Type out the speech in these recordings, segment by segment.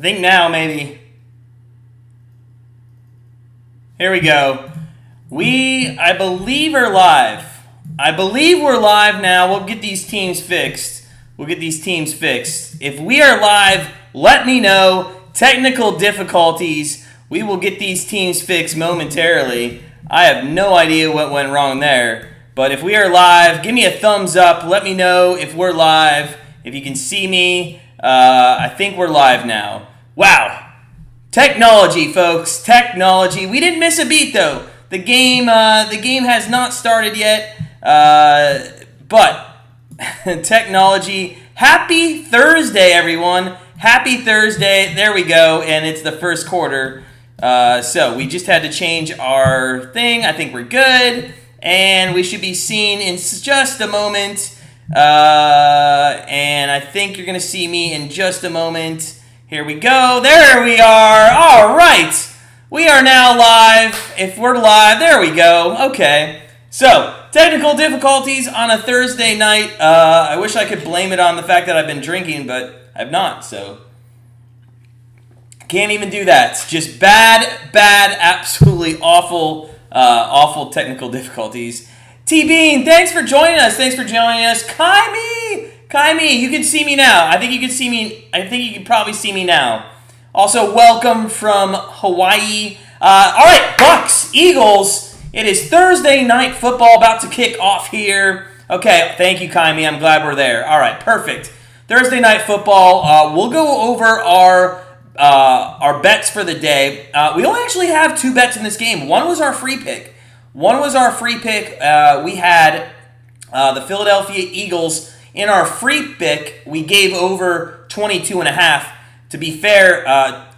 think now maybe. Here we go. I believe are live. I believe we're live now. We'll get these teams fixed. If we are live, let me know. Technical difficulties. We will get these teams fixed momentarily. I have no idea what went wrong there. But if we are live, give me a thumbs up. Let me know if we're live. If you can see me, I think we're live now. Wow. Technology, folks. Technology. We didn't miss a beat, though. The game has not started yet. But technology. Happy Thursday, everyone. Happy Thursday. There we go. And it's the first quarter. So we just had to change our thing. I think we're good. And we should be seen in just a moment. And I think you're going to see me in just a moment. Here we go. There we are. All right. We are now live. If we're live, there we go. Okay. So, technical difficulties on a Thursday night. I wish I could blame it on the fact that I've been drinking, but I've not. So, can't even do that. Just bad, absolutely awful technical difficulties. T-Bean, thanks for joining us. Kaimi, you can see me now. I think you can probably see me now. Also, welcome from Hawaii. All right, Bucs, Eagles. It is Thursday night football about to kick off here. Okay, thank you, Kaimi. I'm glad we're there. All right, perfect. Thursday night football. We'll go over our bets for the day. We only actually have two bets in this game. One was our free pick. We had the Philadelphia Eagles in our free pick. We gave over 22.5. To be fair,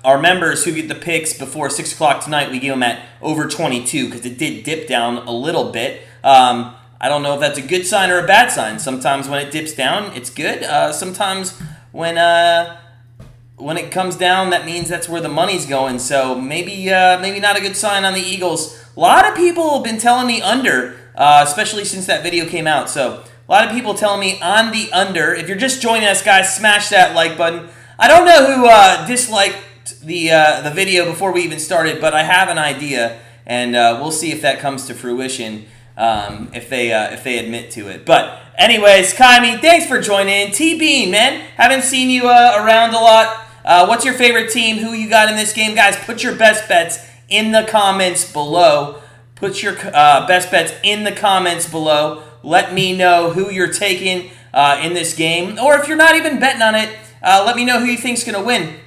our members who get the picks before 6 o'clock tonight, we gave them at over 22 because it did dip down a little bit. I don't know if that's a good sign or a bad sign. Sometimes when it dips down, it's good. Sometimes when it comes down, that means that's where the money's going. So maybe not a good sign on the Eagles. A lot of people have been telling me under, especially since that video came out. So a lot of people telling me on the under. If you're just joining us, guys, smash that like button. I don't know who disliked the video before we even started, but I have an idea, and we'll see if that comes to fruition if they admit to it. But anyways, Kaimi, thanks for joining in. T-Bean, man, haven't seen you around a lot. What's your favorite team? Who you got in this game? Guys, put your best bets in the comments below. Put your best bets in the comments below. Let me know who you're taking in this game. Or if you're not even betting on it, let me know who you think's going to win.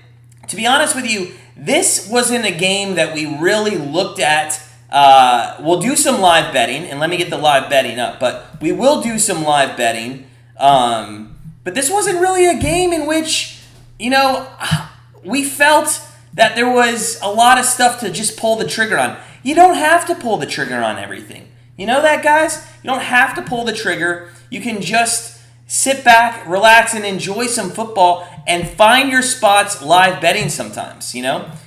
To be honest with you, this wasn't a game that we really looked at. We'll do some live betting, and let me get the live betting up. But we will do some live betting. But this wasn't really a game in which, we felt that there was a lot of stuff to just pull the trigger on. You don't have to pull the trigger on everything. You know that, guys? You don't have to pull the trigger. You can just sit back, relax, and enjoy some football and find your spots live betting sometimes,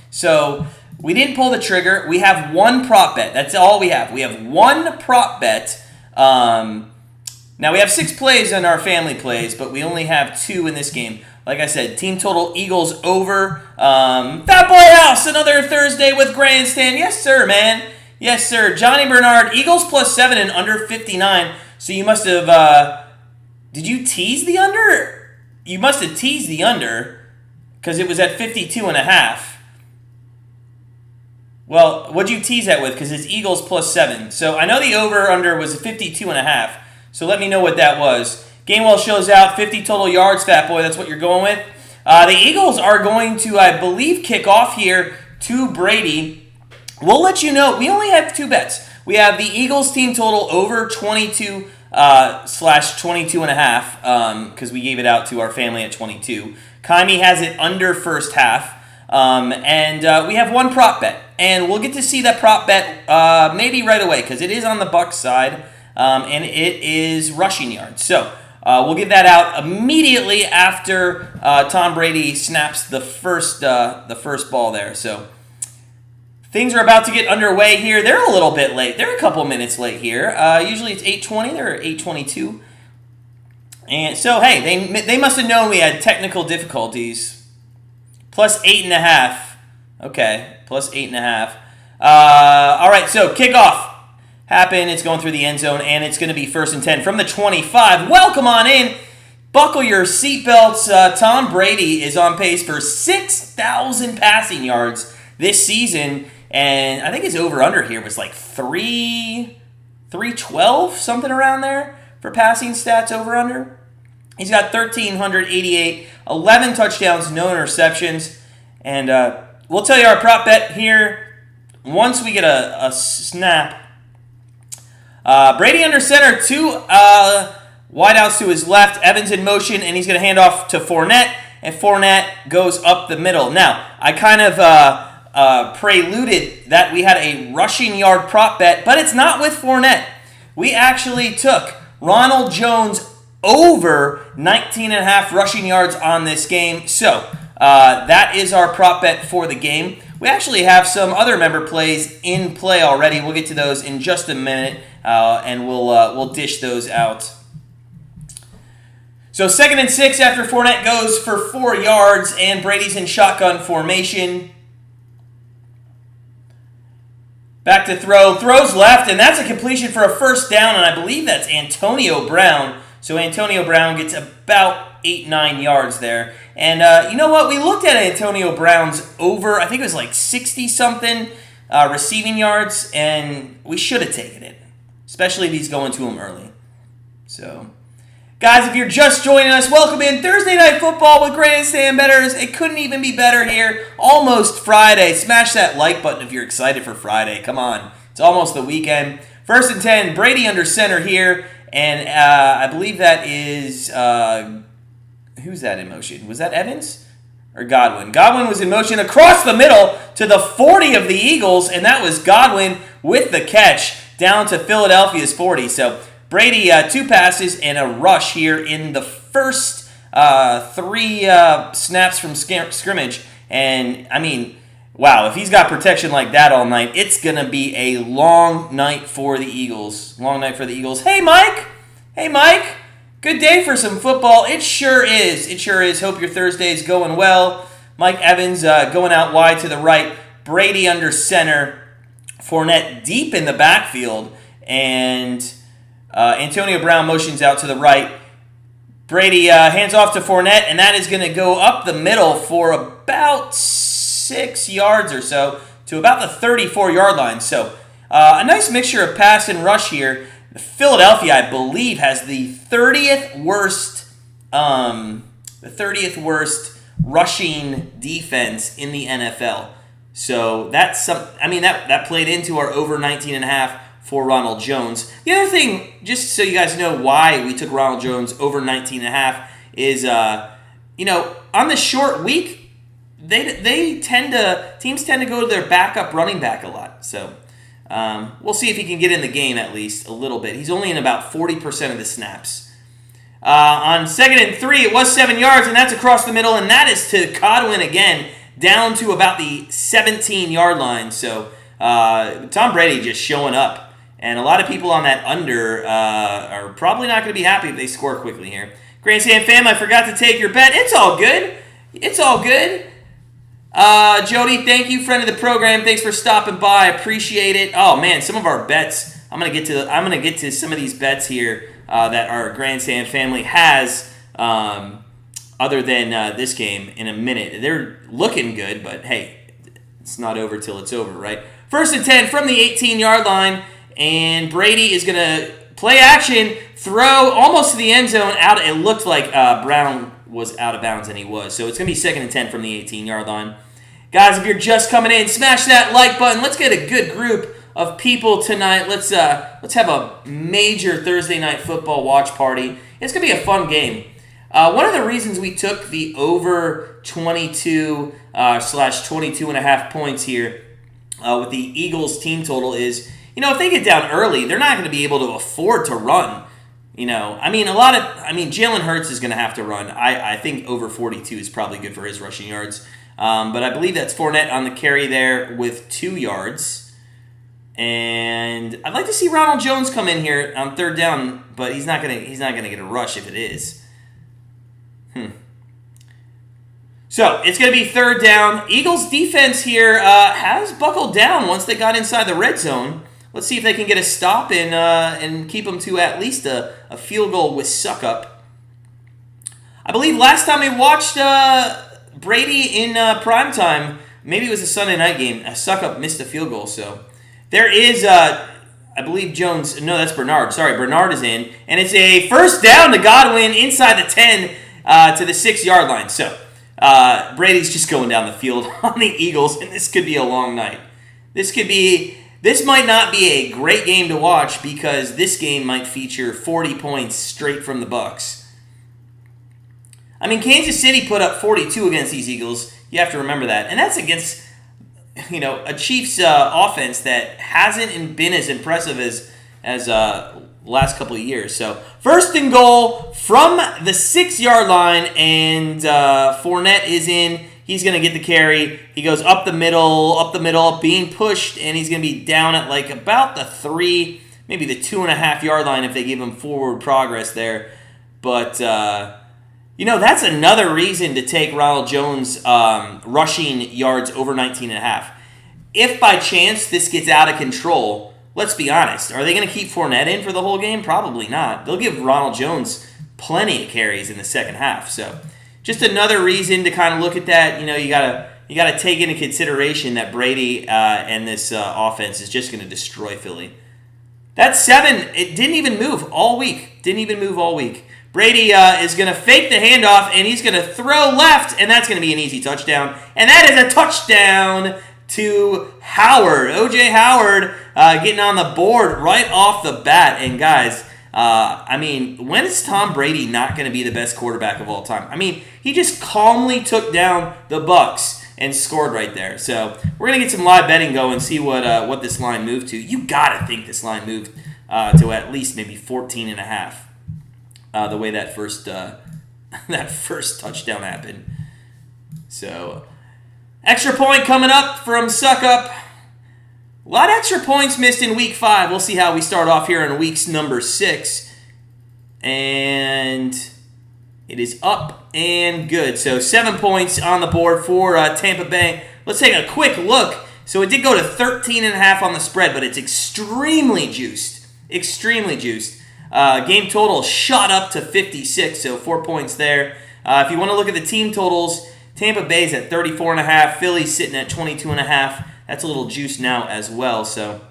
So we didn't pull the trigger. We have one prop bet. That's all we have. We have one prop bet. Now we have 6 plays in our family plays, but we only have 2 in this game. Like I said, team total Eagles over. Fat Boy House, another Thursday with Grandstand. Yes, sir, man. Yes, sir. Johnny Bernard, Eagles +7 and under 59. So you must have... Did you tease the under? You must have teased the under because it was at 52.5. Well, what'd you tease that with? Because it's Eagles +7. So I know the over-under was 52.5. So let me know what that was. Gainwell shows out 50 total yards, Fat Boy. That's what you're going with. The Eagles are going to, I believe, kick off here to Brady. We'll let you know. We only have 2 bets. We have the Eagles team total over 22 /22.5 because we gave it out to our family at 22. Kaimi has it under first half. And we have one prop bet. And we'll get to see that prop bet maybe right away because it is on the Bucs side. And it is rushing yards. So we'll get that out immediately after Tom Brady snaps the first ball there. So things are about to get underway here. They're a little bit late. They're a couple minutes late here. Usually it's 8:20. They're 8:22. And so, hey, they must have known we had technical difficulties. Plus 8.5. Okay, plus 8.5. All right, so kickoff happened. It's going through the end zone, and it's going to be 1st and 10 from the 25. Welcome on in. Buckle your seatbelts. Tom Brady is on pace for 6,000 passing yards this season, and I think his over-under here was like 312, something around there for passing stats over-under. He's got 1,388, 11 touchdowns, no interceptions, and we'll tell you our prop bet here once we get a snap. Brady under center, 2 wideouts to his left, Evans in motion, and he's going to hand off to Fournette, and Fournette goes up the middle. Now, I kind of preluded that we had a rushing yard prop bet, but it's not with Fournette. We actually took Ronald Jones over 19.5 rushing yards on this game. So that is our prop bet for the game. We actually have some other member plays in play already. We'll get to those in just a minute, and we'll dish those out. So 2nd and 6 after Fournette goes for 4 yards, and Brady's in shotgun formation. Back to throw. Throws left, and that's a completion for a 1st down, and I believe that's Antonio Brown. So Antonio Brown gets about 8-9 yards there. And you know what? We looked at Antonio Brown's over, I think it was like 60-something receiving yards, and we should have taken it, especially if he's going to him early. So, guys, if you're just joining us, welcome in. Thursday Night Football with Grandstand Bettors. It couldn't even be better here. Almost Friday. Smash that like button if you're excited for Friday. Come on. It's almost the weekend. 1st and 10. Brady under center here. And I believe that is, who's that in motion? Was that Evans or Godwin? Godwin was in motion across the middle to the 40 of the Eagles, and that was Godwin with the catch down to Philadelphia's 40. So Brady, 2 passes and a rush here in the first 3 snaps from scrimmage. And, I mean, wow, if he's got protection like that all night, it's going to be a long night for the Eagles. Long night for the Eagles. Hey, Mike. Hey, Mike. Good day for some football. It sure is. It sure is. Hope your Thursday's going well. Mike Evans going out wide to the right. Brady under center. Fournette deep in the backfield. And Antonio Brown motions out to the right. Brady hands off to Fournette, and that is going to go up the middle for about 6 yards or so to about the 34-yard line. So a nice mixture of pass and rush here. Philadelphia, I believe, has the 30th worst rushing defense in the NFL. So that's that played into our over 19.5 for Ronald Jones. The other thing, just so you guys know why we took Ronald Jones over 19.5, is on the short week, teams tend to go to their backup running back a lot. So we'll see if he can get in the game at least a little bit. He's only in about 40% of the snaps. On 2nd and 3, it was 7 yards, and that's across the middle, and that is to Godwin again, down to about the 17-yard line. So Tom Brady just showing up. And a lot of people on that under are probably not going to be happy if they score quickly here. Grandstand fam, I forgot to take your bet. It's all good. It's all good. Jody, thank you, friend of the program. Thanks for stopping by. Appreciate it. Oh man, some of our bets. I'm gonna get to some of these bets here that our Grandstand family has. Other than this game in a minute, they're looking good, but hey, it's not over till it's over, right? 1st and 10 from the 18-yard line. And Brady is going to play action, throw almost to the end zone. It looked like Brown was out of bounds, and he was. So it's going to be 2nd and 10 from the 18-yard line. Guys, if you're just coming in, smash that like button. Let's get a good group of people tonight. Let's have a major Thursday Night Football watch party. It's going to be a fun game. One of the reasons we took the over 22/22.5 points here with the Eagles team total is, if they get down early, they're not going to be able to afford to run. Jalen Hurts is going to have to run. I think over 42 is probably good for his rushing yards. But I believe that's Fournette on the carry there with 2 yards. And I'd like to see Ronald Jones come in here on 3rd down, but he's not gonna get a rush if it is. So it's going to be third down. Eagles defense here has buckled down once they got inside the red zone. Let's see if they can get a stop and keep them to at least a field goal with suck-up. I believe last time we watched Brady in primetime, maybe it was a Sunday night game, a suck-up missed a field goal. So there is, I believe Jones, no, that's Bernard. Sorry, Bernard is in. And it's a first down to Godwin inside the 10 to the 6-yard line. So Brady's just going down the field on the Eagles, and this could be a long night. This might not be a great game to watch because this game might feature 40 points straight from the Bucs. I mean, Kansas City put up 42 against these Eagles. You have to remember that. And that's against, a Chiefs offense that hasn't been as impressive as last couple of years. So, first and goal from the 6-yard line, and Fournette is in. He's going to get the carry. He goes up the middle, being pushed, and he's going to be down at like about the 3, maybe the 2.5-yard line if they give him forward progress there. But, that's another reason to take Ronald Jones rushing yards over 19.5. If by chance this gets out of control, let's be honest, are they going to keep Fournette in for the whole game? Probably not. They'll give Ronald Jones plenty of carries in the second half. So, just another reason to kind of look at that. You gotta take into consideration that Brady and this offense is just going to destroy Philly. That 7, it didn't even move all week. Brady is going to fake the handoff, and he's going to throw left, and that's going to be an easy touchdown. And that is a touchdown to Howard. O.J. Howard getting on the board right off the bat. And guys, when is Tom Brady not going to be the best quarterback of all time? He just calmly took down the Bucs and scored right there. So we're going to get some live betting going and see what this line moved to. You got to think this line moved to at least maybe 14.5, the way that first touchdown happened. So extra point coming up from Suck Up. A lot of extra points missed in Week 5. We'll see how we start off here in week's number 6. And it is up and good. So 7 points on the board for Tampa Bay. Let's take a quick look. So it did go to 13.5 on the spread, but it's extremely juiced. Game total shot up to 56, so 4 points there. If you want to look at the team totals, Tampa Bay's at 34.5. Philly's sitting at 22.5. That's a little juice now as well. So,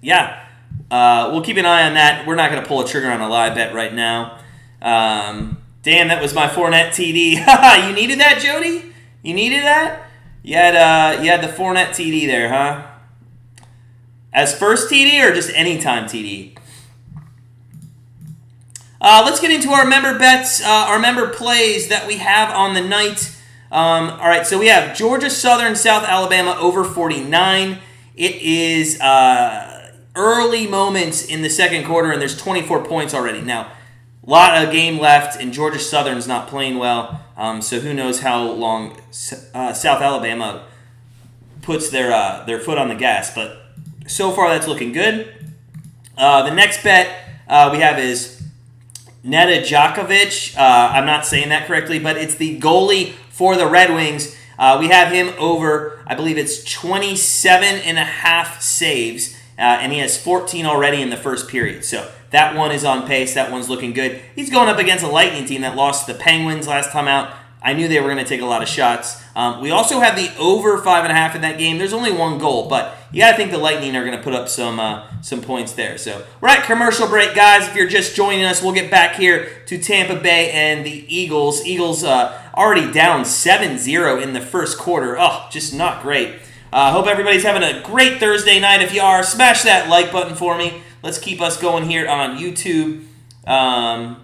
yeah, we'll keep an eye on that. We're not going to pull a trigger on a live bet right now. Damn, that was my Fournette TD. You needed that, Jody? You needed that? You had the Fournette TD there, huh? As first TD or just anytime TD? Let's get into our member bets, our member plays that we have on the night. All right, so we have Georgia Southern, South Alabama over 49. It is early moments in the second quarter, and there's 24 points already. Now, a lot of game left, and Georgia Southern's not playing well, so who knows how long South Alabama puts their foot on the gas. But so far, that's looking good. The next bet we have is Neda Djokovic. I'm not saying that correctly, but it's the goalie for the Red Wings. We have him over, I believe it's 27.5 saves, and he has 14 already in the first period. So that one is on pace. That one's looking good. He's going up against a Lightning team that lost to the Penguins last time out. I knew they were going to take a lot of shots. We also have the over 5.5 in that game. There's only one goal, but you got to think the Lightning are going to put up some points there. So we're at commercial break, guys. If you're just joining us, we'll get back here to Tampa Bay and the Eagles. Eagles already down 7-0 in the first quarter. Oh, just not great. Hope everybody's having a great Thursday night. If you are, smash that like button for me. Let's keep us going here on YouTube. And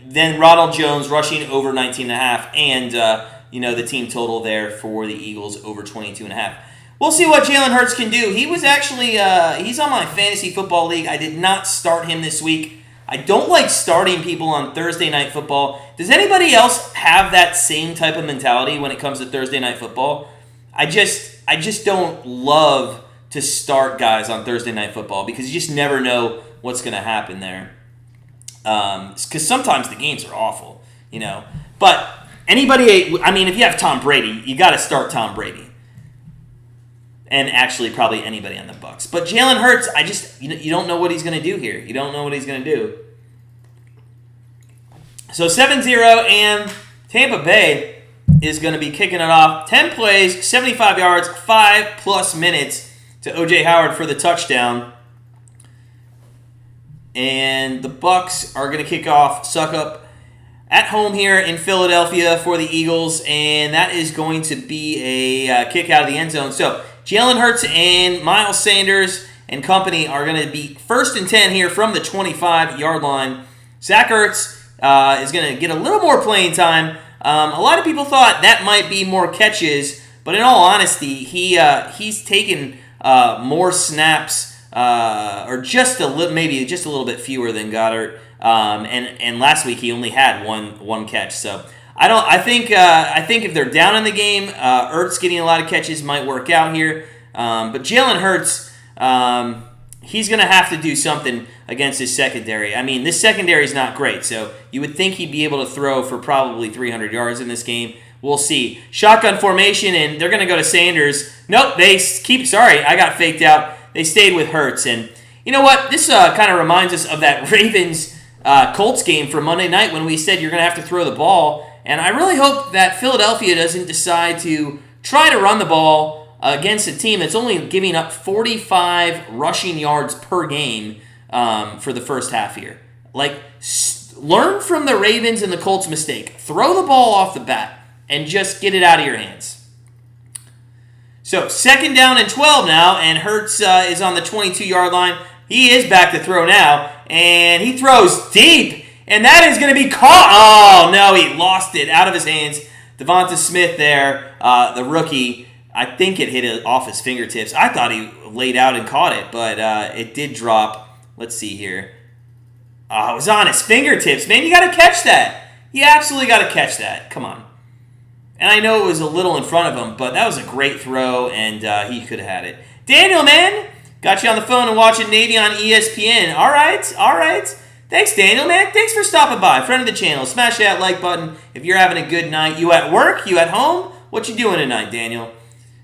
then Ronald Jones rushing over 19.5, and the team total there for the Eagles over 22.5. We'll see what Jalen Hurts can do. He was actually he's on my fantasy football league. I did not start him this week. I don't like starting people on Thursday night football. Does anybody else have that same type of mentality when it comes to Thursday night football? I just don't love to start guys on Thursday night football because you just never know what's going to happen there. Because sometimes the games are awful. But anybody, I mean, if you have Tom Brady, you got to start Tom Brady. And actually probably anybody on the Bucs. But Jalen Hurts, you don't know what he's going to do here. You don't know what he's going to do. So 7-0, and Tampa Bay is going to be kicking it off. 10 plays, 75 yards, 5+ minutes to O.J. Howard for the touchdown. And the Bucs are going to kick off, suck up at home here in Philadelphia for the Eagles. And that is going to be a kick out of the end zone. So Jalen Hurts and Miles Sanders and company are going to be 1st and 10 here from the 25-yard line. Zach Ertz is going to get a little more playing time. A lot of people thought that might be more catches, but in all honesty, he's taken more snaps, or maybe just a little bit fewer than Goddard. And last week he only had one catch. So I think if they're down in the game, Ertz getting a lot of catches might work out here. But Jalen Hurts, he's going to have to do something against his secondary. I mean, this secondary is not great, so you would think he'd be able to throw for probably 300 yards in this game. We'll see. Shotgun formation, and they're going to go to Sanders. Nope, I got faked out. They stayed with Hurts. And you know what? This kind of reminds us of that Ravens-Colts game from Monday night when we said you're going to have to throw the ball. And I really hope that Philadelphia doesn't decide to try to run the ball against a team that's only giving up 45 rushing yards per game for the first half here. Learn from the Ravens and the Colts' mistake. Throw the ball off the bat and just get it out of your hands. So 2nd down and 12 now, and Hurts is on the 22-yard line. He is back to throw now, and he throws deep, and that is going to be caught. Oh, no, he lost it out of his hands. Devonta Smith there, the rookie, I think it hit it off his fingertips. I thought he laid out and caught it, but it did drop. Let's see here. Oh, it was on his fingertips. Man, you got to catch that. You absolutely got to catch that. Come on. And I know it was a little in front of him, but that was a great throw, and he could have had it. Daniel, man, got you on the phone and watching Navy on ESPN. All right. Thanks, Daniel, man. Thanks for stopping by. Friend of the channel. Smash that like button if you're having a good night. You at work? You at home? What you doing tonight, Daniel?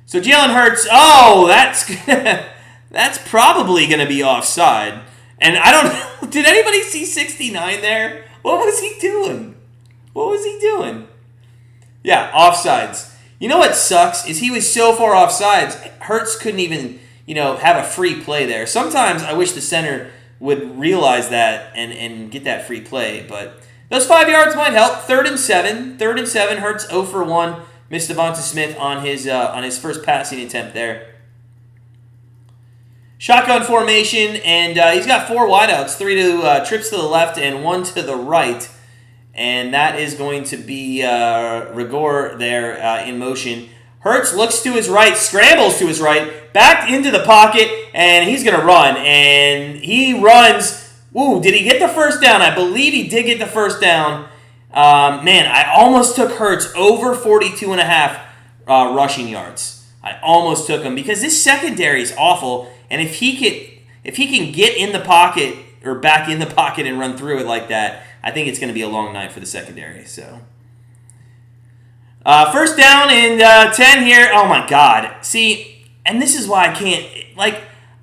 So Jalen Hurts, that's probably going to be offside. And I don't know, did anybody see 69 there? What was he doing? Yeah, offsides. You know what sucks is he was so far offsides, Hurts couldn't even, have a free play there. Sometimes I wish the center would realize that and get that free play, but those 5 yards might help. 3rd and 7, Hurts 0 for 1. Missed Devonta Smith on his first passing attempt there. Shotgun formation, and he's got 4 wideouts, 3 trips to the left and 1 to the right. And that is going to be Rigor there in motion. Hurts looks to his right, scrambles to his right, back into the pocket, and he's going to run. And he runs. Ooh, did he get the first down? I believe he did get the first down. Man, I almost took Hurts over 42.5 rushing yards. I almost took him because this secondary is awful. And if he can get in the pocket or back in the pocket and run through it like that, I think it's going to be a long night for the secondary. So, 1st down and 10 here. Oh my God! See, and this is why I can't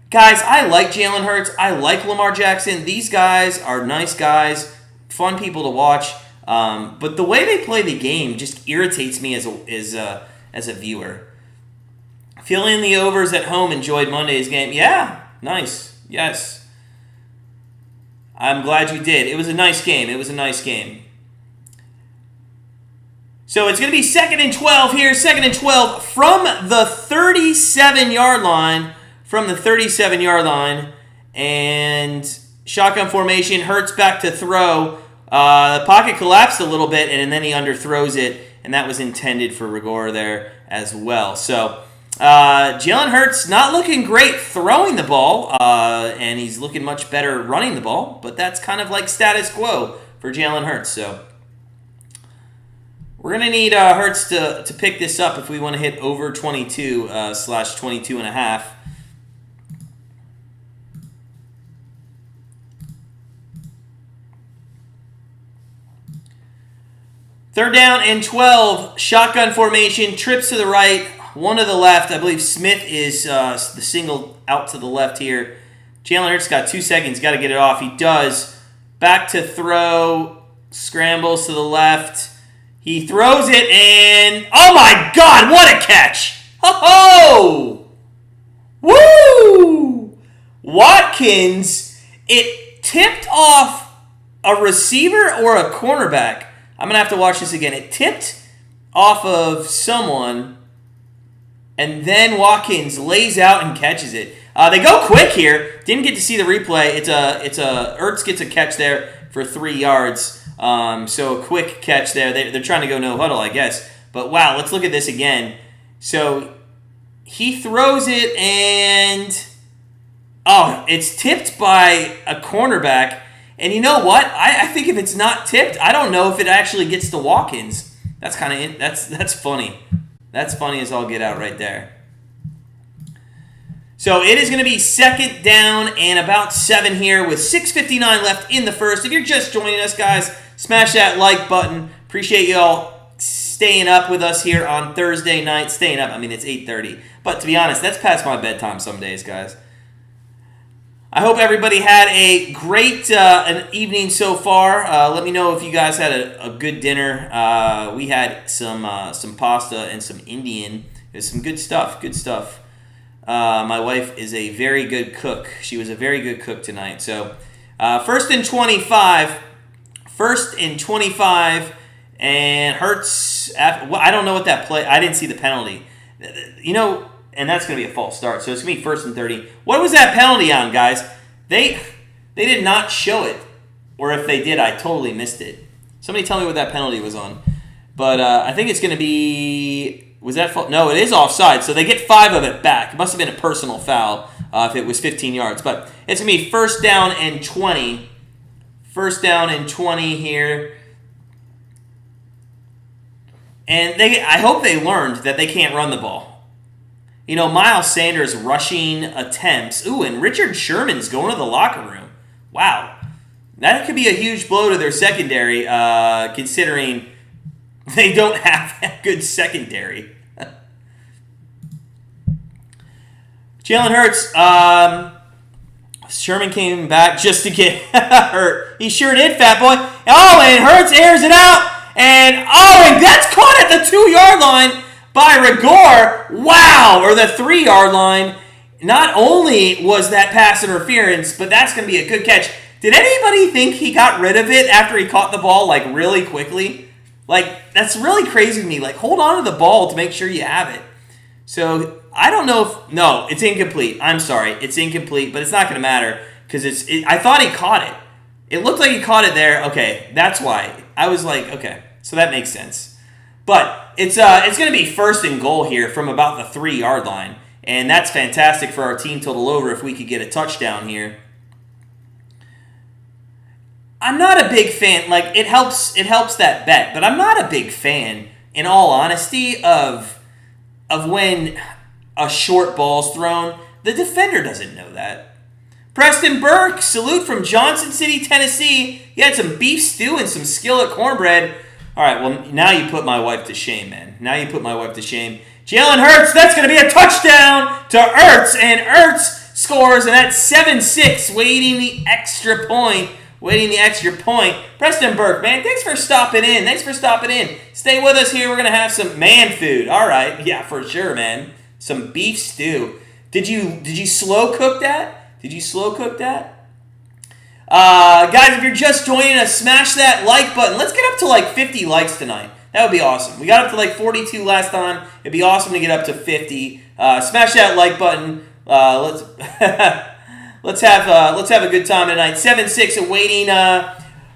guys. I like Jalen Hurts. I like Lamar Jackson. These guys are nice guys, fun people to watch. But the way they play the game just irritates me as a viewer. Filling the overs at home, enjoyed Monday's game. Yeah, nice. Yes. I'm glad you did. It was a nice game. So it's going to be 2nd and 12 here. 2nd and 12 from the 37-yard line. And shotgun formation. Hurts back to throw. The pocket collapsed a little bit, and then he underthrows it. And that was intended for Rigor there as well. So Jalen Hurts not looking great throwing the ball, and he's looking much better running the ball, but that's kind of like status quo for Jalen Hurts. So we're going to need Hurts to pick this up if we want to hit over 22 / 22.5. 3rd down and 12. Shotgun formation. Trips to the right. One to the left. I believe Smith is the single out to the left here. Jalen Hurts got 2 seconds. Got to get it off. He does. Back to throw. Scrambles to the left. He throws it and... Oh my God! What a catch! Ho-ho! Woo! Watkins, it tipped off a receiver or a cornerback. I'm going to have to watch this again. It tipped off of someone, and then Watkins lays out and catches it. They go quick here. Didn't get to see the replay. Ertz gets a catch there for 3 yards. So a quick catch there. They're trying to go no huddle, I guess. But wow, let's look at this again. So he throws it and it's tipped by a cornerback. And you know what? I think if it's not tipped, I don't know if it actually gets to Watkins. That's that's funny. That's funny as all get out right there. So it is going to be 2nd down and about 7 here with 6:59 left in the first. If you're just joining us, guys, smash that like button. Appreciate y'all staying up with us here on Thursday night. Staying up, I mean, it's 8:30. But to be honest, that's past my bedtime some days, guys. I hope everybody had a great an evening so far. Let me know if you guys had a good dinner. We had some pasta and some Indian. There's some good stuff. Good stuff. My wife is a very good cook. She was a very good cook tonight. So, 1st and 25. 1st and 25. And Hurts. I don't know what that play. I didn't see the penalty. You know, and that's going to be a false start. So it's going to be 1st and 30. What was that penalty on, guys? They did not show it. Or if they did, I totally missed it. Somebody tell me what that penalty was on. But I think it's going to be... Was that fault? No, it is offside. So they get 5 of it back. It must have been a personal foul if it was 15 yards. But it's going to be 1st down and 20. 1st down and 20 here. And I hope they learned that they can't run the ball. You know, Miles Sanders rushing attempts. Ooh, and Richard Sherman's going to the locker room. Wow. That could be a huge blow to their secondary, considering they don't have a good secondary. Jalen Hurts, Sherman came back just to get hurt. He sure did, fat boy. Oh, and Hurts airs it out. And that's caught at the 2-yard line by Rigor. Wow, or the 3-yard line. Not only was that pass interference, but that's going to be a good catch. Did anybody think he got rid of it after he caught the ball, like, really quickly? Like, that's really crazy to me. Like, hold on to the ball to make sure you have it. So, I don't know if... No, it's incomplete. I'm sorry. It's incomplete, but it's not going to matter because I thought he caught it. It looked like he caught it there. Okay, that's why. I was like, okay, so that makes sense. But it's going to be 1st and goal here from about the 3-yard line. And that's fantastic for our team total over if we could get a touchdown here. I'm not a big fan. Like, it helps that bet, but I'm not a big fan, in all honesty, of when a short ball's thrown. The defender doesn't know that. Preston Burke, salute from Johnson City, Tennessee. He had some beef stew and some skillet cornbread. All right, well, now you put my wife to shame, man. Now you put my wife to shame. Jalen Hurts, that's going to be a touchdown to Ertz, and Ertz scores, and that's 7-6, waiting the extra point. Preston Burke, man, thanks for stopping in. Stay with us here. We're going to have some man food. All right, yeah, for sure, man. Some beef stew. Did you slow cook that? Guys, if you're just joining us, smash that like button. Let's get up to like 50 likes tonight. That would be awesome. We got up to like 42 last time. It'd be awesome to get up to 50. Smash that like button. Let's have a good time tonight. 7-6 awaiting.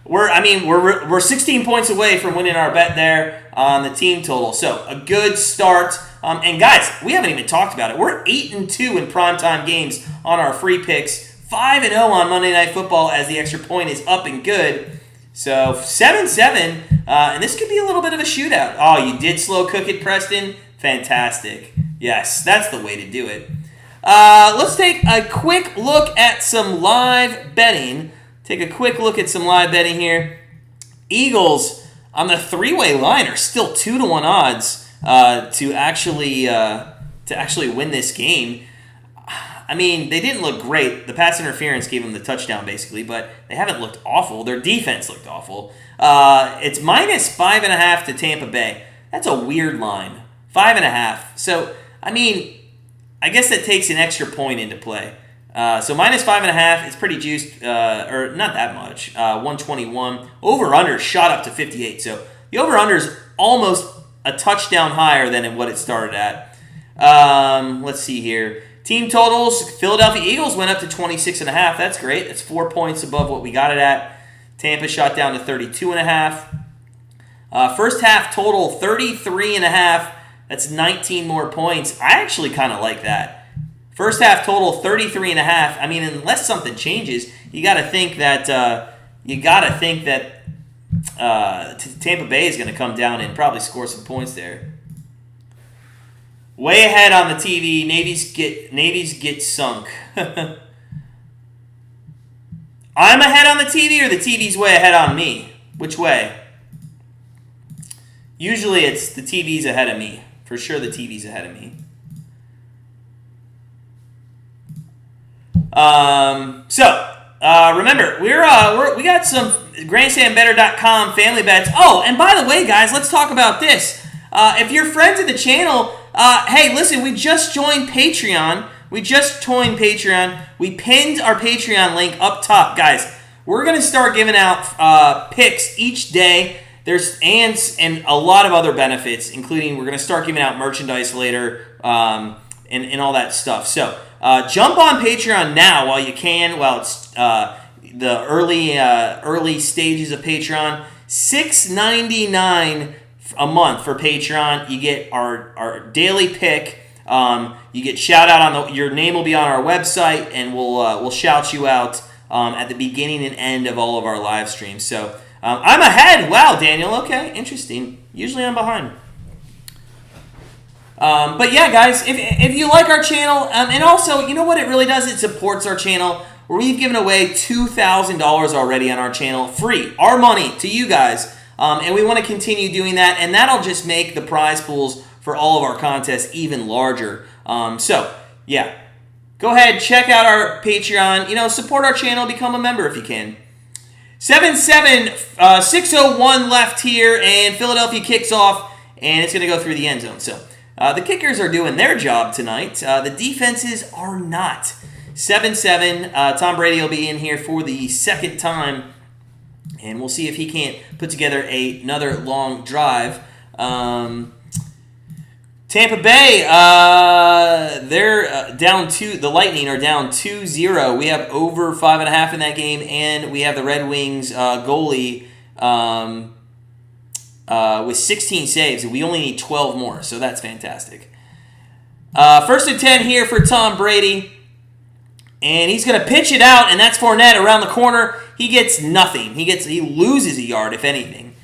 We're 16 points away from winning our bet there on the team total. So a good start. And guys, we haven't even talked about it. We're 8-2 in primetime games on our free picks. 5-0 on Monday Night Football as the extra point is up and good. So 7-7, and this could be a little bit of a shootout. Oh, you did slow cook it, Preston? Fantastic. Yes, that's the way to do it. Let's take a quick look at some live betting. Here. Eagles on the three-way line are still 2-1 odds to actually win this game. I mean, they didn't look great. The pass interference gave them the touchdown, basically, but they haven't looked awful. Their defense looked awful. It's -5.5 to Tampa Bay. That's a weird line. 5.5. So, I mean, I guess that takes an extra point into play. So -5.5 is pretty juiced, or not that much. 121. Over/under shot up to 58. So the over/under is almost a touchdown higher than what it started at. Let's see here. Team totals, Philadelphia Eagles went up to 26.5. That's great. That's 4 points above what we got it at. Tampa shot down to 32.5. First half total, 33.5. That's 19 more points. I actually kind of like that. First half total, 33.5. I mean, unless something changes, you got to think that Tampa Bay is going to come down and probably score some points there. Way ahead on the TV. Navy's get sunk. I'm ahead on the TV, or the TV's way ahead on me? Which way? Usually it's the TV's ahead of me. For sure the TV's ahead of me. Remember, we got some GrandstandBetter.com family bets. Oh, and by the way, guys, let's talk about this. If you're friends of the channel, hey, listen, we just joined Patreon. We pinned our Patreon link up top, guys. We're gonna start giving out picks each day. There's and a lot of other benefits, including we're gonna start giving out merchandise later, and all that stuff. So jump on Patreon now while you can. While it's the early stages of Patreon. $6.99 a month for Patreon. You get our daily pick. You get shout out on your name will be on our website, and we'll shout you out at the beginning and end of all of our live streams. So I'm ahead. Wow, Daniel. Okay, interesting. Usually I'm behind. But yeah, guys, if you like our channel, and also, you know what it really does? It supports our channel. We've given away $2,000 already on our channel, free, our money to you guys. And we want to continue doing that, and that'll just make the prize pools for all of our contests even larger. So, yeah. Go ahead, check out our Patreon. Support our channel, become a member if you can. 6:01 left here, and Philadelphia kicks off, and it's going to go through the end zone. So, the kickers are doing their job tonight. The defenses are not. 7-7. Tom Brady will be in here for the second time. And we'll see if he can't put together another long drive. Tampa Bay, they're down 2. The Lightning are down 2-0. We have over 5.5 in that game, and we have the Red Wings goalie with 16 saves. We only need 12 more, so that's fantastic. First and 10 here for Tom Brady. And he's going to pitch it out, and that's Fournette around the corner. He gets nothing. He loses a yard, if anything.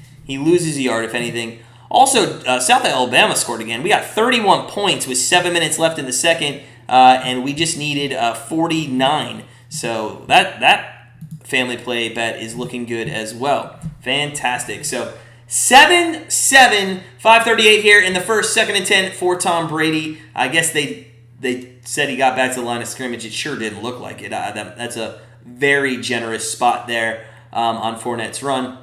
Also, South Alabama scored again. We got 31 points with 7 minutes left in the second, and we just needed 49. So that family play bet is looking good as well. Fantastic. So 7-7, 5:38 here in the first, 2nd and 10 for Tom Brady. I guess they said he got back to the line of scrimmage. It sure didn't look like it. That's a very generous spot there on Fournette's run.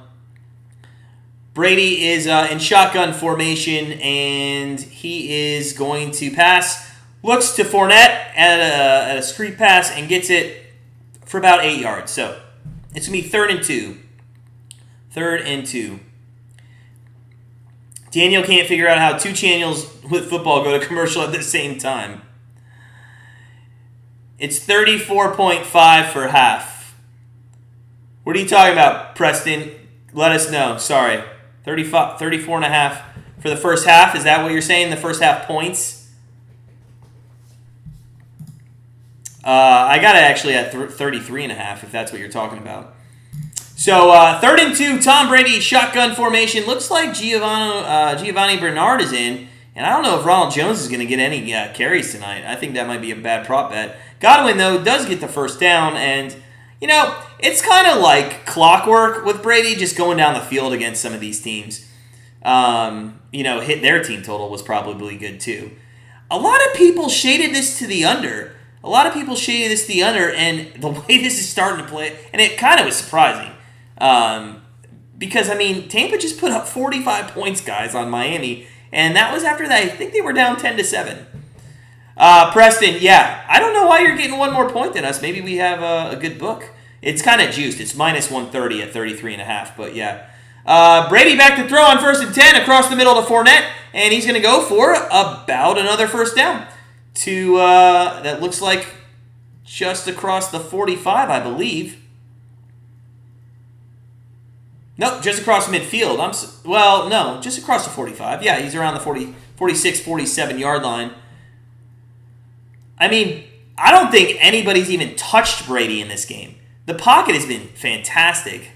Brady is in shotgun formation, and he is going to pass. Looks to Fournette at a screen pass and gets it for about 8 yards. So it's going to be 3rd and 2. 3rd and 2. Daniel can't figure out how two channels with football go to commercial at the same time. It's 34.5 for half. What are you talking about, Preston? Let us know. Sorry. 34.5 for the first half. Is that what you're saying? The first half points? I got it actually at 33.5 if that's what you're talking about. So 3rd and 2, Tom Brady, shotgun formation. Looks like Giovanni Bernard is in. And I don't know if Ronald Jones is going to get any carries tonight. I think that might be a bad prop bet. Godwin, though, does get the first down. And, It's kind of like clockwork with Brady just going down the field against some of these teams. Hit their team total was probably good too. A lot of people shaded this to the under. And the way this is starting to play, and it kind of was surprising. Because, Tampa just put up 45 points, guys, on Miami, and that was after that. I think they were down 10-7. Preston, yeah, I don't know why you're getting one more point than us. Maybe we have a good book. It's kind of juiced. It's minus 130 at 33.5, but yeah. Brady back to throw on 1st and 10 across the middle to Fournette, and he's going to go for about another first down to, that looks like just across the 45, I believe. Nope, just across midfield. Just across the 45. Yeah, he's around the 46, 47 yard line. I don't think anybody's even touched Brady in this game. The pocket has been fantastic.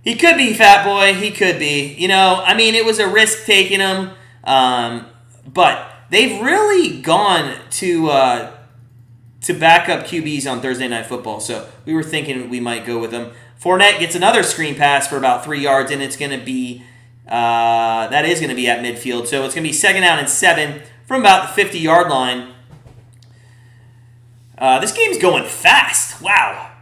He could be, fat boy. He could be. It was a risk taking him. But they've really gone to backup QBs on Thursday Night Football. So we were thinking we might go with them. Fournette gets another screen pass for about 3 yards, and it's going to be at midfield. So it's going to be 2nd down and 7 from about the 50-yard line. This game's going fast. Wow.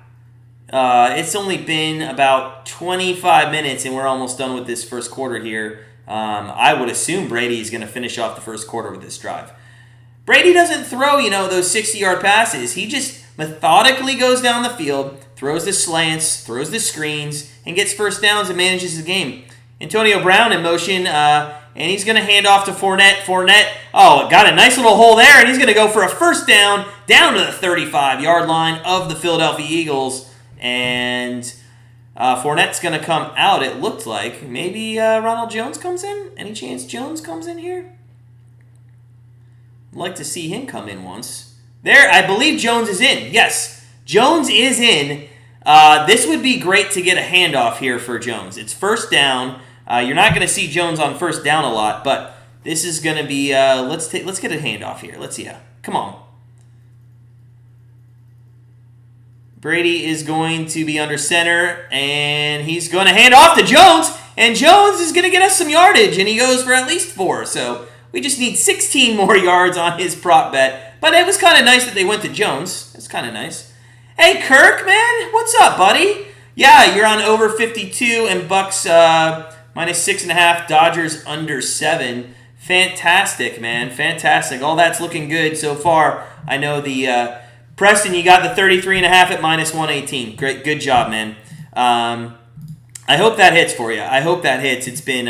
It's only been about 25 minutes, and we're almost done with this first quarter here. I would assume Brady's going to finish off the first quarter with this drive. Brady doesn't throw, those 60-yard passes. He just methodically goes down the field, throws the slants, throws the screens, and gets first downs and manages the game. Antonio Brown in motion, and he's going to hand off to Fournette. Fournette, got a nice little hole there, and he's going to go for a first down to the 35-yard line of the Philadelphia Eagles. And Fournette's going to come out, it looked like. Maybe Ronald Jones comes in? Any chance Jones comes in here? I'd like to see him come in once. There, I believe Jones is in. Yes, Jones is in. This would be great to get a handoff here for Jones. It's first down. You're not going to see Jones on first down a lot, but this is going to be. Let's get a handoff here. Let's see. Come on. Brady is going to be under center, and he's going to hand off to Jones, and Jones is going to get us some yardage, and he goes for at least 4. So we just need 16 more yards on his prop bet. But it was kind of nice that they went to Jones. It's kind of nice. Hey, Kirk, man, what's up, buddy? Yeah, you're on over 52, and Bucs minus 6.5, Dodgers under 7. Fantastic, man, fantastic. All that's looking good so far. I know the Preston, you got the 33.5 at minus 118. Great, good job, man. I hope that hits for you. I hope that hits. It's been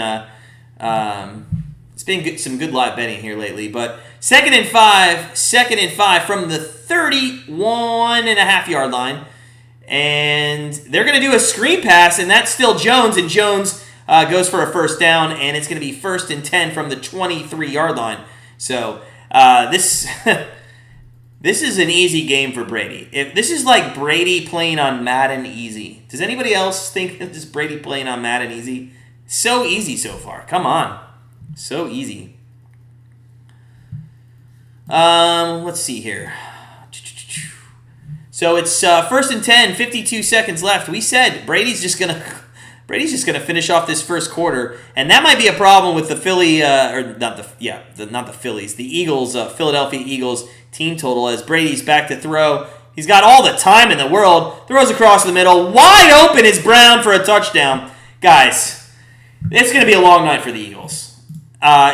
good, some good live betting here lately, but 2nd and 5 from the 31.5 yard line, and they're going to do a screen pass, and that's still Jones, and Jones goes for a first down, and it's going to be 1st and 10 from the 23-yard line. So this this is an easy game for Brady. If this is like Brady playing on Madden Easy. Does anybody else think that this is Brady playing on Madden Easy? So easy so far. Come on. So easy. Let's see here. So it's 1st and 10, 52 seconds left. We said Brady's just gonna finish off this first quarter, and that might be a problem with the the Eagles, Philadelphia Eagles team total, as Brady's back to throw. He's got all the time in the world. Throws across the middle. Wide open is Brown for a touchdown. Guys, it's going to be a long night for the Eagles.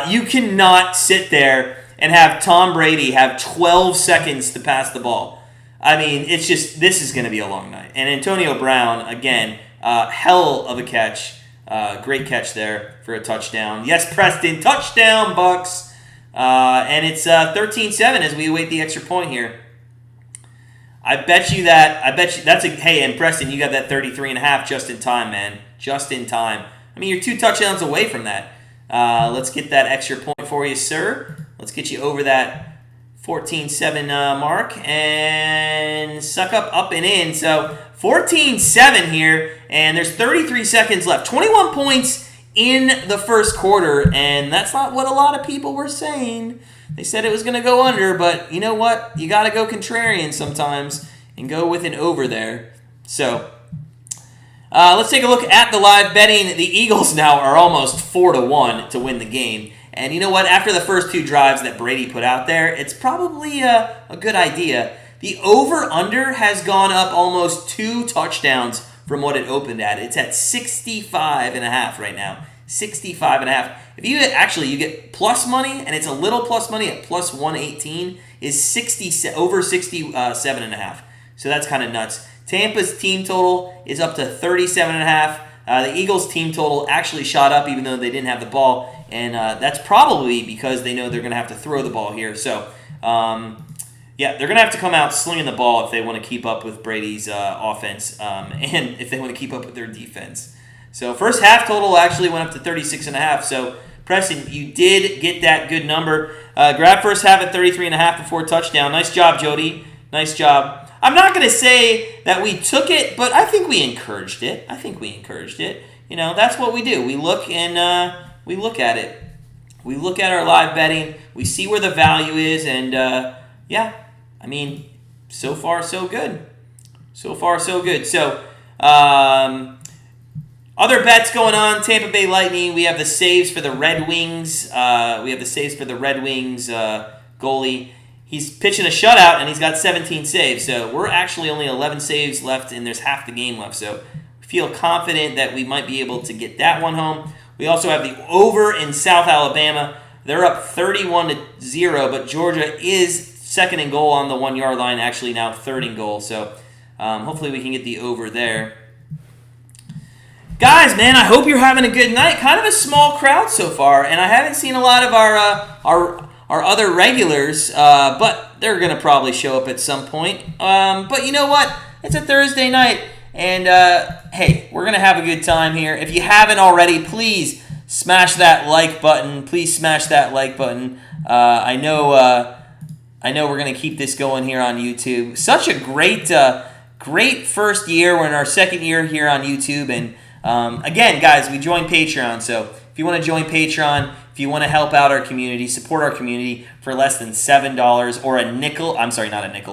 You cannot sit there and have Tom Brady have 12 seconds to pass the ball. This is going to be a long night. And Antonio Brown, again, hell of a catch. Great catch there for a touchdown. Yes, Preston, touchdown, Bucs. And it's 13-7 as we await the extra point here. I bet you that's hey, and Preston, you got that 33.5 just in time, man. Just in time. You're 2 touchdowns away from that. Let's get that extra point for you, sir. Let's get you over that 14-7 mark and suck up and in. So 14-7 here, and there's 33 seconds left. 21 points in the first quarter, and that's not what a lot of people were saying. They said it was going to go under, but you know what? You got to go contrarian sometimes, and go with an over there. So let's take a look at the live betting. The Eagles now are almost 4-1 to win the game. And you know what? After the first 2 drives that Brady put out there, it's probably a good idea. The over-under has gone up almost 2 touchdowns from what it opened at. It's at 65.5 right now. 65.5. If you get plus money, and it's a little plus money at plus 118, is over 67.5. So that's kind of nuts. Tampa's team total is up to 37.5. The Eagles' team total actually shot up even though they didn't have the ball, and that's probably because they know they're going to have to throw the ball here. So, they're going to have to come out slinging the ball if they want to keep up with Brady's offense and if they want to keep up with their defense. So, first half total actually went up to 36.5. So, Preston, you did get that good number. Grab first half at 33.5 before touchdown. Nice job, Jody. Nice job. I'm not going to say that we took it, but I think we encouraged it. You know, that's what we do. We look and we look at it. We look at our live betting. We see where the value is, and so far so good. So, other bets going on. Tampa Bay Lightning. We have the saves for the Red Wings. Goalie. He's pitching a shutout, and he's got 17 saves. So we're actually only 11 saves left, and there's half the game left. So we feel confident that we might be able to get that one home. We also have the over in South Alabama. They're up 31-0, but Georgia is second in goal on the 1-yard line, actually now third in goal. So hopefully we can get the over there. Guys, man, I hope you're having a good night. Kind of a small crowd so far, and I haven't seen a lot of our other regulars, but they're going to probably show up at some point. But you know what? It's a Thursday night, and hey, we're going to have a good time here. If you haven't already, please smash that like button. I know we're going to keep this going here on YouTube. Such a great first year. We're in our second year here on YouTube, and again, guys, we joined Patreon, so if you want to join Patreon, if you want to help out our community, support our community for less than $7 or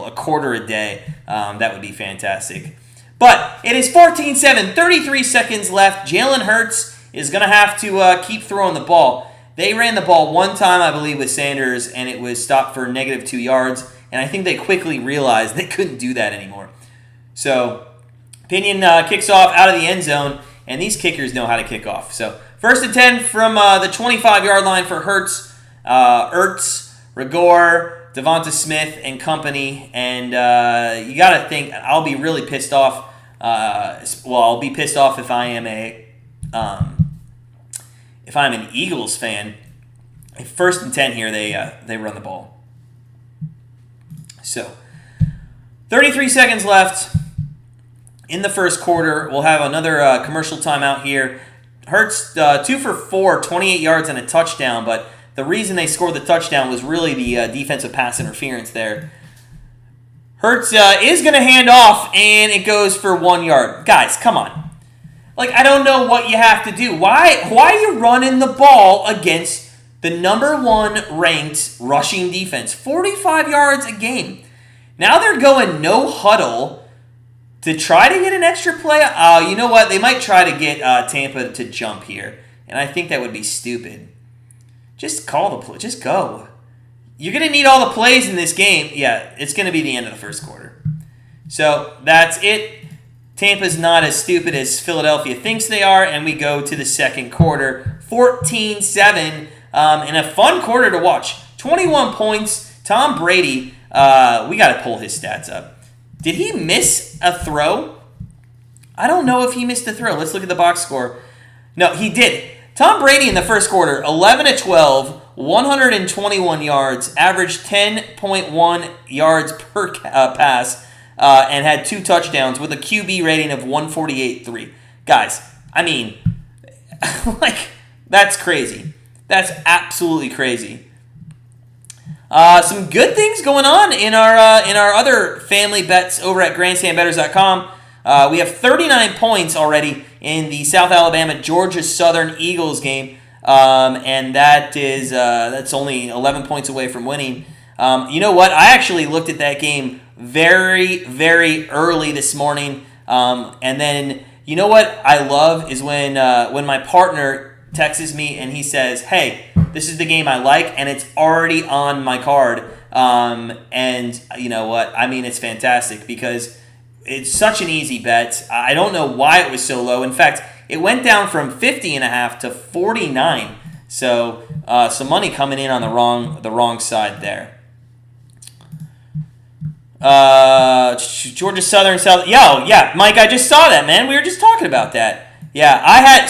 a quarter a day, that would be fantastic. But it is 14-7, 33 seconds left. Jalen Hurts is going to have to keep throwing the ball. They ran the ball one time, I believe, with Sanders, and it was stopped for -2 yards, and I think they quickly realized they couldn't do that anymore. So, Pinion kicks off out of the end zone, and these kickers know how to kick off. So, 1st and 10 from the 25-yard line for Hurts, Ertz, Rigor, Devonta Smith, and company. And you got to think, I'll be really pissed off. I'll be pissed off if I am an Eagles fan. 1st and 10 here, they run the ball. So, 33 seconds left in the first quarter. We'll have another commercial timeout here. Hurts 2 for 4, 28 yards and a touchdown, but the reason they scored the touchdown was really the defensive pass interference there. Hurts is going to hand off, and it goes for 1 yard. Guys, come on. I don't know what you have to do. Why are you running the ball against the number 1 ranked rushing defense? 45 yards a game. Now they're going no huddle to try to get an extra play. You know what? They might try to get Tampa to jump here, and I think that would be stupid. Just call the play. Just go. You're going to need all the plays in this game. Yeah, it's going to be the end of the first quarter. So that's it. Tampa's not as stupid as Philadelphia thinks they are, and we go to the second quarter. 14-7, and a fun quarter to watch. 21 points. Tom Brady, we got to pull his stats up. Did he miss a throw? I don't know if he missed a throw. Let's look at the box score. No, he did. Tom Brady in the first quarter, 11-12, 121 yards, averaged 10.1 yards per pass, and had 2 touchdowns with a QB rating of 148.3. Guys, that's crazy. That's absolutely crazy. Some good things going on in our other family bets over at grandstandbettors.com. We have 39 points already in the South Alabama Georgia Southern Eagles game, and that's only 11 points away from winning. You know what? I actually looked at that game very, very early this morning. And then, you know what I love is when my partner texts me and he says, hey, this is the game I like, and it's already on my card. And you know what? I mean, it's fantastic because it's such an easy bet. I don't know why it was so low. In fact, it went down from 50.5 to 49. So some money coming in on the wrong side there. Georgia Southern South. Yeah, Mike, I just saw that, man. We were just talking about that. Yeah,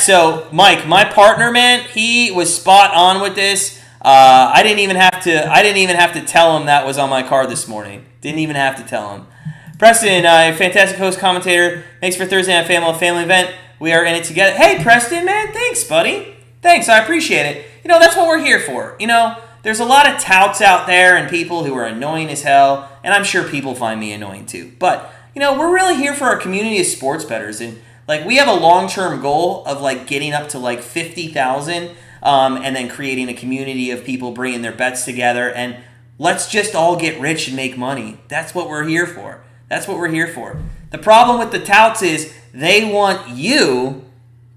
Mike, my partner, man, he was spot on with this. I didn't even have to tell him that was on my card this morning. Didn't even have to tell him. Preston, fantastic host commentator. Thanks for Thursday Night Family event. We are in it together. Hey, Preston, man, thanks, buddy. Thanks, I appreciate it. You know, that's what we're here for. You know, there's a lot of touts out there and people who are annoying as hell, and I'm sure people find me annoying too. But, you know, we're really here for our community of sports bettors, and like we have a long-term goal of like getting up to like 50,000, and then creating a community of people bringing their bets together, and let's just all get rich and make money. That's what we're here for. That's what we're here for. The problem with the touts is they want you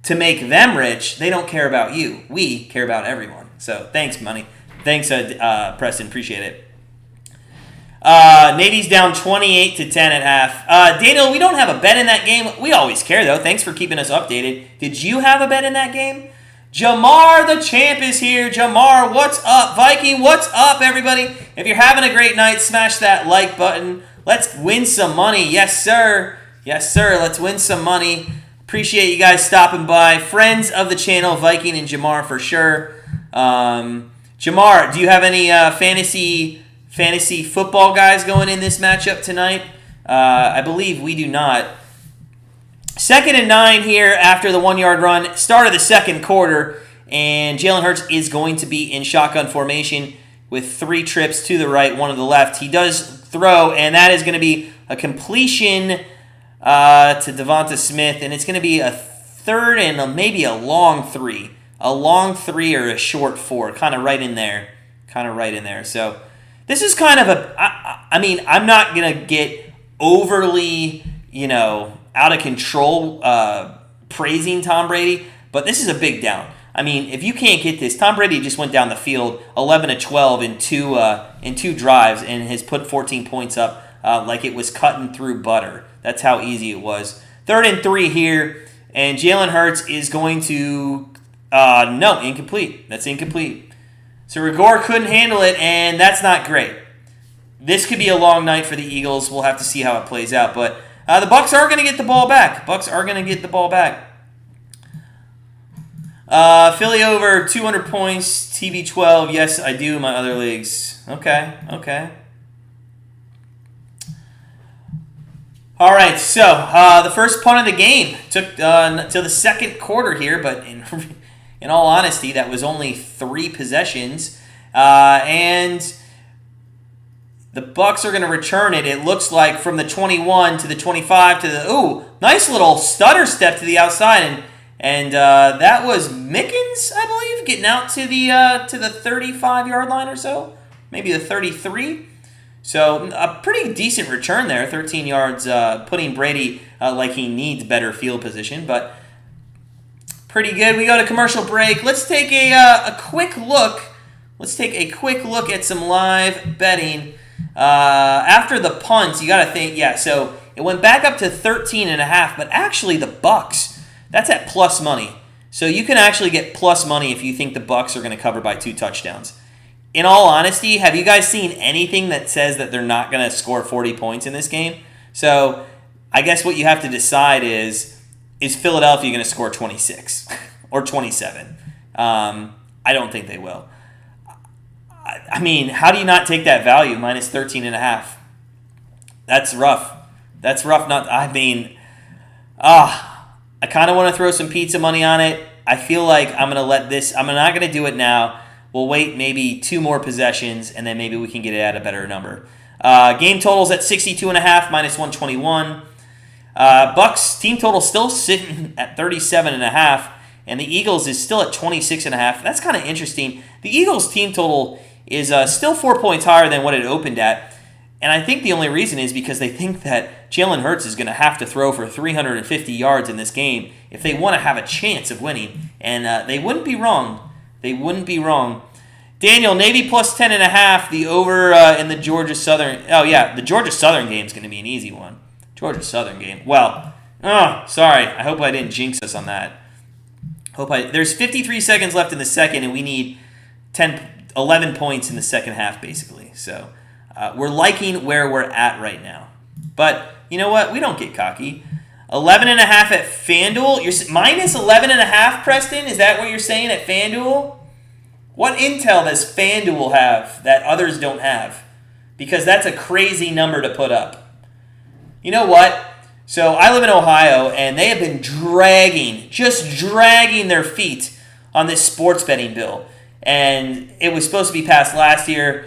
to make them rich. They don't care about you. We care about everyone. So thanks, money. Thanks, Preston. Appreciate it. Navy's down 28-10 at half. Daniel, we don't have a bet in that game. We always care, though. Thanks for keeping us updated. Did you have a bet in that game? Jamar the champ is here. Jamar, what's up? Viking, what's up, everybody? If you're having a great night, smash that like button. Let's win some money. Yes, sir. Yes, sir. Let's win some money. Appreciate you guys stopping by. Friends of the channel, Viking and Jamar for sure. Jamar, do you have any fantasy football guys going in this matchup tonight? I believe we do not. 2nd and 9 here after the 1-yard run. Start of the second quarter, and Jalen Hurts is going to be in shotgun formation with 3 trips to the right, 1 to the left. He does throw, and that is going to be a completion to Devonta Smith, and it's going to be a third and maybe a long 3. A long 3 or a short 4, kind of right in there. So this is kind of I mean, I'm not going to get overly, out of control praising Tom Brady, but this is a big down. I mean, if you can't get this, Tom Brady just went down the field 11-12 in two drives and has put 14 points up like it was cutting through butter. That's how easy it was. 3rd and 3 here, and Jalen Hurts is going to no, incomplete. That's incomplete. So Rigor couldn't handle it, and that's not great. This could be a long night for the Eagles. We'll have to see how it plays out, but the Bucs are going to get the ball back. Philly over 200 points, TV 12. Yes, I do in my other leagues. Okay. All right, so the first punt of the game took till the second quarter here, but in all honesty, that was only 3 possessions, and the Bucs are going to return it. It looks like from the 21 to the 25 to the nice little stutter step to the outside, and that was Mickens, I believe, getting out to the 35-yard line or so, maybe the 33. So a pretty decent return there, 13 yards, putting Brady like he needs better field position, but pretty good. We go to commercial break. Let's take a quick look. Let's take a quick look at some live betting. After the punts, you got to think, so it went back up to 13.5, but actually the Bucs, that's at plus money. So you can actually get plus money if you think the Bucs are going to cover by 2 touchdowns. In all honesty, have you guys seen anything that says that they're not going to score 40 points in this game? So I guess what you have to decide is Philadelphia going to score 26 or 27? I don't think they will. I mean, how do you not take that value, minus 13.5? That's rough. I kind of want to throw some pizza money on it. I feel like I'm not going to do it now. We'll wait maybe 2 more possessions, and then maybe we can get it at a better number. Game totals at 62.5, minus 121. Bucs team total still sitting at 37.5, and the Eagles is still at 26.5. That's kind of interesting. The Eagles team total is still 4 points higher than what it opened at. And I think the only reason is because they think that Jalen Hurts is going to have to throw for 350 yards in this game if they want to have a chance of winning. And they wouldn't be wrong. They wouldn't be wrong. Daniel, Navy plus 10.5. The over in the Georgia Southern. Oh, yeah, the Georgia Southern game is going to be an easy one. Georgia Southern game. Well, sorry. I hope I didn't jinx us on that. There's 53 seconds left in the second, and we need 11 points in the second half, basically. So we're liking where we're at right now. But you know what? We don't get cocky. 11.5 at FanDuel. You're minus 11.5, Preston? Is that what you're saying at FanDuel? What intel does FanDuel have that others don't have? Because that's a crazy number to put up. You know what? So I live in Ohio, and they have been just dragging their feet on this sports betting bill. And it was supposed to be passed last year,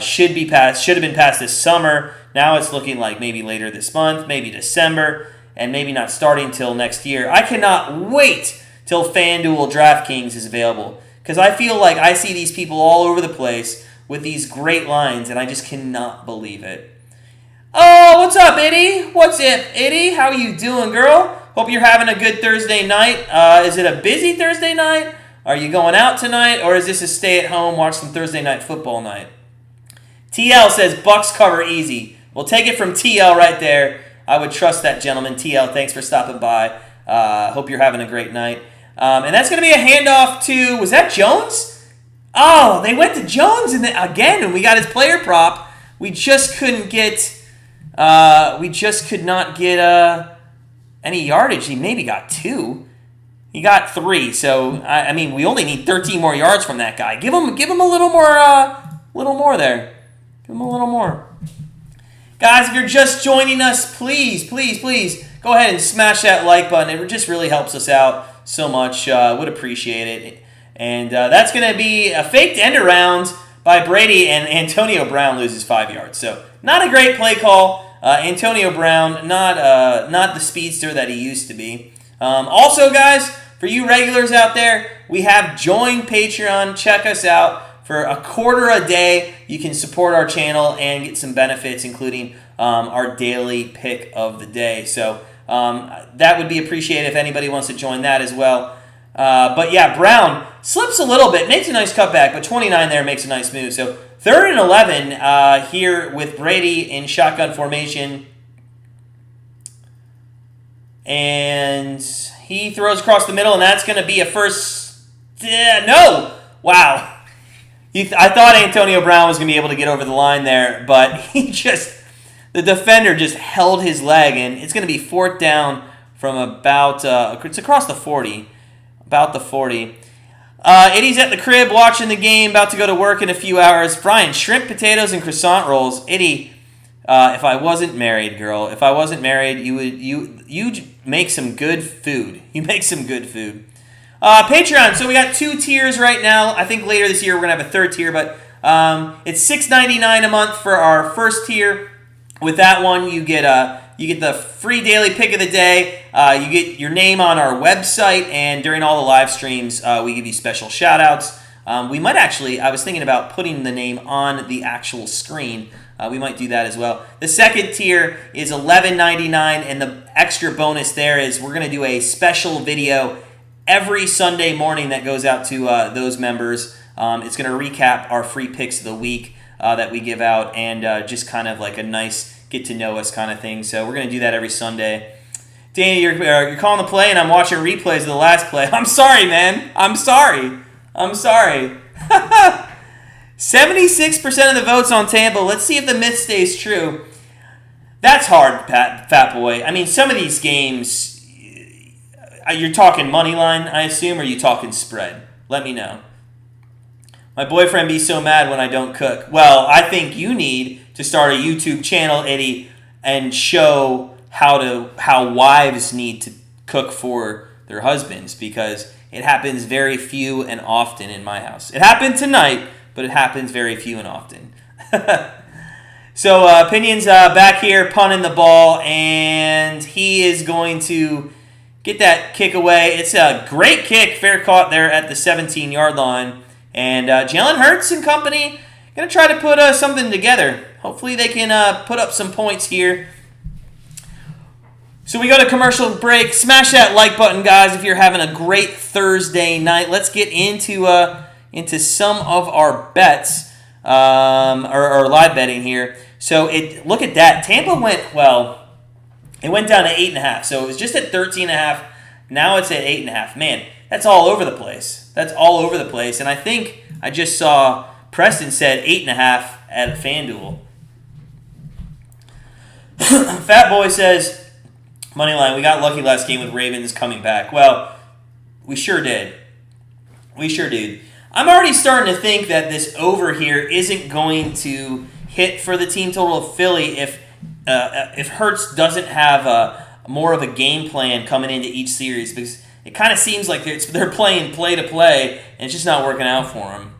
should have been passed this summer. Now it's looking like maybe later this month, maybe December, and maybe not starting till next year. I cannot wait till FanDuel DraftKings is available, because I feel like I see these people all over the place with these great lines, and I just cannot believe it. Oh, what's up, Eddie? What's up, Eddie? How you doing, girl? Hope you're having a good Thursday night. Is it a busy Thursday night? Are you going out tonight, or is this a stay-at-home, watch some Thursday night football night? TL says Bucs cover easy. We'll take it from TL right there. I would trust that gentleman. TL, thanks for stopping by. Hope you're having a great night. And that's going to be a handoff to, was that Jones? Oh, they went to Jones again, and we got his player prop. We just couldn't get, could not get any yardage. He maybe got 2. He got 3. So I mean, we only need 13 more yards from that guy. Give him a little more there. Give him a little more. Guys, if you're just joining us, please go ahead and smash that like button. It just really helps us out so much. Would appreciate it. And that's going to be a faked end around by Brady, and Antonio Brown loses 5 yards. So not a great play call. Antonio Brown, not the speedster that he used to be. Also, guys, for you regulars out there, we have joined Patreon. Check us out. For $0.25 a day, you can support our channel and get some benefits, including our daily pick of the day. So that would be appreciated if anybody wants to join that as well. But yeah, Brown slips a little bit, makes a nice cutback, but 29 there makes a nice move. So 3rd and 11 here with Brady in shotgun formation. And he throws across the middle, and that's going to be a first. No! Wow. I thought Antonio Brown was going to be able to get over the line there, but the defender just held his leg, and it's going to be 4th down from about, it's across the 40, about the 40. Eddie's at the crib watching the game, about to go to work in a few hours. Brian, shrimp, potatoes, and croissant rolls. Eddie, if I wasn't married, girl, you'd make some good food. You make some good food. Patreon, so we got 2 tiers right now. I think later this year we're going to have a 3rd tier, but it's $6.99 a month for our first tier. With that one, you get the free daily pick of the day. You get your name on our website, and during all the live streams, we give you special shout-outs. We might actually, I was thinking about putting the name on the actual screen. We might do that as well. The second tier is $11.99, and the extra bonus there is we're going to do a special video every Sunday morning that goes out to those members. It's going to recap our free picks of the week that we give out, and just kind of like a nice get-to-know-us kind of thing. So we're going to do that every Sunday. Danny, you're calling the play, and I'm watching replays of the last play. I'm sorry, man. I'm sorry. 76% of the votes on Tampa. Let's see if the myth stays true. That's hard, Fat Boy. I mean, some of these games, you're talking money line, I assume, or are you talking spread? Let me know. My boyfriend be so mad when I don't cook. Well, I think you need to start a YouTube channel, Eddie, and show how wives need to cook for their husbands, because it happens very few and often in my house. It happened tonight, but it happens very few and often. So Pinion's back here punting the ball, and he is going to get that kick away. It's a great kick, fair caught there at the 17-yard line. And Jalen Hurts and company going to try to put something together. Hopefully they can put up some points here. So we go to commercial break. Smash that like button, guys, if you're having a great Thursday night. Let's get into some of our bets, or live betting here. So look at that. Tampa went, it went down to 8.5. So it was just at 13.5. Now it's at 8.5. Man, that's all over the place. And I think I just saw Preston said 8.5 at FanDuel. Fat Boy says, Moneyline, we got lucky last game with Ravens coming back. Well, we sure did. I'm already starting to think that this over here isn't going to hit for the team total of Philly if Hurts doesn't have more of a game plan coming into each series, because it kind of seems like they're playing play to play and it's just not working out for him.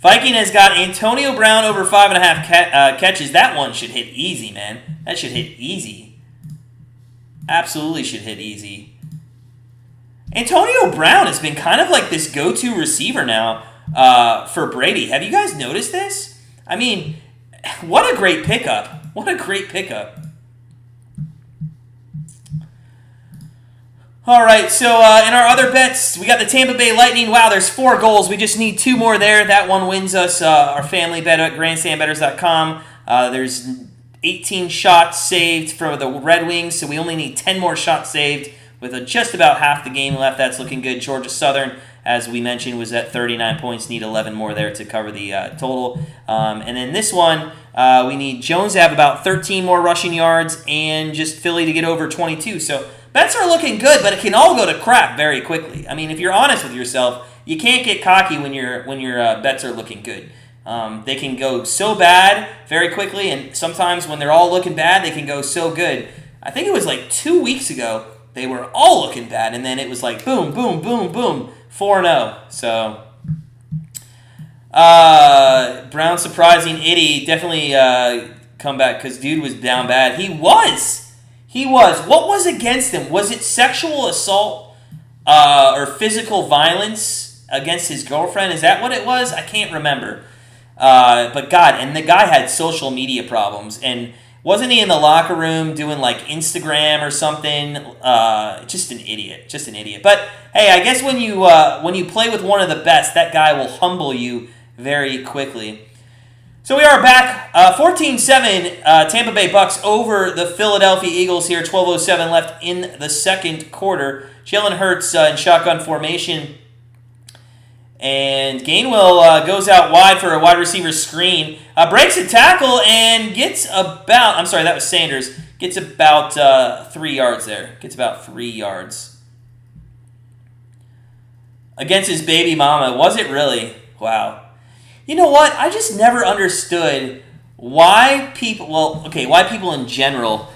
Viking has got Antonio Brown over 5.5 catches. That one should hit easy, man. That should hit easy. Absolutely should hit easy. Antonio Brown has been kind of like this go-to receiver now for Brady. Have you guys noticed this? I mean, what a great pickup. All right, so in our other bets, we got the Tampa Bay Lightning. Wow, there's 4 goals. We just need 2 more there. That one wins us our family bet at grandstandbettors.com. There's 18 shots saved for the Red Wings, so we only need 10 more shots saved with just about half the game left. That's looking good. Georgia Southern, as we mentioned, was at 39 points. Need 11 more there to cover the total. And then this one, we need Jones to have about 13 more rushing yards and just Philly to get over 22. So bets are looking good, but it can all go to crap very quickly. I mean, if you're honest with yourself, you can't get cocky when your bets are looking good. They can go so bad very quickly, and sometimes when they're all looking bad, they can go so good. I think it was like 2 weeks ago, they were all looking bad, and then it was like boom, boom, boom, boom, 4-0. So, Brown surprising Itty definitely come back because dude was down bad. He was. What was against him? Was it sexual assault or physical violence against his girlfriend? Is that what it was? I can't remember. But God, and the guy had social media problems, and wasn't he in the locker room doing like Instagram or something? Just an idiot. But hey, I guess when you play with one of the best, that guy will humble you very quickly. So we are back, 14-7, Tampa Bay Bucs over the Philadelphia Eagles here, 12:07 left in the second quarter. Jalen Hurts in shotgun formation, and Gainwell goes out wide for a wide receiver screen, breaks a tackle, and gets about, that was Sanders, gets about 3 yards there, Against his baby mama, was it really? Wow. You know what? I just never understood why people in general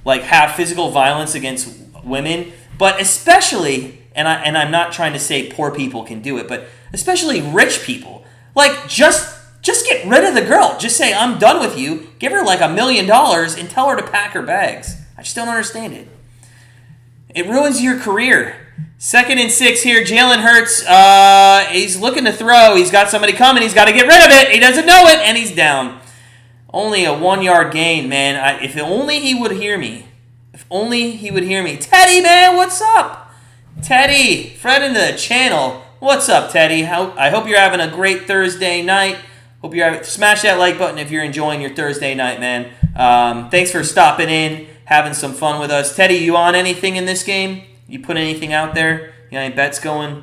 like have physical violence against women, but especially, and I'm not trying to say poor people can do it, but especially rich people. Like just get rid of the girl. Just say I'm done with you. Give her like $1 million and tell her to pack her bags. I just don't understand it. It ruins your career. 2nd and 6 here. Jalen Hurts, he's looking to throw. He's got somebody coming. He's got to get rid of it. He doesn't know it, and he's down. Only a 1-yard gain, man. If only he would hear me. Teddy, man, what's up? Teddy, friend into the channel. What's up, Teddy? I hope you're having a great Thursday night. Smash that like button if you're enjoying your Thursday night, man. Thanks for stopping in, having some fun with us. Teddy, you on anything in this game? You put anything out there? You got any bets going?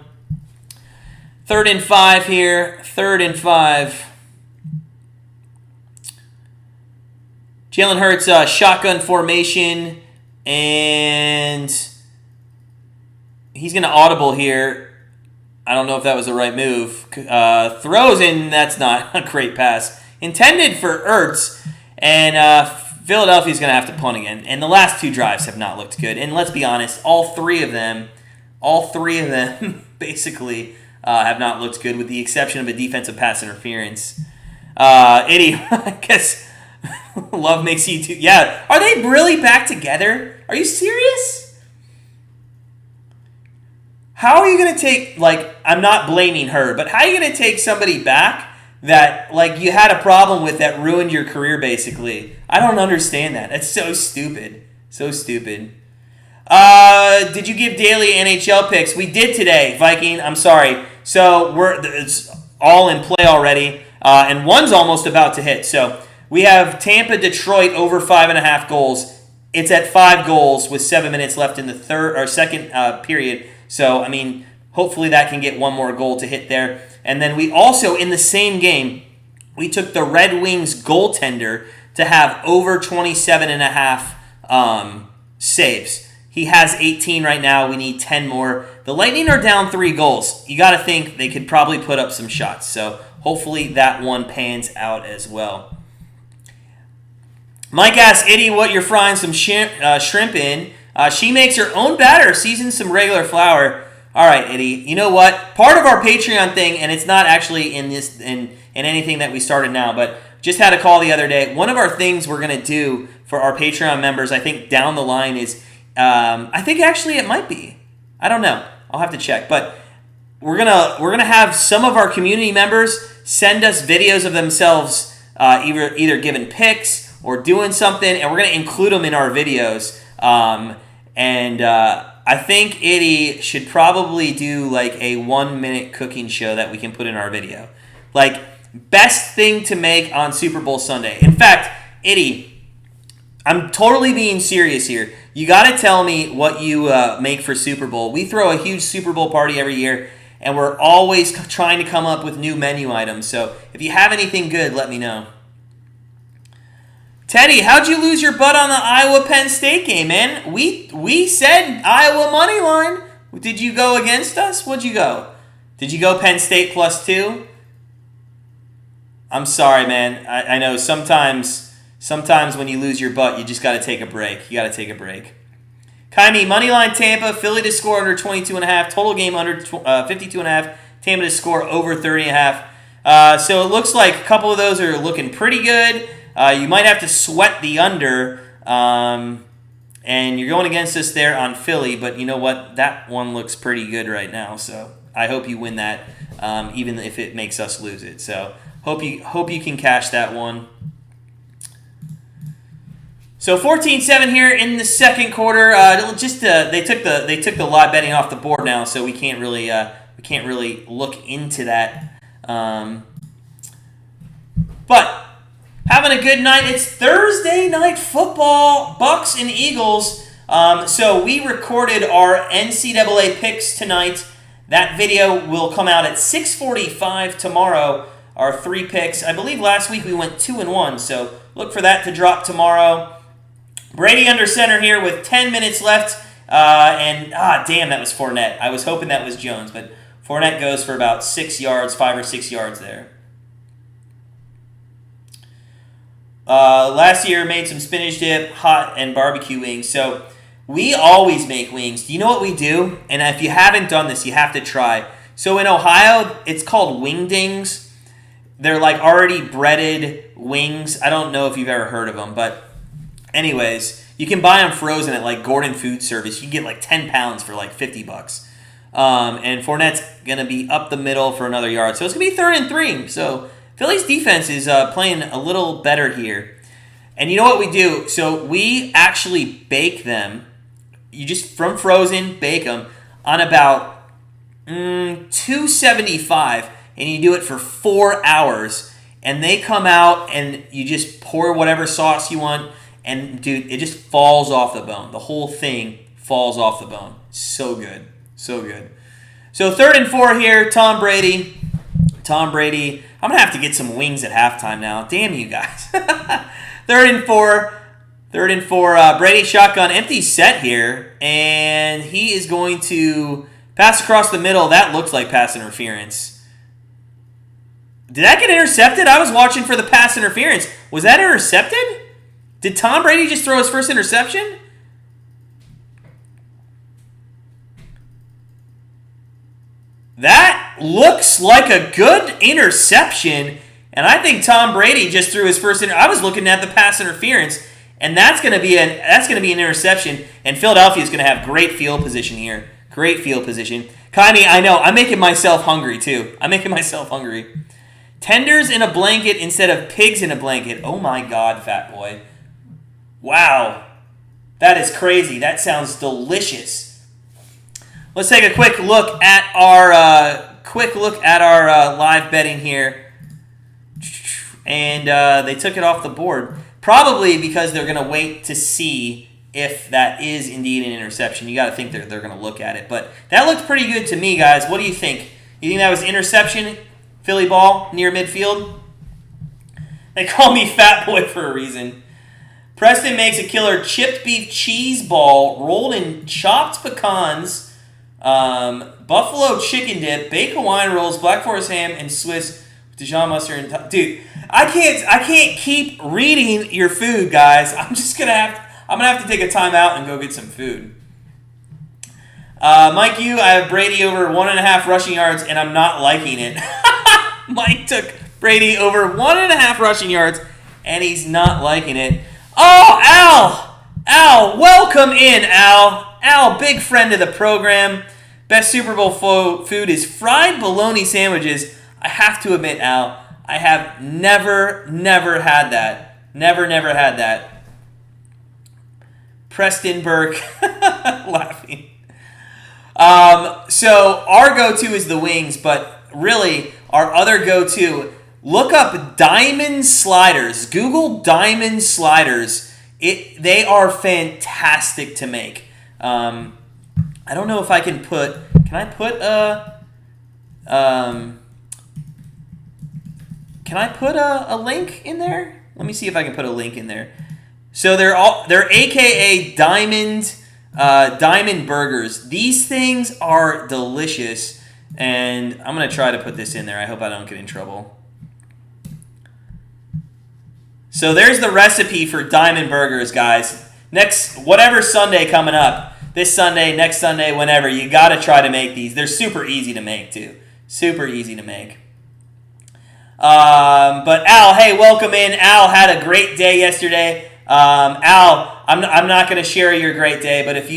3rd and 5 here. 3rd and 5. Jalen Hurts, shotgun formation, and he's going to audible here. I don't know if that was the right move. Throws in, that's not a great pass. Intended for Ertz, and Philadelphia's going to have to punt again. And the last 2 drives have not looked good. And let's be honest, all three of them basically have not looked good with the exception of a defensive pass interference. Eddie, I guess love makes you too. Yeah, are they really back together? Are you serious? How are you going to take, I'm not blaming her, but how are you going to take somebody back that like you had a problem with that ruined your career basically. I don't understand that. That's so stupid. So stupid. Did you give daily NHL picks? We did today, Viking. I'm sorry. So it's all in play already, and one's almost about to hit. So we have Tampa, Detroit over 5.5 goals. It's at 5 goals with 7 minutes left in the second period. So I mean, hopefully that can get one more goal to hit there. And then we also, in the same game, we took the Red Wings goaltender to have over 27.5 saves. He has 18 right now. We need 10 more. The Lightning are down 3 goals. You got to think they could probably put up some shots. So hopefully that one pans out as well. Mike asks Itty what you're frying some shrimp in. She makes her own batter, seasons some regular flour. All right, Itty. You know what? Part of our Patreon thing, and it's not actually in anything that we started now, but just had a call the other day. One of our things we're going to do for our Patreon members, I think down the line is, I think actually it might be. I don't know. I'll have to check. But we're gonna have some of our community members send us videos of themselves either giving picks or doing something, and we're going to include them in our videos. I think Itty should probably do like a 1-minute cooking show that we can put in our video. Like, best thing to make on Super Bowl Sunday. In fact, Itty, I'm totally being serious here. You got to tell me what you make for Super Bowl. We throw a huge Super Bowl party every year, and we're always trying to come up with new menu items. So if you have anything good, let me know. Teddy, how'd you lose your butt on the Iowa-Penn State game, man? We said Iowa money line. Did you go against us? What'd you go? Did you go Penn State +2? I'm sorry, man. I know sometimes when you lose your butt, you just got to take a break. You got to take a break. Kaimi, moneyline Tampa, Philly to score under 22.5, total game under 52.5, Tampa to score over 30.5. So it looks like a couple of those are looking pretty good. You might have to sweat the under, and you're going against us there on Philly, but you know what? That one looks pretty good right now, so I hope you win that, even if it makes us lose it. So hope you can cash that one. So 14-7 here in the second quarter. They took the live betting off the board now, so we can't really look into that. But having a good night. It's Thursday night football, Bucs and Eagles. So we recorded our NCAA picks tonight. That video will come out at 6:45 tomorrow. Our 3 picks. I believe last week we went 2-1, so look for that to drop tomorrow. Brady under center here with 10 minutes left. Damn, that was Fournette. I was hoping that was Jones, but Fournette goes for about 6 yards, 5 or 6 yards there. Last year made some spinach dip, hot, and barbecue wings. So we always make wings. Do you know what we do? And if you haven't done this, you have to try. So in Ohio, it's called wingdings. They're like already breaded wings. I don't know if you've ever heard of them, but anyways, you can buy them frozen at like Gordon Food Service. You can get like 10 pounds for like $50. And Fournette's going to be up the middle for another yard. So it's going to be 3rd and 3. So Philly's defense is playing a little better here. And you know what we do? So we actually bake them. You just, from frozen, bake them on about 275. And you do it for 4 hours. And they come out and you just pour whatever sauce you want. And dude, it just falls off the bone. The whole thing falls off the bone. So good. So good. So 3rd and 4 here. Tom Brady. I'm going to have to get some wings at halftime now. Damn you guys. 3rd and 4. Brady shotgun. Empty set here. And he is going to pass across the middle. That looks like pass interference. Did that get intercepted? I was watching for the pass interference. Was that intercepted? Did Tom Brady just throw his first interception? That looks like a good interception, and I think Tom Brady just threw his first. I was looking at the pass interference, and that's going to be an interception. And Philadelphia is going to have great field position here. Great field position. Kaimi, I know I'm making myself hungry too. Tenders in a blanket instead of pigs in a blanket. Oh my God, fat boy. Wow. That is crazy. That sounds delicious. Let's take a quick look at our live betting here. And they took it off the board. Probably because they're going to wait to see if that is indeed an interception. You got to think they're going to look at it. But that looked pretty good to me, guys. What do you think? You think that was interception? Philly ball near midfield? They call me fat boy for a reason. Preston makes a killer chipped beef cheese ball rolled in chopped pecans, buffalo chicken dip, baked Hawaiian rolls, black forest ham, and Swiss Dijon mustard. Dude, I can't keep reading your food, guys. I'm gonna have to take a timeout and go get some food. Mike, I have Brady over 1.5 rushing yards, and I'm not liking it. Mike took Brady over 1.5 rushing yards, and he's not liking it. Oh, Al, welcome in, Al. Al, big friend of the program. Best Super Bowl food is fried bologna sandwiches. I have to admit, Al, I have never had that. Never had that. Preston Burke laughing. So our go-to is the wings, but really our other go-to, look up diamond sliders. Google diamond sliders. They are fantastic to make. I don't know if I can put. Can I put a link in there? Let me see if I can put a link in there. So they're AKA diamond burgers. These things are delicious, and I'm gonna try to put this in there. I hope I don't get in trouble. So there's the recipe for diamond burgers, guys. Whatever Sunday coming up, this Sunday, next Sunday, whenever, you gotta try to make these. They're super easy to make too. Super easy to make. But Al, hey, welcome in. Al had a great day yesterday. Al, I'm not going to share your great day, but if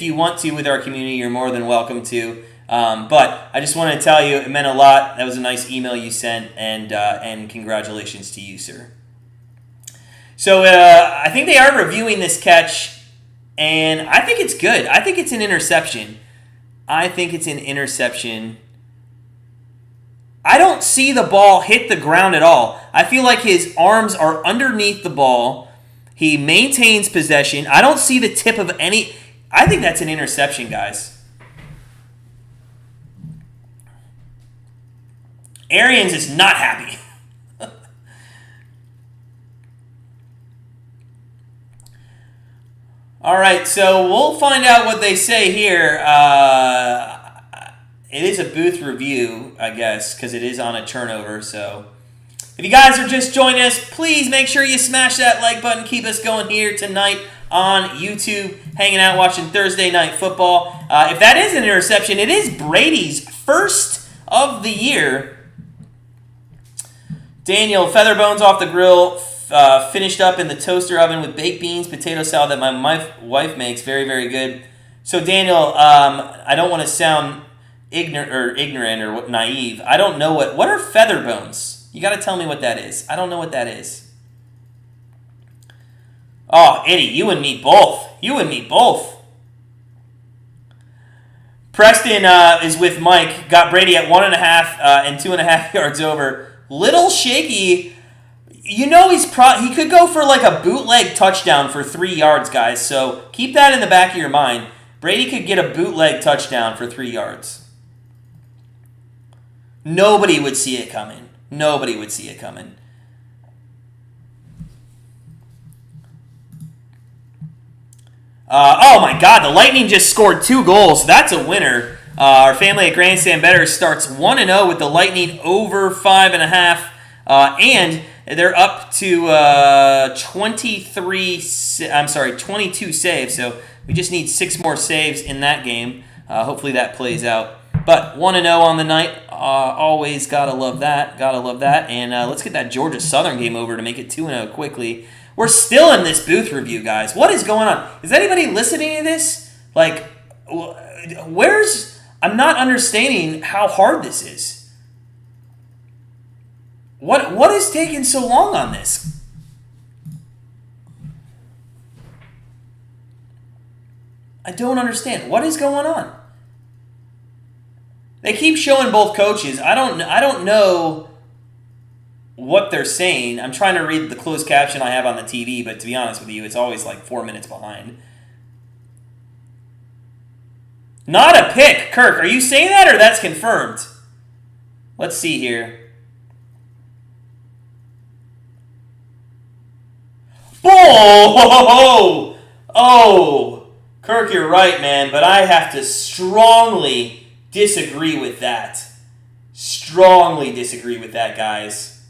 you want to with our community, you're more than welcome to. But I just want to tell you, it meant a lot. That was a nice email you sent, and congratulations to you, sir. So I think they are reviewing this catch, and I think it's good. I think it's an interception. I don't see the ball hit the ground at all. I feel like his arms are underneath the ball. He maintains possession. I don't see the tip of any. I think that's an interception, guys. Arians is not happy. All right, so we'll find out what they say here. It is a booth review, I guess, because it is on a turnover. So if you guys are just joining us, please make sure you smash that like button. Keep us going here tonight on YouTube, hanging out, watching Thursday Night Football. If that is an interception, it is Brady's first of the year. Daniel, feather bones off the grill, finished up in the toaster oven with baked beans, potato salad that my wife makes. Very, very good. So Daniel, I don't want to sound ignorant or naive. I don't know what are feather bones. You got to tell me what that is. I don't know what that is. Oh, Eddie, you and me both. Preston is with Mike. Got Brady at 1.5 and 2.5 yards over. Little shaky. You know he could go for like a bootleg touchdown for 3 yards, guys. So keep that in the back of your mind. Brady could get a bootleg touchdown for 3 yards. Nobody would see it coming. Oh my God, the Lightning just scored 2 goals. That's a winner. Our family at Grandstand Bettors starts 1-0 with the Lightning over 5.5. And they're up to 22 saves. So we just need 6 more saves in that game. Hopefully that plays out. But 1-0 on the night. Always gotta love that. And let's get that Georgia Southern game over to make it 2-0 quickly. We're still in this booth review, guys. What is going on? Is anybody listening to this? Like, I'm not understanding how hard this is. What is taking so long on this? I don't understand. What is going on? They keep showing both coaches. I don't know what they're saying. I'm trying to read the closed caption I have on the TV, but to be honest with you, it's always like 4 minutes behind. Not a pick, Kirk. Are you saying that or that's confirmed? Let's see here. Oh, Kirk, you're right, man, but I have to strongly disagree with that. Strongly disagree with that, guys.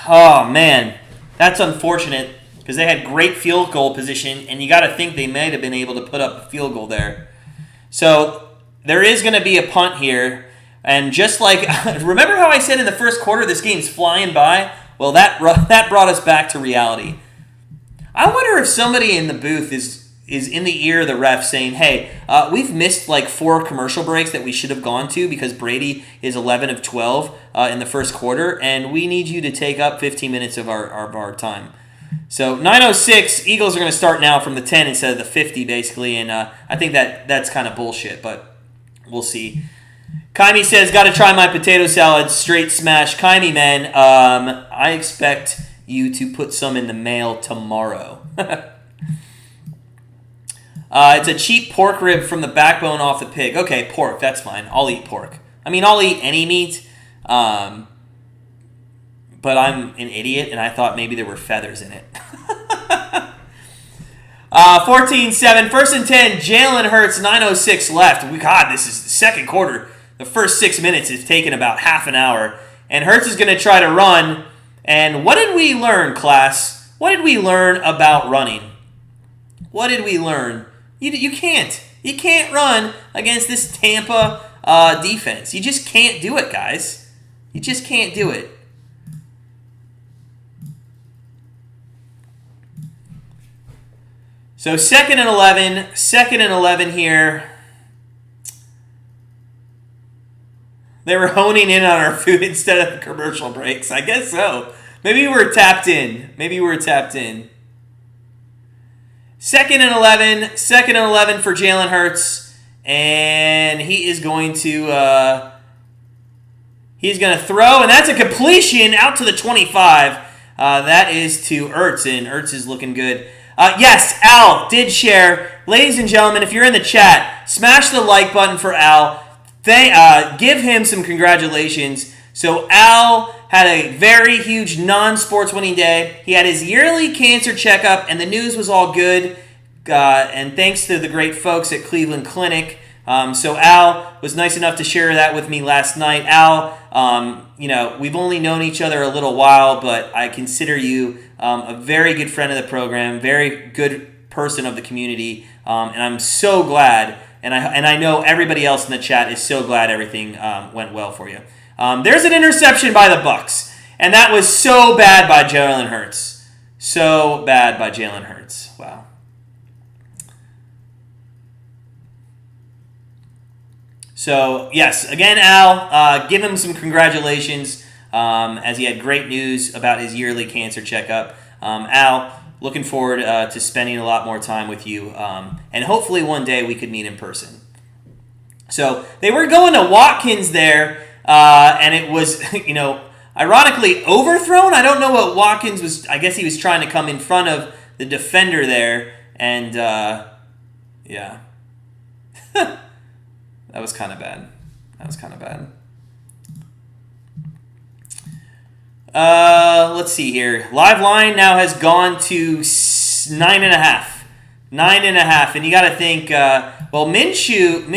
Oh, man. That's unfortunate because they had great field goal position, and you got to think they might have been able to put up a field goal there. So there is going to be a punt here. And just like, remember how I said in the first quarter this game's flying by? Well, that brought us back to reality. I wonder if somebody in the booth is in the ear of the ref saying, hey, we've missed like 4 commercial breaks that we should have gone to because Brady is 11 of 12 in the first quarter, and we need you to take up 15 minutes of our time. So 9:06, Eagles are going to start now from the 10 instead of the 50, basically, and I think that's kind of bullshit, but we'll see. Kaimi says, got to try my potato salad, straight smash. Kaimi, man, I expect you to put some in the mail tomorrow. It's a cheap pork rib from the backbone off the pig. Okay, pork, that's fine. I'll eat pork. I mean, I'll eat any meat, but I'm an idiot, and I thought maybe there were feathers in it. 14-7, 1st and 10, Jalen Hurts, 9:06 left. God, this is the second quarter. The first 6 minutes is taking about half an hour. And Hurts is going to try to run. And what did we learn, class? What did we learn about running? What did we learn? You can't. You can't run against this Tampa defense. You just can't do it, guys. You just can't do it. So 2nd and 11 here. They were honing in on our food instead of the commercial breaks. I guess so. Maybe we're tapped in. 2nd and 11 for Jalen Hurts. And he is going to throw, and that's a completion out to the 25. That is to Ertz, and Ertz is looking good. Yes, Al did share. Ladies and gentlemen, if you're in the chat, smash the like button for Al. Give him some congratulations. So Al had a very huge non-sports winning day. He had his yearly cancer checkup, and the news was all good. And thanks to the great folks at Cleveland Clinic. So Al was nice enough to share that with me last night. Al, we've only known each other a little while, but I consider you a very good friend of the program, very good person of the community, and I'm so glad. And I know everybody else in the chat is so glad everything went well for you. There's an interception by the Bucs, and that was so bad by Jalen Hurts. So bad by Jalen Hurts. Wow. So, yes, again, Al, give him some congratulations as he had great news about his yearly cancer checkup. Al, looking forward to spending a lot more time with you, and hopefully one day we could meet in person. So they were going to Watkins there, and it was, ironically overthrown. I don't know what Watkins was. I guess he was trying to come in front of the defender there, and yeah. That was kind of bad. Let's see here. Live line now has gone to 9.5. 9.5, and you got to think. Minshew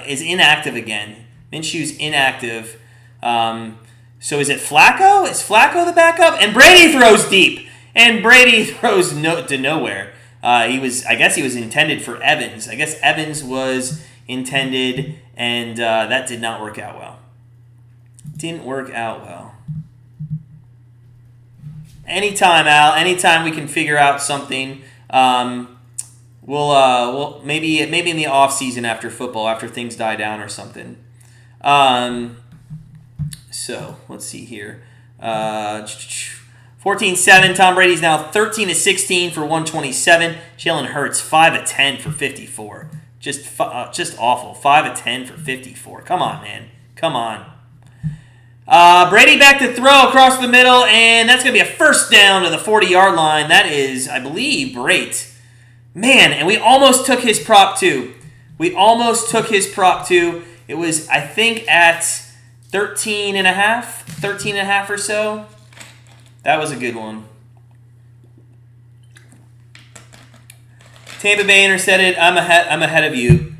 is inactive again. Minshew's inactive. So is it Flacco? Is Flacco the backup? And Brady throws deep, and Brady throws to nowhere. I guess he was intended for Evans. I guess Evans was intended, and that did not work out well. Didn't work out well. Anytime, Al. Anytime we can figure out something, We'll maybe in the off season after football, after things die down or something. So let's see here. 14-7. Tom Brady's now 13-16 for 127. Jalen Hurts 5-10 for 54. Just awful. 5-10 for 54. Come on, man. Come on. Brady back to throw across the middle, and that's going to be a first down to the 40-yard line. That is, I believe, great. Man, and we almost took his prop, too. It was, I think, at 13.5 or so. That was a good one. Tampa Bay intercepted. I'm ahead of you.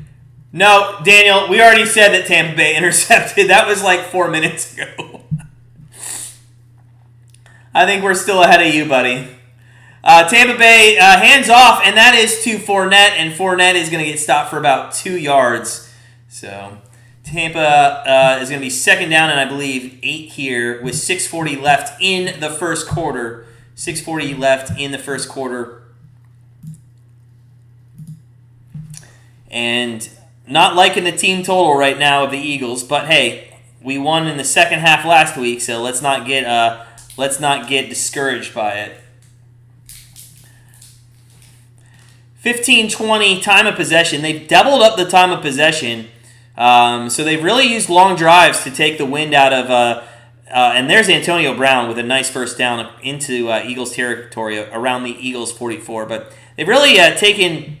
No, Daniel, we already said that Tampa Bay intercepted. That was like 4 minutes ago. I think we're still ahead of you, buddy. Tampa Bay hands off, and that is to Fournette, and Fournette is going to get stopped for about 2 yards. So Tampa is going to be second down, and I believe 8 here with 6:40 left in the first quarter. 6:40 left in the first quarter. And not liking the team total right now of the Eagles, but hey, we won in the second half last week, so let's not get discouraged by it. 15-20 time of possession. They've doubled up the time of possession, so they've really used long drives to take the wind out of. And there's Antonio Brown with a nice first down into Eagles territory around the Eagles 44. But they've really taken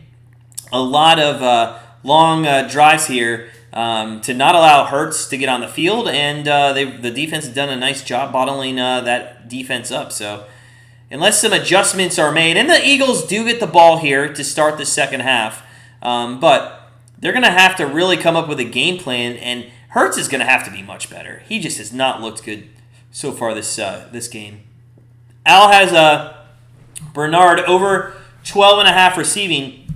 a lot of long drives here to not allow Hurts to get on the field, and the defense has done a nice job bottling that defense up. So unless some adjustments are made, and the Eagles do get the ball here to start the second half, but they're going to have to really come up with a game plan, and Hurts is going to have to be much better. He just has not looked good so far this game. Al has Bernard over 12.5 receiving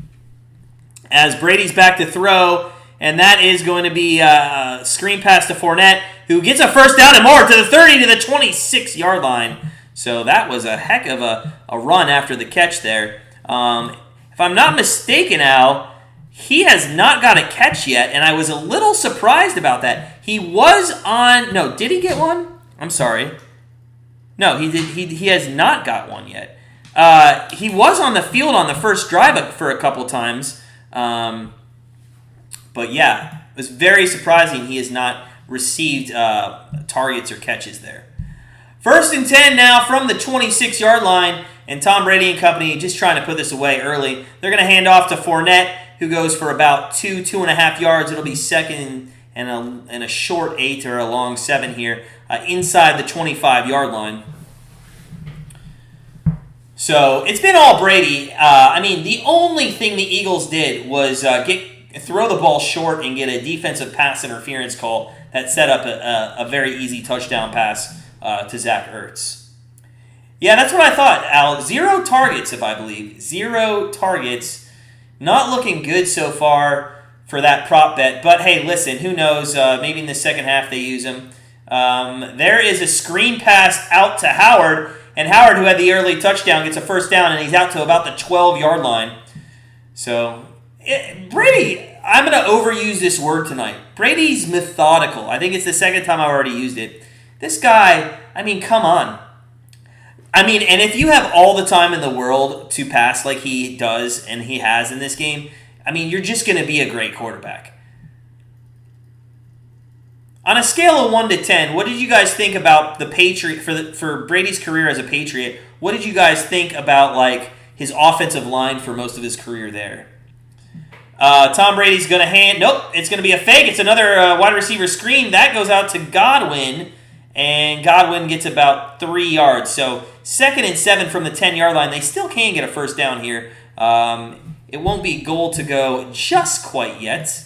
as Brady's back to throw, and that is going to be a screen pass to Fournette, who gets a first down and more to the 30 to the 26-yard line. So that was a heck of a run after the catch there. If I'm not mistaken, Al, he has not got a catch yet, and I was a little surprised about that. He was on... No, did he get one? I'm sorry. No, he did. He has not got one yet. He was on the field on the first drive for a couple times. But yeah, it was very surprising he has not received targets or catches there. 1st and 10 now from the 26-yard line, and Tom Brady and company just trying to put this away early. They're going to hand off to Fournette, who goes for about 2.5 yards. It'll be second and a short 8 or a long 7 here inside the 25-yard line. So it's been all Brady. The only thing the Eagles did was throw the ball short and get a defensive pass interference call that set up a very easy touchdown pass to Zach Ertz. Yeah, that's what I thought, Al. 0 targets, if I believe. 0 targets. Not looking good so far for that prop bet. But hey, listen, who knows? Maybe in the second half they use him. There is a screen pass out to Howard. And Howard, who had the early touchdown, gets a first down, and he's out to about the 12-yard line. So, Brady, I'm going to overuse this word tonight. Brady's methodical. I think it's the second time I've already used it. This guy, come on. And if you have all the time in the world to pass like he does and he has in this game, you're just going to be a great quarterback. On a scale of 1 to 10, what did you guys think about the Patriot for Brady's career as a Patriot? What did you guys think about his offensive line for most of his career there? Tom Brady's going to nope, it's going to be a fake. It's another wide receiver screen. That goes out to Godwin, and Godwin gets about 3 yards. So 2nd and 7 from the 10-yard line. They still can get a first down here. It won't be goal to go just quite yet.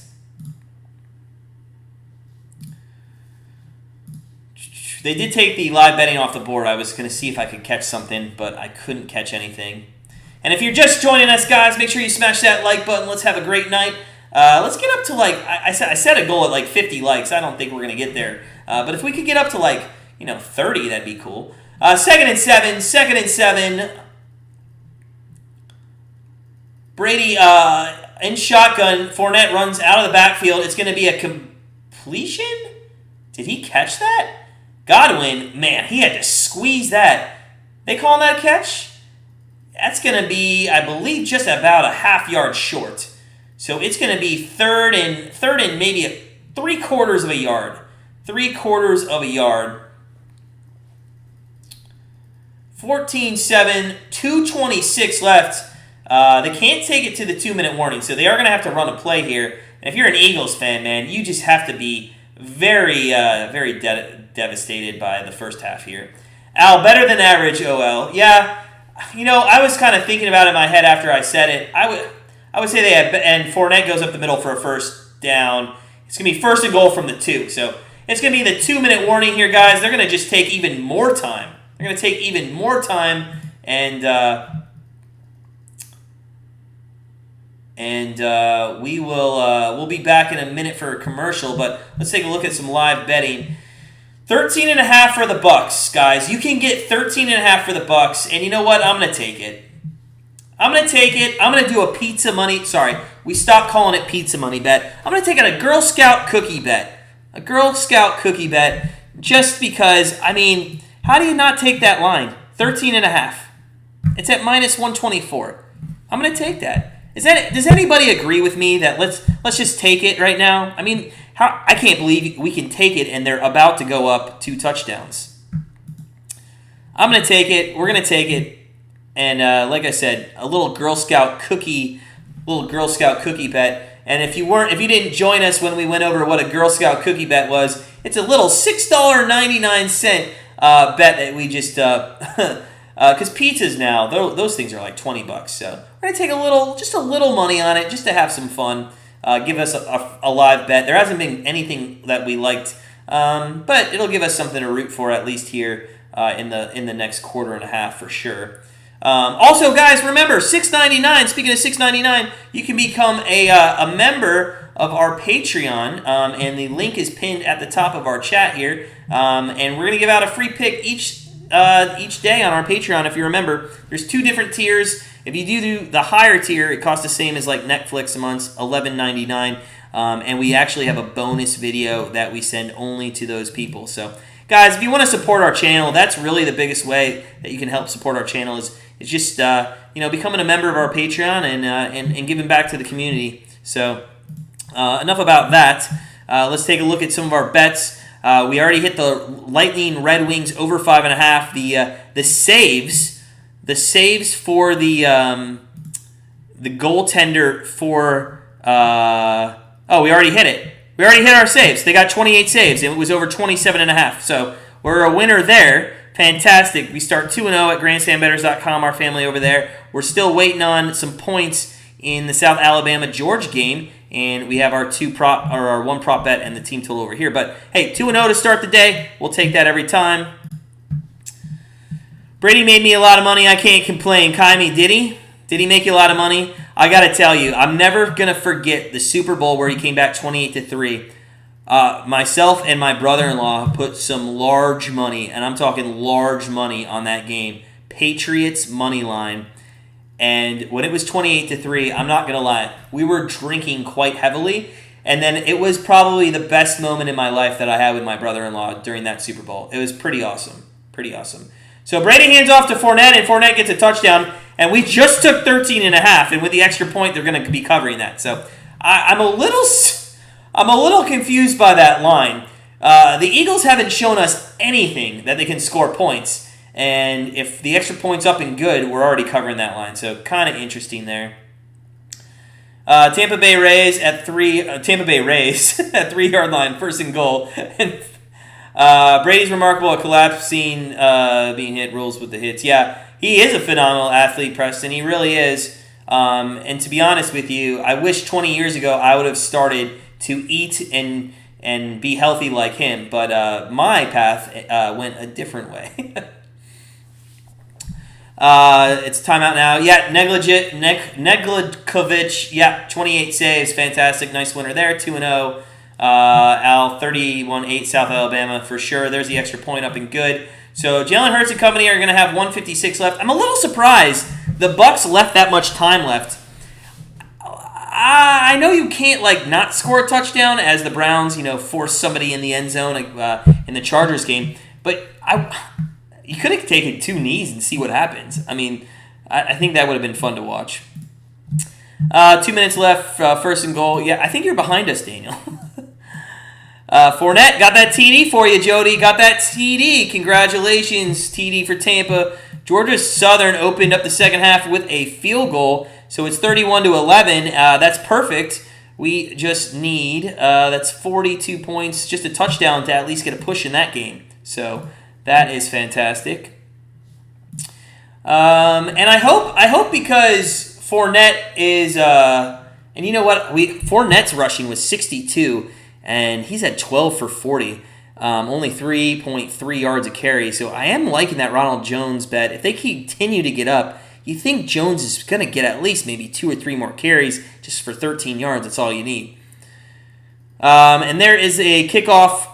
They did take the live betting off the board. I was going to see if I could catch something, but I couldn't catch anything. And if you're just joining us, guys, make sure you smash that like button. Let's have a great night. Let's get up to I set a goal at 50 likes. I don't think we're going to get there. But if we could get up to 30, that'd be cool. 2nd and 7. Brady in shotgun. Fournette runs out of the backfield. It's going to be a completion? Did he catch that? Godwin, man, he had to squeeze that. They calling that a catch? That's going to be, I believe, just about a half-yard short. So it's going to be third and maybe three-quarters of a yard. 3/4 of a yard. 14-7, 2:26 left. They can't take it to the 2-minute warning, so they are going to have to run a play here. And if you're an Eagles fan, man, you just have to be very devastated by the first half here. Al, better than average, OL. Yeah, I was kind of thinking about it in my head after I said it. I would say they had, and Fournette goes up the middle for a first down. It's going to be 1st and goal from the 2. So it's going to be the 2-minute warning here, guys. They're going to just take even more time. They're going to take even more time, and we'll be back in a minute for a commercial. But let's take a look at some live betting. 13.5 for the Bucs, guys. You can get 13.5 for the Bucs, and you know what? I'm going to take it. I'm going to do a pizza money. Sorry, we stopped calling it pizza money bet. I'm going to take it a Girl Scout cookie bet. A Girl Scout cookie bet, just because, how do you not take that line? 13.5. It's at -124. I'm going to take that. Does anybody agree with me that let's just take it right now? I can't believe we can take it and they're about to go up 2 touchdowns. I'm going to take it. We're going to take it. And like I said, a little Girl Scout cookie bet. And if you didn't join us when we went over what a Girl Scout cookie bet was, it's a little $6.99 bet that we just because pizzas now those things are like $20. So we're gonna take just a little money on it, just to have some fun. Give us a live bet. There hasn't been anything that we liked, but it'll give us something to root for at least here in the next quarter and a half for sure. Also, guys, remember $6.99. Speaking of $6.99, you can become a member of our Patreon, and the link is pinned at the top of our chat here. And we're gonna give out a free pick each day on our Patreon. If you remember, there's 2 different tiers. If you do the higher tier, it costs the same as like Netflix a month, $11.99. And we actually have a bonus video that we send only to those people. So, guys, if you want to support our channel, that's really the biggest way that you can help support our channel is just becoming a member of our Patreon and giving back to the community. So enough about that. Let's take a look at some of our bets. We already hit the Lightning Red Wings over 5.5. The saves for the goaltender for we already hit it. We already hit our saves. They got 28 saves. It was over 27.5. So we're a winner there. Fantastic. We start 2-0 at grandstandbettors.com, our family over there. We're still waiting on some points in the South Alabama-Georgia game, and we have our one prop bet and the team total over here. But, hey, 2-0 to start the day. We'll take that every time. Brady made me a lot of money. I can't complain. Kaimi, did he? Did he make you a lot of money? I got to tell you, I'm never going to forget the Super Bowl where he came back 28-3. Myself and my brother-in-law put some large money, and I'm talking large money on that game. Patriots money line. And when it was 28-3, I'm not going to lie, we were drinking quite heavily. And then it was probably the best moment in my life that I had with my brother-in-law during that Super Bowl. It was pretty awesome. Pretty awesome. So Brady hands off to Fournette, and Fournette gets a touchdown. And we just took 13.5, and with the extra point, they're going to be covering that. So I'm a little confused by that line. The Eagles haven't shown us anything that they can score points. And if the extra point's up and good, we're already covering that line. So kind of interesting there. Tampa Bay Rays at 3-yard line, 1st and goal. And Brady's remarkable at collapsing, being hit, rules with the hits. Yeah, he is a phenomenal athlete, Preston. He really is. And to be honest with you, I wish 20 years ago I would have started to eat and be healthy like him. But my path went a different way. It's timeout now. Yeah, Neglikovich. Yeah, 28 saves. Fantastic. Nice winner there. 2-0. Al, 31-8 South Alabama for sure. There's the extra point up and good. So Jalen Hurts and company are going to have 156 left. I'm a little surprised the Bucs left that much time left. I know you can't not score a touchdown as the Browns, force somebody in the end zone in the Chargers game, but you could have taken 2 knees and see what happens. I mean, I think that would have been fun to watch. 2 minutes left, first and goal. Yeah, I think you're behind us, Daniel. Fournette got that TD for you, Jody. Got that TD. Congratulations, TD for Tampa. Georgia Southern opened up the second half with a field goal, so it's 31-11. That's perfect. We just need that's 42 points, just a touchdown to at least get a push in that game. So that is fantastic. And I hope because Fournette is and you know what, Fournette's rushing was 62, and he's at 12 for 40. Only 3.3 yards a carry. So I am liking that Ronald Jones bet. If they continue to get up, you think Jones is going to get at least maybe 2 or 3 more carries just for 13 yards. That's all you need. And there is a kickoff,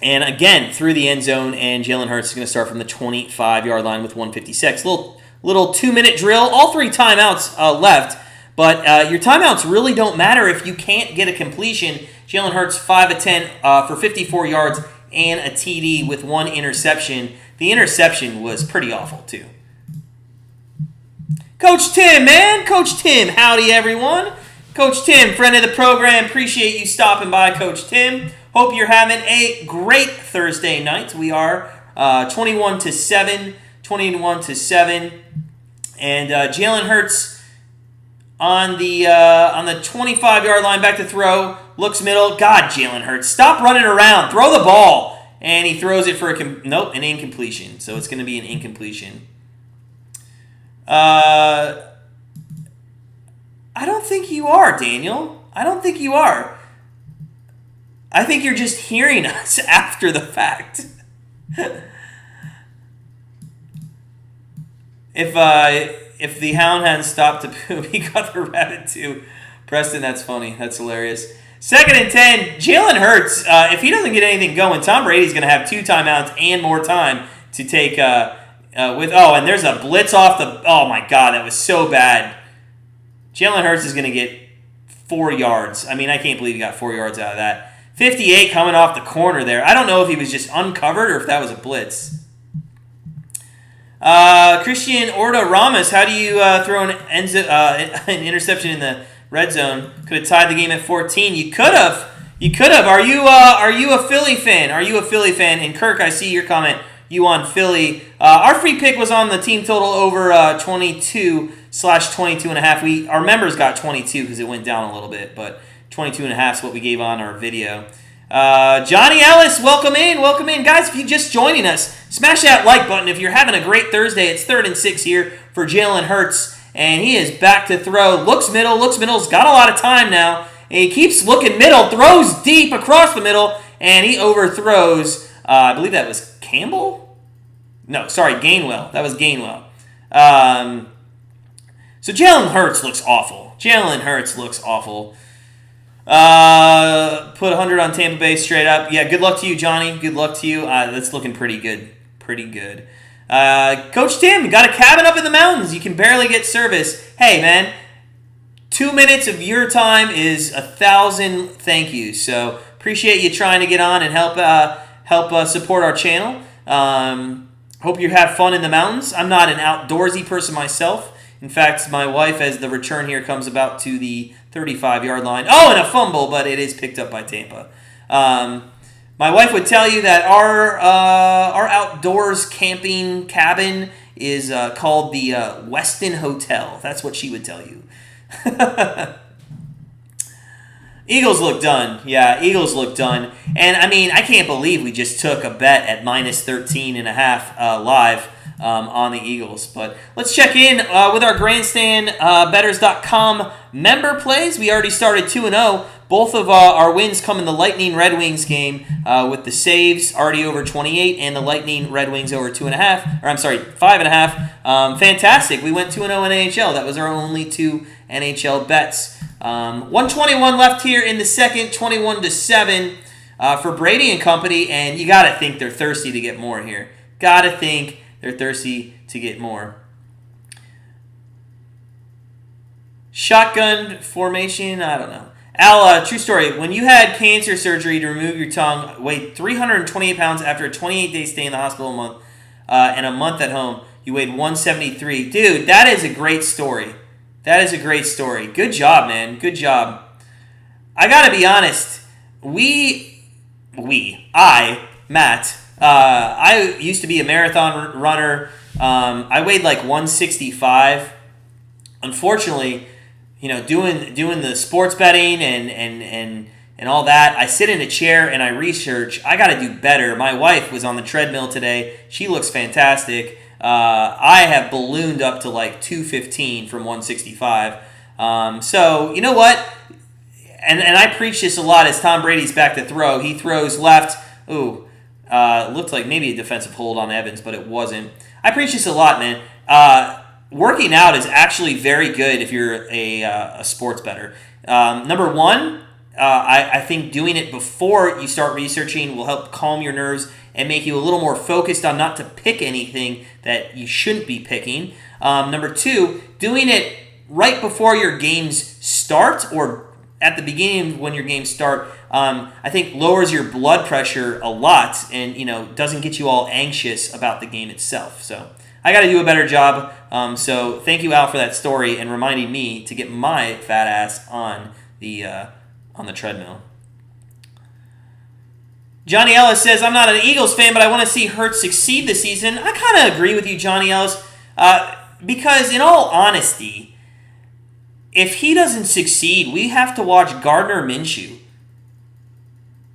and again, through the end zone, and Jalen Hurts is going to start from the 25-yard line with 156. Little 2-minute drill. All 3 timeouts left, but your timeouts really don't matter if you can't get a completion. Jalen Hurts, 5 of 10 for 54 yards and a TD with 1 interception. The interception was pretty awful, too. Coach Tim, man. Coach Tim. Howdy, everyone. Coach Tim, friend of the program. Appreciate you stopping by, Coach Tim. Hope you're having a great Thursday night. We are 21-7. 21-7. And Jalen Hurts on the 25-yard line, back to throw. Looks middle. God, Jalen Hurts. Stop running around. Throw the ball. And he throws it for an incompletion. So it's going to be an incompletion. I don't think you are, Daniel. I don't think you are. I think you're just hearing us after the fact. If the hound hadn't stopped to poop, he got the rabbit too. Preston, that's funny. That's hilarious. 2nd and 10, Jalen Hurts, if he doesn't get anything going, Tom Brady's going to have 2 timeouts and more time to take and there's a blitz off the, oh my God, that was so bad. Jalen Hurts is going to get 4 yards. I mean, I can't believe he got 4 yards out of that. 58 coming off the corner there. I don't know if he was just uncovered or if that was a blitz. Christian Orta Ramos, how do you throw an interception in the red zone? Could have tied the game at 14. You could have. Are you a Philly fan? And Kirk, I see your comment. You on Philly. Our free pick was on the team total over 22/22.5. Our members got 22 because it went down a little bit, but 22.5 is what we gave on our video. Johnny Ellis, welcome in. Guys, if you're just joining us, smash that like button. If you're having a great Thursday, it's 3rd and 6 here for Jalen Hurts, and he is back to throw. Looks middle's got a lot of time now, and he keeps looking middle, throws deep across the middle, and he overthrows, I believe that was Campbell? No, sorry, Gainwell. That was Gainwell. So Jalen Hurts looks awful. Put 100 on Tampa Bay straight up. Yeah, good luck to you, Johnny. Good luck to you. That's looking pretty good. Coach Tim, got a cabin up in the mountains. You can barely get service. Hey, man, 2 minutes of your time is 1,000 thank yous. So appreciate you trying to get on and help support our channel. Hope you have fun in the mountains. I'm not an outdoorsy person myself. In fact, my wife, as the return here comes about to the 35-yard line. Oh, and a fumble, but it is picked up by Tampa. My wife would tell you that our outdoors camping cabin is called the Westin Hotel. That's what she would tell you. Eagles look done. Yeah, Eagles look done. And, I mean, I can't believe we just took a bet at minus 13.5 live on the Eagles. But let's check in with our grandstandbettors.com member plays. We already started 2-0. Both of our wins come in the Lightning Red Wings game with the saves already over 28 and the Lightning Red Wings over 5.5. Fantastic. We went 2-0 in NHL. That was our only 2 NHL bets. 121 left here in the second, 21-7 for Brady and company, and you got to think they're thirsty to get more here. Shotgun formation, I don't know. Al, true story. When you had cancer surgery to remove your tongue, weighed 328 pounds after a 28-day stay in the hospital and a month at home. You weighed 173. Dude, that is a great story. That is a great story. Good job, man. Good job. I gotta be honest. Matt, I used to be a marathon runner. I weighed like 165. Unfortunately, doing the sports betting and all that, I sit in a chair and I research. I got to do better. My wife was on the treadmill today. She looks fantastic. I have ballooned up to like 215 from 165. So, you know what? And I preach this a lot as Tom Brady's back to throw. He throws left. Ooh, looked like maybe a defensive hold on Evans, but it wasn't. I preach this a lot, man. Working out is actually very good if you're a sports bettor. Number one, I think doing it before you start researching will help calm your nerves and make you a little more focused on not to pick anything that you shouldn't be picking. Number two, doing it right before your games start or at the beginning when your games start, I think lowers your blood pressure a lot and doesn't get you all anxious about the game itself. So I got to do a better job. So thank you, Al, for that story and reminding me to get my fat ass on the treadmill. Johnny Ellis says, I'm not an Eagles fan, but I want to see Hurts succeed this season. I kind of agree with you, Johnny Ellis, because in all honesty, if he doesn't succeed, we have to watch Gardner Minshew.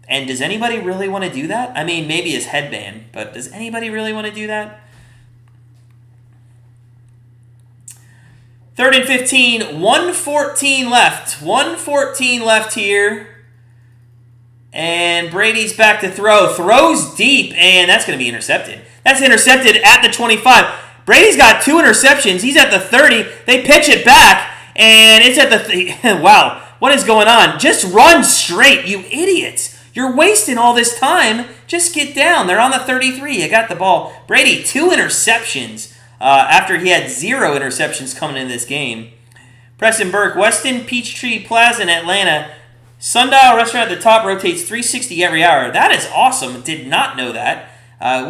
And does anybody really want to do that? I mean, maybe his headband, but does anybody really want to do that? 3rd and 15, 1:14 left. 1:14 left here. And Brady's back to throw. Throws deep, and that's going to be intercepted. That's intercepted at the 25. Brady's got 2 interceptions. He's at the 30. They pitch it back, and it's at the... Wow, what is going on? Just run straight, you idiots. You're wasting all this time. Just get down. They're on the 33. You got the ball. Brady, 2 interceptions after he had 0 interceptions coming in this game. Preston Burke, Weston Peachtree Plaza in Atlanta. Sundial Restaurant at the top rotates 360 every hour. That is awesome. Did not know that.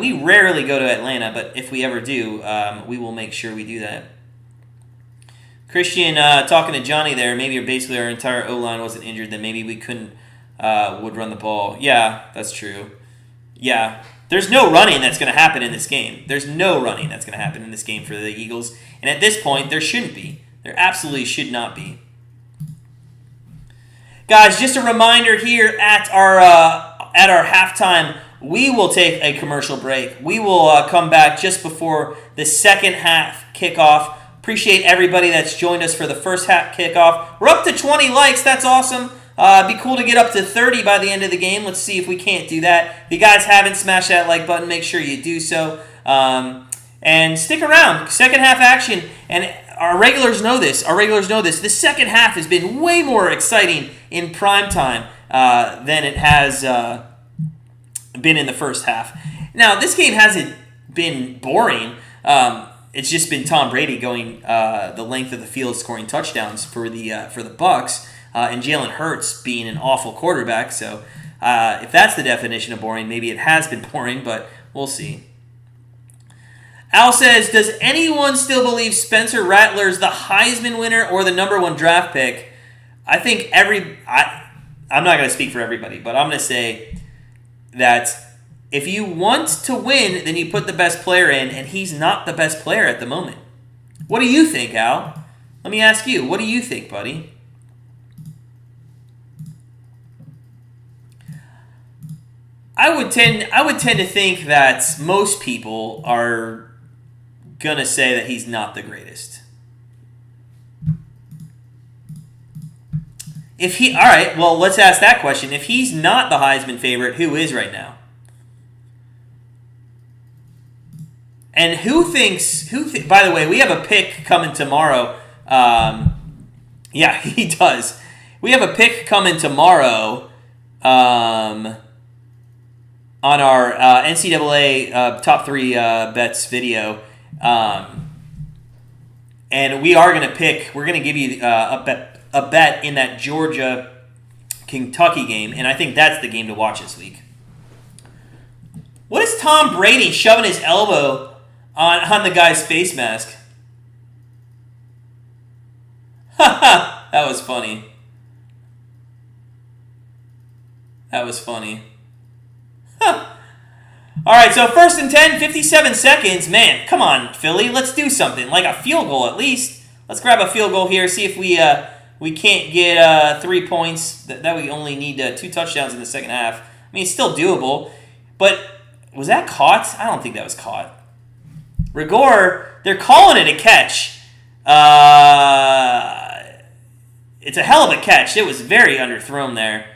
We rarely go to Atlanta, but if we ever do, we will make sure we do that. Christian talking to Johnny there. Maybe basically our entire O-line wasn't injured. Then maybe we couldn't would run the ball. Yeah, that's true. Yeah. There's no running that's going to happen in this game. There's no running that's going to happen in this game for the Eagles. And at this point, there shouldn't be. There absolutely should not be. Guys, just a reminder here at our halftime, we will take a commercial break. We will come back just before the second half kickoff. Appreciate everybody that's joined us for the first half kickoff. We're up to 20 likes. That's awesome. It'd be cool to get up to 30 by the end of the game. Let's see if we can't do that. If you guys haven't smashed that like button, make sure you do so. And stick around. Second half action. And our regulars know this. The second half has been way more exciting in prime time than it has been in the first half. Now, this game hasn't been boring. It's just been Tom Brady going the length of the field scoring touchdowns for the Bucs. And Jalen Hurts being an awful quarterback. So if that's the definition of boring, maybe it has been boring, but we'll see. Al says, does anyone still believe Spencer Rattler's the Heisman winner or the number 1 draft pick? I think I'm not going to speak for everybody, but I'm going to say that if you want to win, then you put the best player in, and he's not the best player at the moment. What do you think, Al? Let me ask you. What do you think, buddy? I would tend to think that most people are gonna say that he's not the greatest. All right, well, let's ask that question. If he's not the Heisman favorite, who is right now? And by the way, we have a pick coming tomorrow. Yeah, he does. We have a pick coming tomorrow. On our NCAA top 3 bets video. And we are going to pick, we're going to give you a bet in that Georgia-Kentucky game, and I think that's the game to watch this week. What is Tom Brady shoving his elbow on the guy's face mask? That was funny. That was funny. All right, so 1st and 10, 57 seconds. Man, come on, Philly. Let's do something. Like a field goal at least. Let's grab a field goal here. See if we can't get 3 points. That we only need 2 touchdowns in the second half. I mean, it's still doable. But was that caught? I don't think that was caught. Rigor, they're calling it a catch. It's a hell of a catch. It was very underthrown there.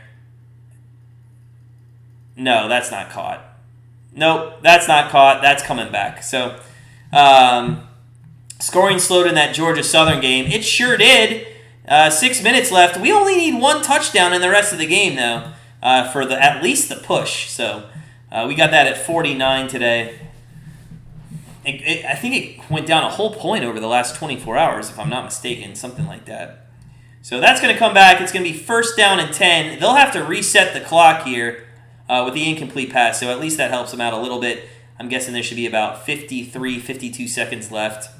No, that's not caught. Nope, that's not caught. That's coming back. So, scoring slowed in that Georgia Southern game. It sure did. 6 minutes left. We only need 1 touchdown in the rest of the game, though, for at least the push. So, we got that at 49 today. I think it went down a whole point over the last 24 hours, if I'm not mistaken, something like that. So that's going to come back. It's going to be 1st down and 10. They'll have to reset the clock here with the incomplete pass, so at least that helps them out a little bit. I'm guessing there should be about 53, 52 seconds left.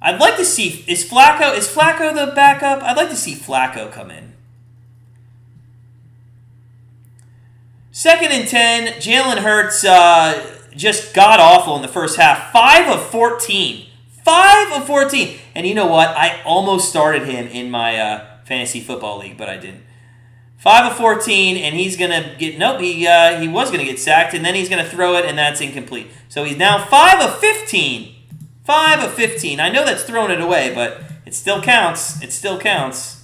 I'd like to see, is Flacco the backup? I'd like to see Flacco come in. 2nd and 10, Jalen Hurts just god-awful in the first half. 5 of 14. 5 of 14. And you know what? I almost started him in my fantasy football league, but I didn't. 5 of 14, and he's going to get... Nope, he was going to get sacked, and then he's going to throw it, and that's incomplete. So he's now 5 of 15. 5 of 15. I know that's throwing it away, but it still counts. It still counts.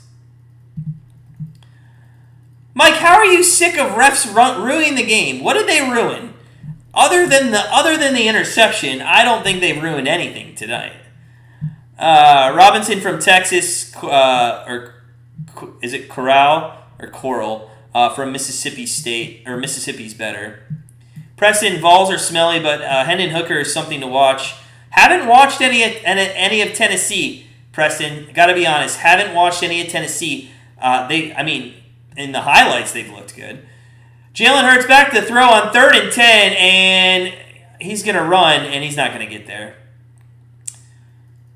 Mike, how are you sick of refs ruining the game? What did they ruin? Other than the interception, I don't think they've ruined anything tonight. Robinson from Texas, or is it Corral or Coral from Mississippi State, or Mississippi's better. Preston, Vols are smelly, but Hendon Hooker is something to watch. Haven't watched any of Tennessee, Preston. Got to be honest, haven't watched any of Tennessee. In the highlights, they've looked good. Jalen Hurts back to throw on 3rd and 10, and he's going to run, and he's not going to get there.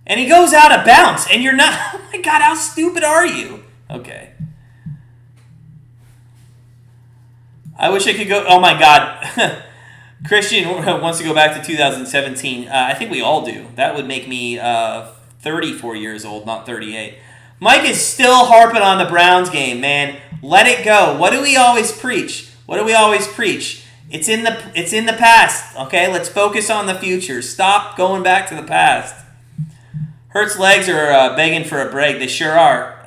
And he goes out of bounds, and you're not... Oh, my God, how stupid are you? Okay. I wish I could go... Oh, my God. Christian wants to go back to 2017. I think we all do. That would make me 34 years old, not 38. Mike is still harping on the Browns game, man. Let it go. What do we always preach? It's in the past, okay? Let's focus on the future. Stop going back to the past. Hurts' legs are begging for a break. They sure are.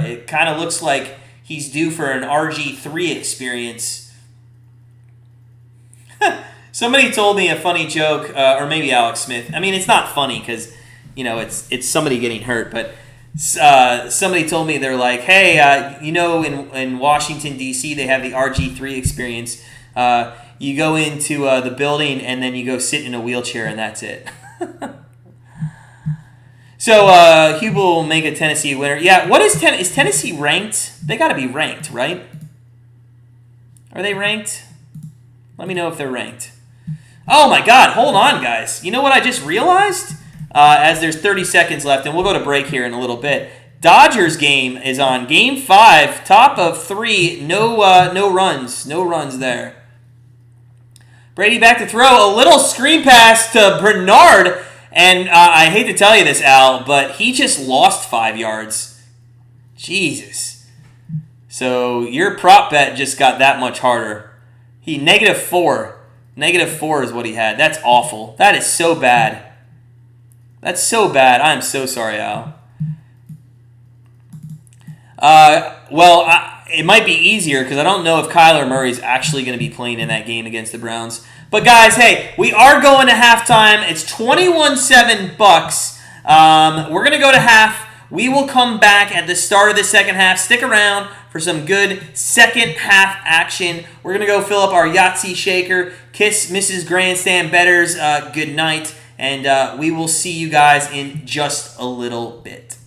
It kind of looks like he's due for an RG3 experience. Somebody told me a funny joke, or maybe Alex Smith. I mean, it's not funny because, it's somebody getting hurt, but... somebody told me, they're like, hey, in Washington, D.C., they have the RG3 experience. You go into the building, and then you go sit in a wheelchair, and that's it. So, Hubel will make a Tennessee winner. Yeah, what is Tennessee ranked? They got to be ranked, right? Are they ranked? Let me know if they're ranked. Oh, my God. Hold on, guys. You know what I just realized? As there's 30 seconds left, and we'll go to break here in a little bit. Dodgers game is on. Game 5, top of 3, no runs there. Brady back to throw, a little screen pass to Bernard, and I hate to tell you this, Al, but he just lost 5 yards. Jesus. So your prop bet just got that much harder. He -4. -4 is what he had. That's awful. That is so bad. That's so bad. I'm so sorry, Al. It might be easier because I don't know if Kyler Murray's actually going to be playing in that game against the Browns. But guys, hey, we are going to halftime. It's 21-7 Bucs. We're going to go to half We will come back at the start of the second half. Stick around for some good second half action. We're going to go fill up our Yahtzee shaker, kiss Mrs. Grandstand Bettors good night, and we will see you guys in just a little bit.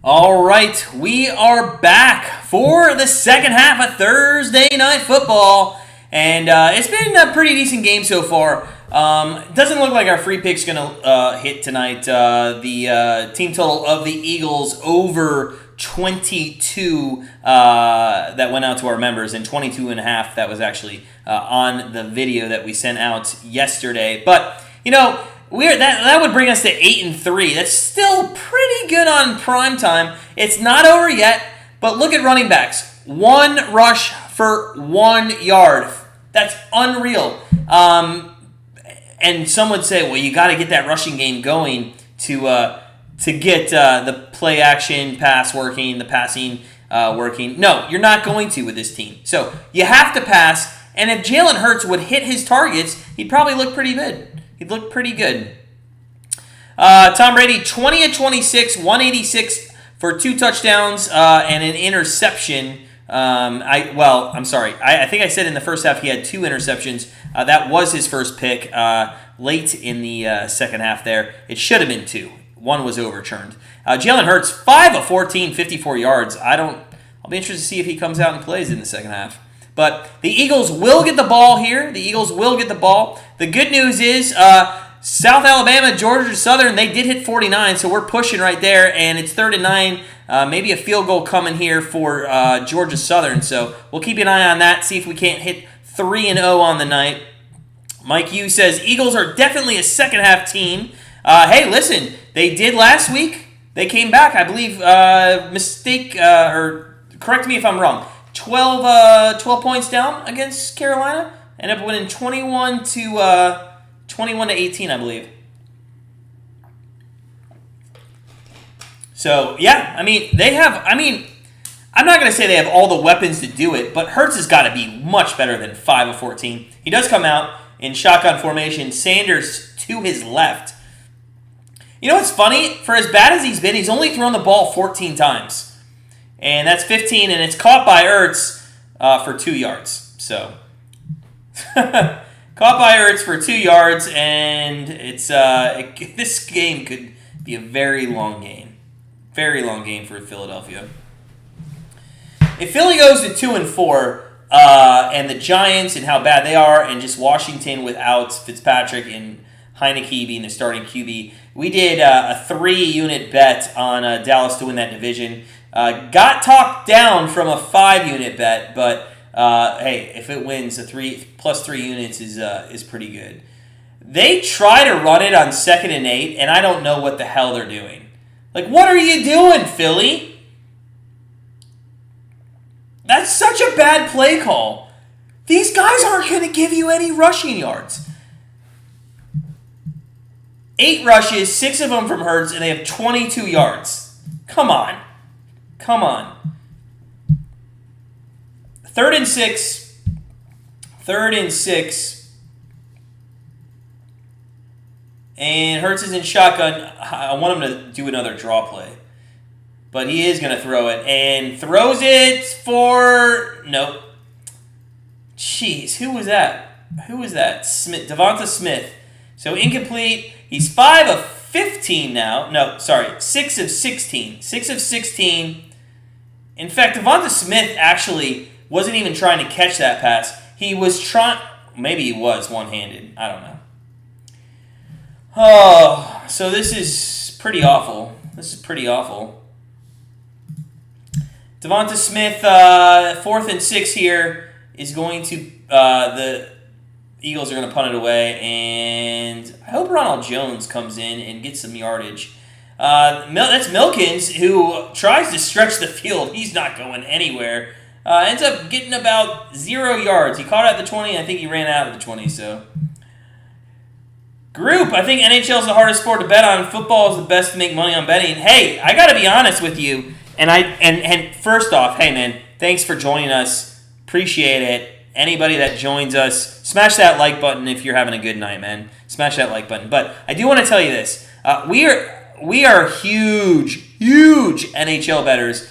All right, we are back for the second half of Thursday Night Football, and it's been a pretty decent game so far. Doesn't look like our free pick's going to hit tonight. The team total of the Eagles over 22 that went out to our members, and 22.5 that was actually on the video that we sent out yesterday. But, that would bring us to 8-3. That's still pretty good on prime time. It's not over yet, but look at running backs. 1 rush for 1 yard. That's unreal. And some would say, well, you got to get that rushing game going to get the play action pass working, the passing working. No, you're not going to with this team. So you have to pass. And if Jalen Hurts would hit his targets, he'd probably look pretty good. He'd look pretty good. Tom Brady, 20 of 26, 186 for 2 touchdowns and an interception. I'm sorry. I think I said in the first half he had 2 interceptions. That was his first pick late in the second half there. It should have been 2. 1 was overturned. Jalen Hurts, 5 of 14, 54 yards. I'll be interested to see if he comes out and plays in the second half. But the Eagles will get the ball here. The Eagles will get the ball. The good news is South Alabama, Georgia Southern, they did hit 49, so we're pushing right there, and it's 3rd and 9. Maybe a field goal coming here for Georgia Southern, so we'll keep an eye on that, see if we can't hit 3-0 on the night. Mike Yu says, Eagles are definitely a second-half team. Hey, listen, they did last week. They came back, I believe, or correct me if I'm wrong, 12 points down against Carolina. Ended up winning 21 to 18, I believe. So, yeah, I'm not going to say they have all the weapons to do it, but Hurts has got to be much better than 5 of 14. He does come out in shotgun formation. Sanders to his left. You know what's funny? For as bad as he's been, he's only thrown the ball 14 times. And that's 15, and it's caught by Ertz for 2 yards. So, caught by Ertz for 2 yards, and it's this game could be a very long game. Very long game for Philadelphia. If Philly goes to 2-4, and the Giants and how bad they are, and just Washington without Fitzpatrick and Heineke being the starting QB, we did a 3-unit bet on Dallas to win that division. Got talked down from a 5-unit bet, but hey, if it wins, a 3 units is pretty good. They try to run it on 2nd and 8, and I don't know what the hell they're doing. Like, what are you doing, Philly? That's such a bad play call. These guys aren't going to give you any rushing yards. 8 rushes, 6 of them from Hurts, and they have 22 yards. Come on. 3rd and 6. 3rd and 6. And Hurts is in shotgun. I want him to do another draw play. But he is going to throw it. And throws it for... Nope. Jeez, who was that? Smith, Devonta Smith. So incomplete. He's 5 of 15 now. No, sorry. 6 of 16. 6 of 16. In fact, Devonta Smith actually wasn't even trying to catch that pass. He was trying... Maybe he was one-handed. I don't know. Oh, so this is pretty awful. Devonta Smith, 4th and 6 here, is going to... the Eagles are going to punt it away, and I hope Ronald Jones comes in and gets some yardage. That's Milkins, who tries to stretch the field. He's not going anywhere. Ends up getting about 0 yards. He caught it at the 20. I think he ran out of the 20. So, group. I think NHL is the hardest sport to bet on. Football is the best to make money on betting. Hey, I got to be honest with you. And first off, hey man, thanks for joining us. Appreciate it. Anybody that joins us, smash that like button if you're having a good night, man. Smash that like button. But I do want to tell you this. We are huge NHL bettors.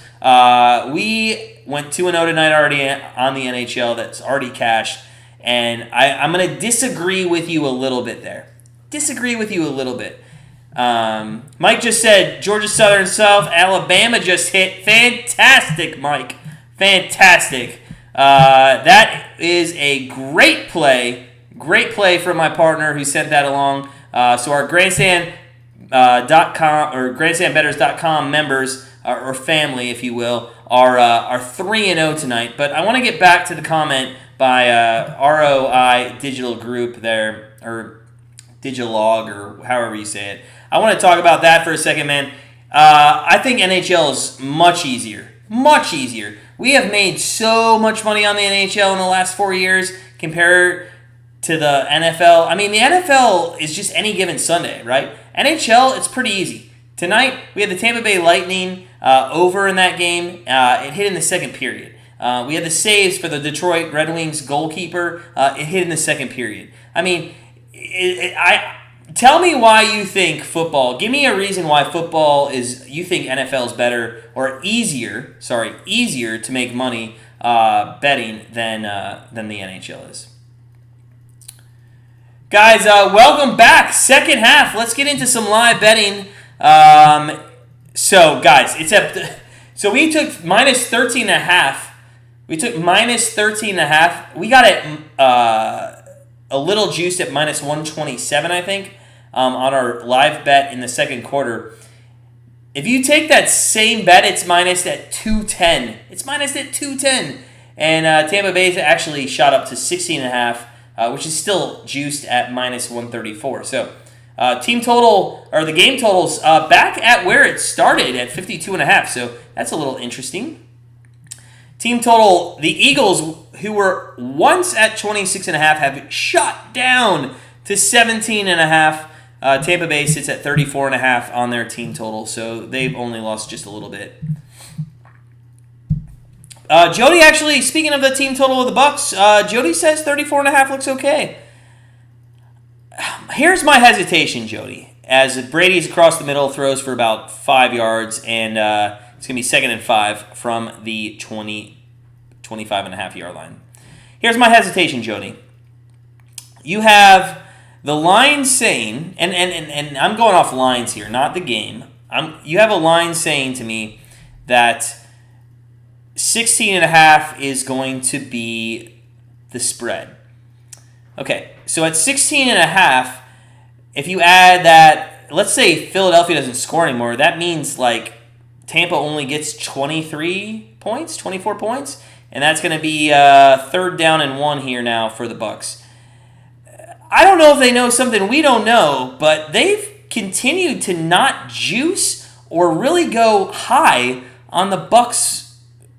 We went 2-0 tonight already on the NHL. That's already cashed. And I'm going to disagree with you a little bit there. Mike just said Georgia Southern South, Alabama just hit. Fantastic, Mike. Fantastic. That is a great play. Great play from my partner who sent that along. So our Grandstand.com or GrandstandBettors.com members or family, if you will, are 3-0 tonight. But I want to get back to the comment by ROI Digital Group there, or Digilog, or however you say it. I want to talk about that for a second, man. I think NHL is much easier. Much easier. We have made so much money on the NHL in the last 4 years compared to the NFL. I mean, the NFL is just any given Sunday, right? NHL, it's pretty easy. Tonight, we had the Tampa Bay Lightning over in that game. It hit in the second period. We had the saves for the Detroit Red Wings goalkeeper. It hit in the second period. I mean, tell me why you think football. Give me a reason why football is. You think NFL is better or easier? Sorry, easier to make money betting than the NHL is. Guys, welcome back. Second half. Let's get into some live betting. So, guys, so we took minus 13.5. We took minus 13.5. We got it a little juiced at minus 127, I think, on our live bet in the second quarter. If you take that same bet, it's minus at 210. It's minus at 210. And Tampa Bay actually shot up to 16.5. Which is still juiced at minus 134. So, team total, or the game totals, back at where it started at 52.5. So, that's a little interesting. Team total, the Eagles, who were once at 26.5, have shot down to 17.5. Tampa Bay sits at 34.5 on their team total. So, they've only lost just a little bit. Jody, actually, speaking of the team total of the Bucs, Jody says 34.5 looks okay. Here's my hesitation, Jody. As Brady's across the middle, throws for about 5 yards, and it's going to be 2nd and 5 from the 25.5 yard line. Here's my hesitation, Jody. You have the line saying, and I'm going off lines here, not the game. You have a line saying to me that 16.5 is going to be the spread. Okay, so at 16.5, if you add that, let's say Philadelphia doesn't score anymore, that means like Tampa only gets 23 points, 24 points, and that's going to be 3rd down and 1 here now for the Bucs. I don't know if they know something we don't know, but they've continued to not juice or really go high on the Bucs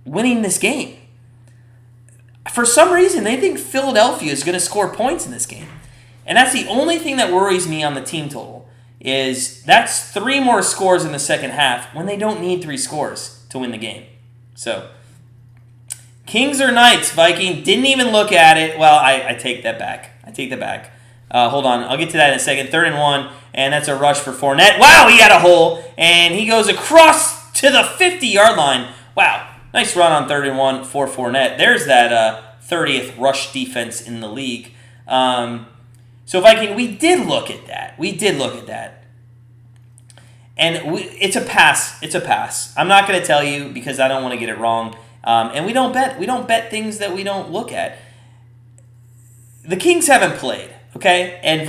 winning this game. For some reason, they think Philadelphia is going to score points in this game. And that's the only thing that worries me on the team total, is that's 3 more scores in the second half when they don't need 3 scores to win the game. So, Kings or Knights, Viking, didn't even look at it. Well, I take that back. Hold on, I'll get to that in a second. 3rd and 1, and that's a rush for Fournette. Wow, he had a hole, and he goes across to the 50-yard line. Wow. Nice run on 3rd and 1 for Fournette. There's that 30th rush defense in the league. So Viking, we did look at that. And it's a pass. It's a pass. I'm not going to tell you because I don't want to get it wrong. And we don't bet. We don't bet things that we don't look at. The Kings haven't played, okay? And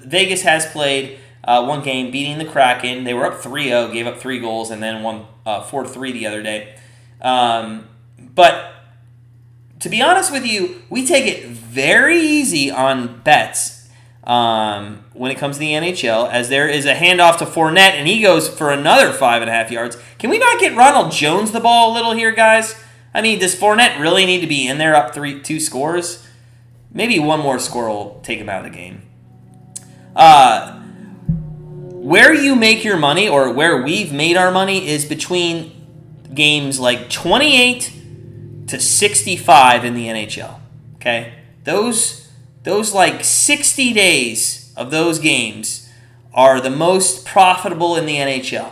Vegas has played one game, beating the Kraken. They were up 3-0, gave up 3 goals, and then won 4-3 the other day. But to be honest with you, we take it very easy on bets when it comes to the NHL, as there is a handoff to Fournette, and he goes for another 5.5 yards. Can we not get Ronald Jones the ball a little here, guys? I mean, does Fournette really need to be in there up 2 scores? Maybe one more score will take him out of the game. Where you make your money, or where we've made our money, is between games like 28 to 65 in the NHL. Okay? Those like 60 days of those games are the most profitable in the NHL.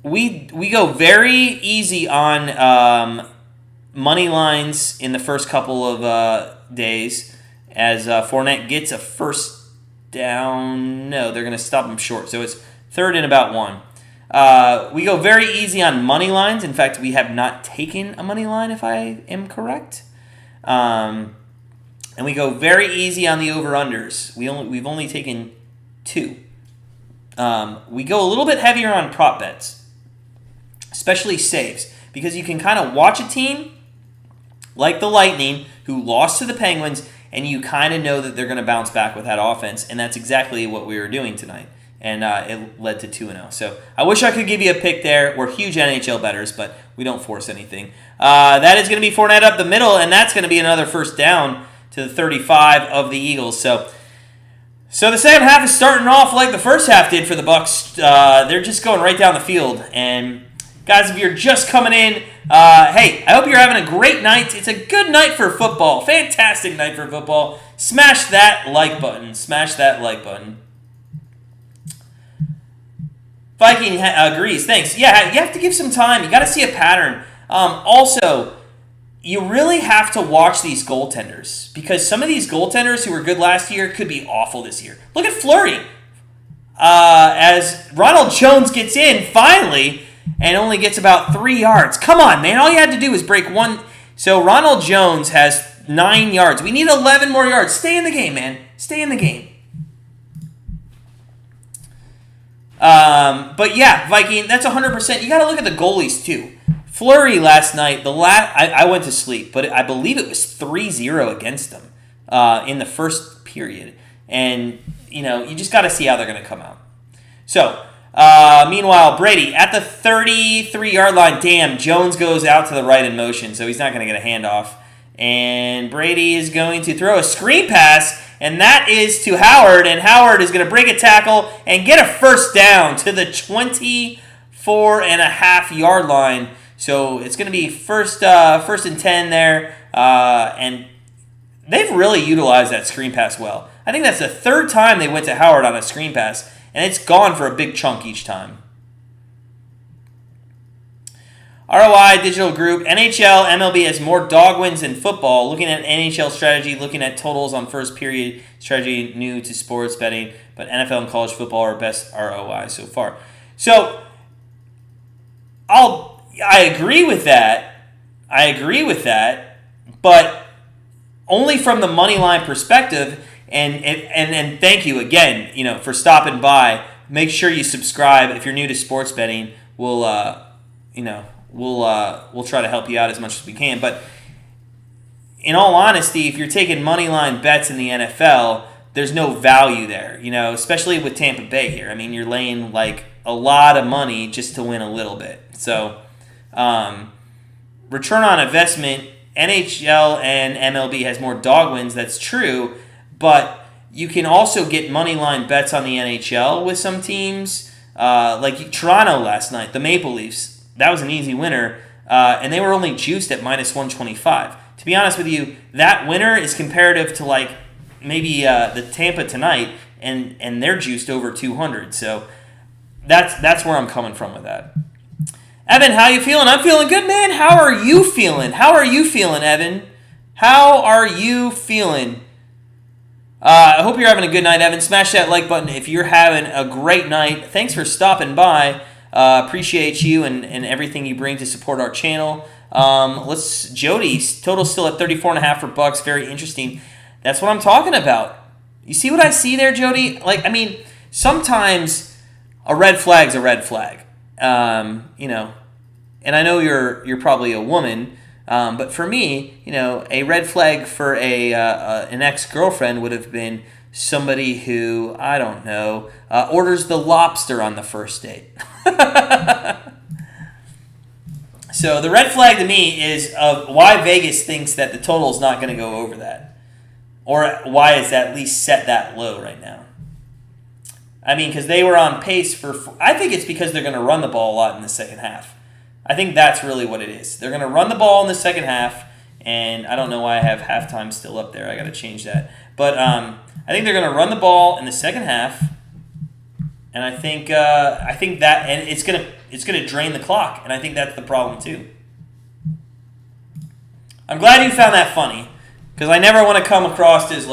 We go very easy on money lines in the first couple of days, as Fournette gets a first down. No, they're going to stop them short. So it's 3rd and about 1. We go very easy on money lines. In fact, we have not taken a money line, if I am correct. And we go very easy on the over-unders. We've only taken 2. We go a little bit heavier on prop bets, especially saves, because you can kind of watch a team like the Lightning, who lost to the Penguins, and you kind of know that they're going to bounce back with that offense, and that's exactly what we were doing tonight, and it led to 2-0. So I wish I could give you a pick there. We're huge NHL bettors, but we don't force anything. That is going to be Fournette up the middle, and that's going to be another first down to the 35 of the Eagles. So the second half is starting off like the first half did for the Bucs. They're just going right down the field, and guys, if you're just coming in, hey, I hope you're having a great night. It's a good night for football. Fantastic night for football. Smash that like button. Smash that like button. Viking agrees. Thanks. Yeah, you have to give some time. You got to see a pattern. Also, you really have to watch these goaltenders, because some of these goaltenders who were good last year could be awful this year. Look at Fleury. As Ronald Jones gets in, finally, and only gets about 3 yards. Come on, man. All you had to do was break one. So Ronald Jones has 9 yards. We need 11 more yards. Stay in the game, man. Stay in the game. But yeah, Viking, that's 100%. You got to look at the goalies, too. Fleury last night, I went to sleep, but I believe it was 3-0 against them in the first period. And, you just got to see how they're going to come out. So, meanwhile, Brady at the 33-yard line. Damn, Jones goes out to the right in motion, so he's not going to get a handoff. And Brady is going to throw a screen pass, and that is to Howard. And Howard is going to break a tackle and get a first down to the 24.5-yard line. So it's going to be first and 10 there. And they've really utilized that screen pass well. I think that's the 3rd time they went to Howard on a screen pass, and it's gone for a big chunk each time. ROI Digital Group, NHL, MLB has more dog wins than football. Looking at NHL strategy, looking at totals on first period strategy, new to sports betting, but NFL and college football are best ROI so far. So, I agree with that. But only from the money line perspective. And thank you again, for stopping by. Make sure you subscribe if you're new to sports betting. We'll try to help you out as much as we can. But in all honesty, if you're taking money line bets in the NFL, there's no value there. Especially with Tampa Bay here. I mean, you're laying like a lot of money just to win a little bit. So, return on investment, NHL and MLB has more dog wins. That's true. But you can also get money line bets on the NHL with some teams, like Toronto last night, the Maple Leafs. That was an easy winner, and they were only juiced at minus 125. To be honest with you, that winner is comparative to like maybe the Tampa tonight, and they're juiced over 200. So that's where I'm coming from with that. Evan, how you feeling? I'm feeling good, man. How are you feeling? Evan? How are you feeling? I hope you're having a good night, Evan. Smash that like button if you're having a great night. Thanks for stopping by. Appreciate you and everything you bring to support our channel. Jody's total still at 34.5 for Bucs. Very interesting. That's what I'm talking about. You see what I see there, Jody? Sometimes a red flag's a red flag. And I know you're probably a woman. But for me, a red flag for an ex-girlfriend would have been somebody who, I don't know, orders the lobster on the first date. So the red flag to me is why Vegas thinks that the total is not going to go over that. Or why is at least set that low right now. I mean, because they were on pace for... I think it's because they're going to run the ball a lot in the second half. I think that's really what it is. They're going to run the ball in the second half, and I don't know why I have halftime still up there. I got to change that. But I think they're going to run the ball in the second half, and I think that, and it's going to drain the clock, and I think that's the problem too. I'm glad you found that funny, because I never want to come across as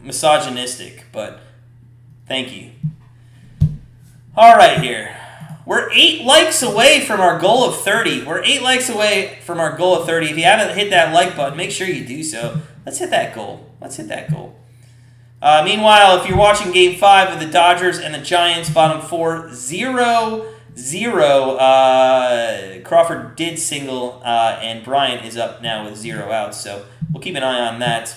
misogynistic, but Thank you. All right, here. We're 8 likes away from our goal of 30. We're 8 likes away from our goal of 30. If you haven't hit that like button, make sure you do so. Let's hit that goal. Meanwhile, if you're watching Game 5 of the Dodgers and the Giants, bottom 4, 0-0. Crawford did single, and Bryant is up now with 0 outs, so we'll keep an eye on that.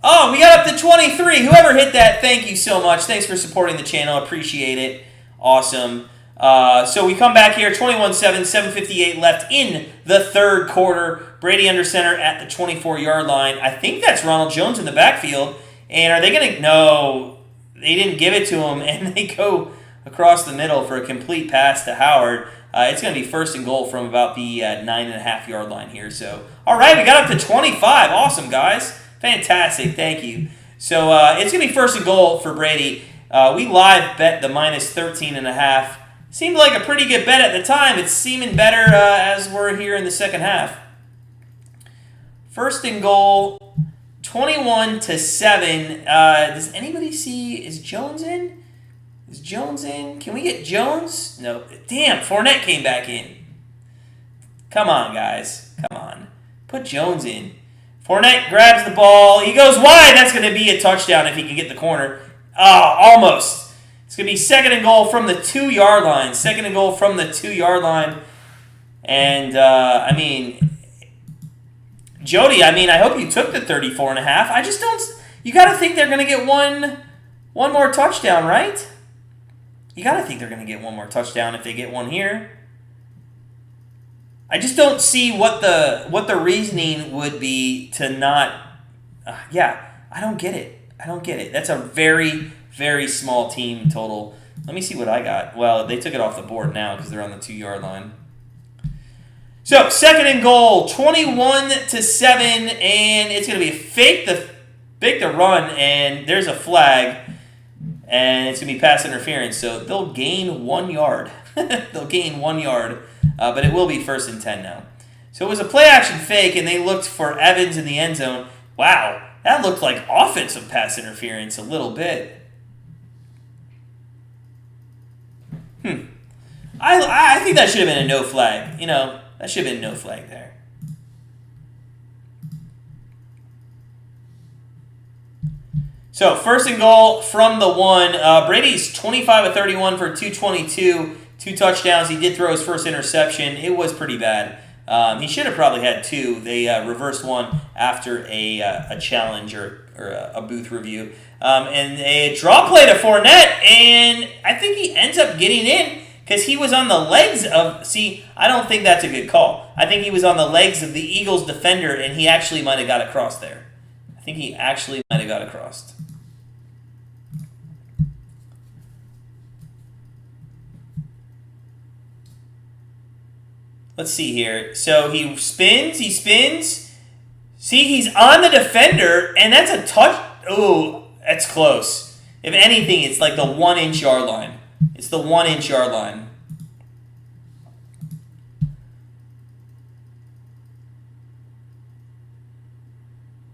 Oh, we got up to 23. Whoever hit that, thank you so much. Thanks for supporting the channel. Appreciate it. Awesome. So we come back here, 21-7, 7:58 left in the third quarter. Brady under center at the 24-yard line. I think that's Ronald Jones in the backfield. And are they going to... No, they didn't give it to him, and they go across the middle for a complete pass to Howard. It's going to be first and goal from about the 9.5-yard line here. So, all right, we got up to 25. Awesome, guys. Fantastic. Thank you. So, it's going to be first and goal for Brady. We live bet the minus 13.5. Seemed like a pretty good bet at the time. It's seeming better as we're here in the second half. First and goal, 21-7. Does anybody see? Is Jones in? Can we get Jones? No. Damn, Fournette came back in. Come on, guys. Come on. Put Jones in. Fournette grabs the ball. He goes wide. That's going to be a touchdown if he can get the corner. Oh, almost. It's going to be second and goal from the 2-yard line. And, Jody, I hope you took the 34.5. I just don't... You got to think they're going to get one more touchdown, right? You got to think they're going to get one more touchdown if they get one here. I just don't see what the reasoning would be to not... I don't get it. That's a very, very small team total. Let me see what I got. Well, they took it off the board now because they're on the 2-yard line. So, second and goal, 21-7, and it's going to be a fake the run, and there's a flag, and it's going to be pass interference, so they'll gain 1 yard. But it will be first and 10 now. So it was a play-action fake, and they looked for Evans in the end zone. Wow, that looked like offensive pass interference a little bit. I think that should have been a no flag, That should have been no flag there. So, first and goal from the 1. Brady's 25 of 31 for 222, 2 touchdowns. He did throw his first interception. It was pretty bad. He should have probably had 2. They reversed one after a challenge or a booth review. And a draw play to Fournette, and I think he ends up getting in. Because he was on the legs of... See, I don't think that's a good call. I think he was on the legs of the Eagles defender, and he actually might have got across there. Let's see here. So he spins. See, he's on the defender, and that's a touch... Oh, that's close. If anything, it's like the 1-inch yard line. It's the 1-inch yard line.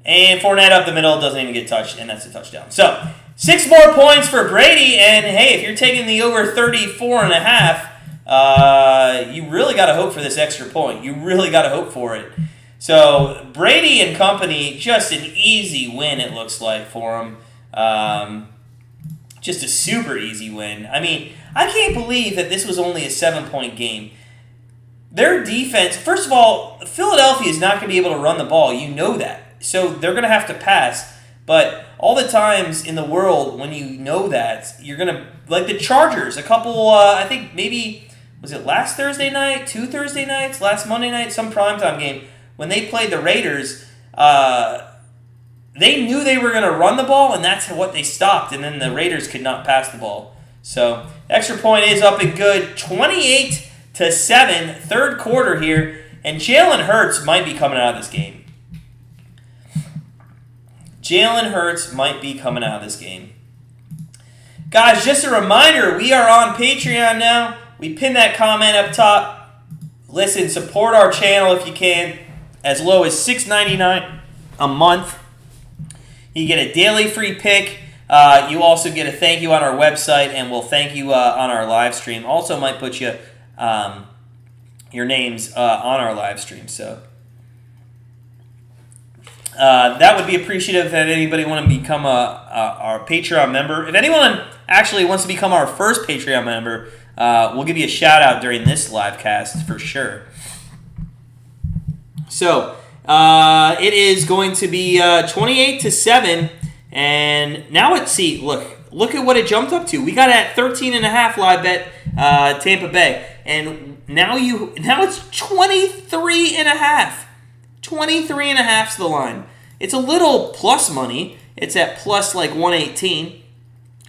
And Fournette up the middle doesn't even get touched, and that's a touchdown. So, 6 more points for Brady, and hey, if you're taking the over 34.5, you really got to hope for this extra point. You really got to hope for it. So, Brady and company, just an easy win, it looks like, for them. Just a super easy win. I can't believe that this was only a 7-point game. Their defense, first of all, Philadelphia is not going to be able to run the ball. You know that. So they're going to have to pass. But all the times in the world when you know that, you're going to, like the Chargers, a couple, I think maybe, was it last Thursday night, 2 Thursday nights, last Monday night, some primetime game, when they played the Raiders, they knew they were going to run the ball, and that's what they stopped, and then the Raiders could not pass the ball. So, extra point is up and good, 28-7, third quarter here, and Jalen Hurts might be coming out of this game. Guys, just a reminder, we are on Patreon now. We pinned that comment up top. Listen, support our channel if you can, as low as $6.99 a month. You get a daily free pick. You also get a thank you on our website, and we'll thank you on our live stream. Also might put you your names on our live stream. So that would be appreciative if anybody want to become our Patreon member. If anyone actually wants to become our first Patreon member, we'll give you a shout out during this live cast for sure. So it is going to be 28-7, and now look at what it jumped up to. We got at 13.5 live bet Tampa Bay, and now it's 23.5. 23.5 is the line. It's a little plus money. It's at plus like 118.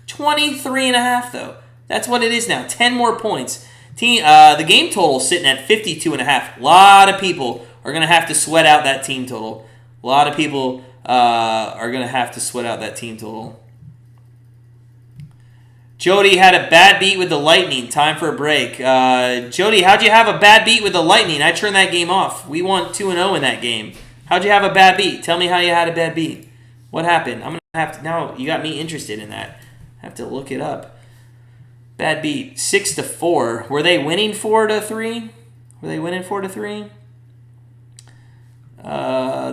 23.5 though. That's what it is now. 10 more points. The game total is sitting at 52.5. A lot of people are going to have to sweat out that team total. A lot of people are going to have to sweat out that team total. Jody had a bad beat with the Lightning. Time for a break. Jody, how'd you have a bad beat with the Lightning? I turned that game off. We won 2-0 in that game. How'd you have a bad beat? Tell me how you had a bad beat. What happened? I'm going to have to... Now, you got me interested in that. I have to look it up. Bad beat. 6-4. Were they winning 4-3? Were they winning 4-3?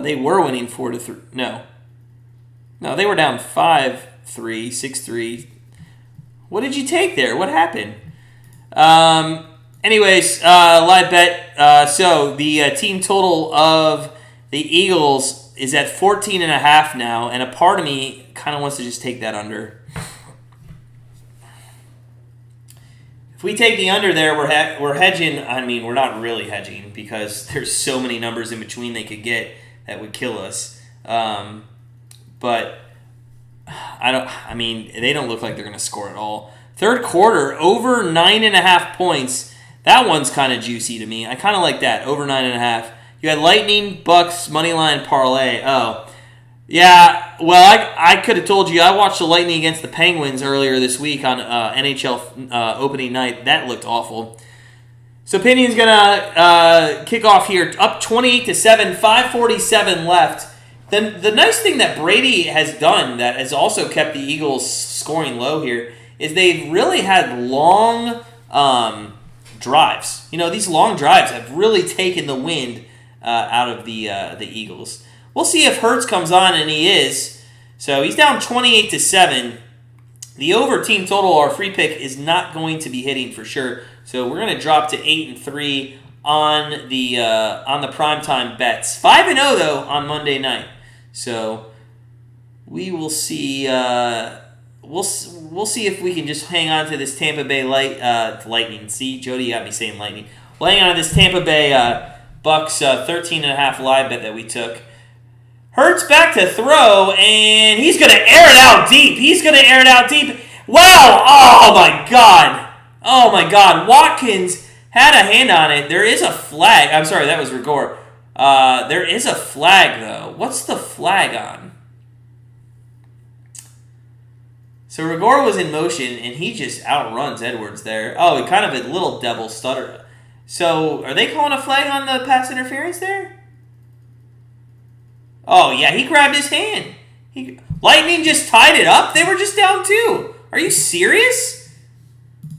They were winning 4-3. No, they were down 5-3, 6-3. What did you take there? What happened? Anyways, live bet. So the team total of the Eagles is at 14.5 now, and a part of me kind of wants to just take that under. If we take the under there, we're hedging. I mean, we're not really hedging because there's so many numbers in between they could get that would kill us. But they don't look like they're going to score at all. Third quarter, over 9.5 points. That one's kind of juicy to me. I kind of like that, over 9.5. You had Lightning, Bucs, Moneyline, Parlay. Oh, yeah. Well, I could have told you. I watched the Lightning against the Penguins earlier this week on NHL opening night. That looked awful. So Opinion's going to kick off here. Up 28-7, 5:47 left. Then the nice thing that Brady has done that has also kept the Eagles scoring low here is they've really had long drives. You know, these long drives have really taken the wind out of the Eagles. We'll see if Hurts comes on, and he is. So he's down 28-7. The over team total, our free pick, is not going to be hitting for sure. So we're going to drop to 8-3 on the primetime bets. 5-0 though on Monday night. So we will see. We'll see if we can just hang on to this Tampa Bay Lightning. See, Jody got me saying Lightning. We'll hang on to this Tampa Bay Bucs 13.5 live bet that we took. Hurts back to throw, and he's going to air it out deep. Wow! Oh my God! Watkins had a hand on it. There is a flag. I'm sorry, that was Rigor. There is a flag, though. What's the flag on? So Rigor was in motion, and he just outruns Edwards there. Oh, he kind of a little devil stutter. So are they calling a flag on the pass interference there? Oh, yeah, he grabbed his hand. Lightning just tied it up? They were just down 2. Are you serious?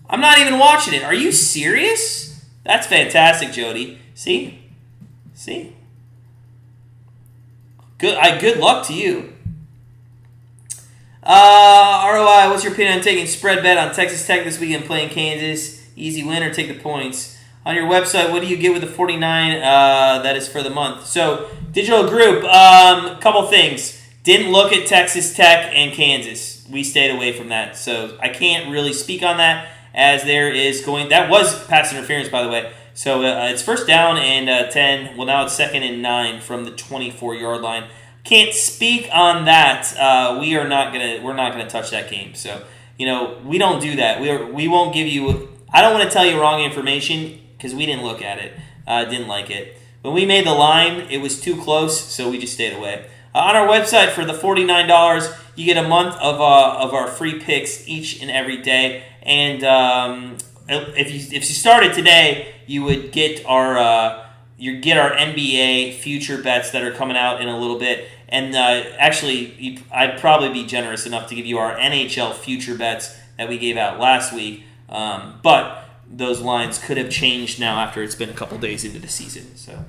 I'm not even watching it. Are you serious? That's fantastic, Jody. See? Good luck to you. ROI, what's your opinion on taking spread bet on Texas Tech this weekend playing Kansas? Easy win or take the points? On your website, what do you get with the 49 that is for the month? So, Digital Group, couple things. Didn't look at Texas Tech and Kansas. We stayed away from that. So, I can't really speak on that as there is going... That was pass interference, by the way. So, it's first down and 10. Well, now it's 2nd and 9 from the 24-yard line. Can't speak on that. We're not gonna touch that game. So, we don't do that. We won't give you... I don't want to tell you wrong information because we didn't look at it. Didn't like it. When we made the line, it was too close, so we just stayed away. On our website, for the $49, you get a month of our free picks each and every day. And if you started today, you would get our NBA future bets that are coming out in a little bit. And actually, I'd probably be generous enough to give you our NHL future bets that we gave out last week. But those lines could have changed now after it's been a couple days into the season. So,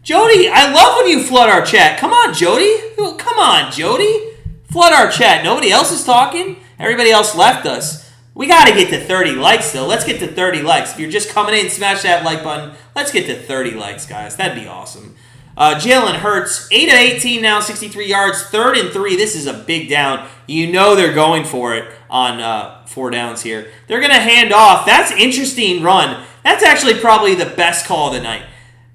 Jody, I love when you flood our chat. Come on, Jody. Come on, Jody. Flood our chat. Nobody else is talking. Everybody else left us. We got to get to 30 likes, though. Let's get to 30 likes. If you're just coming in, smash that like button. Let's get to 30 likes, guys. That'd be awesome. Jalen Hurts, 8 of 18 now, 63 yards, 3rd and 3. This is a big down. You know they're going for it on 4 downs here. They're going to hand off. That's interesting run. That's actually probably the best call of the night.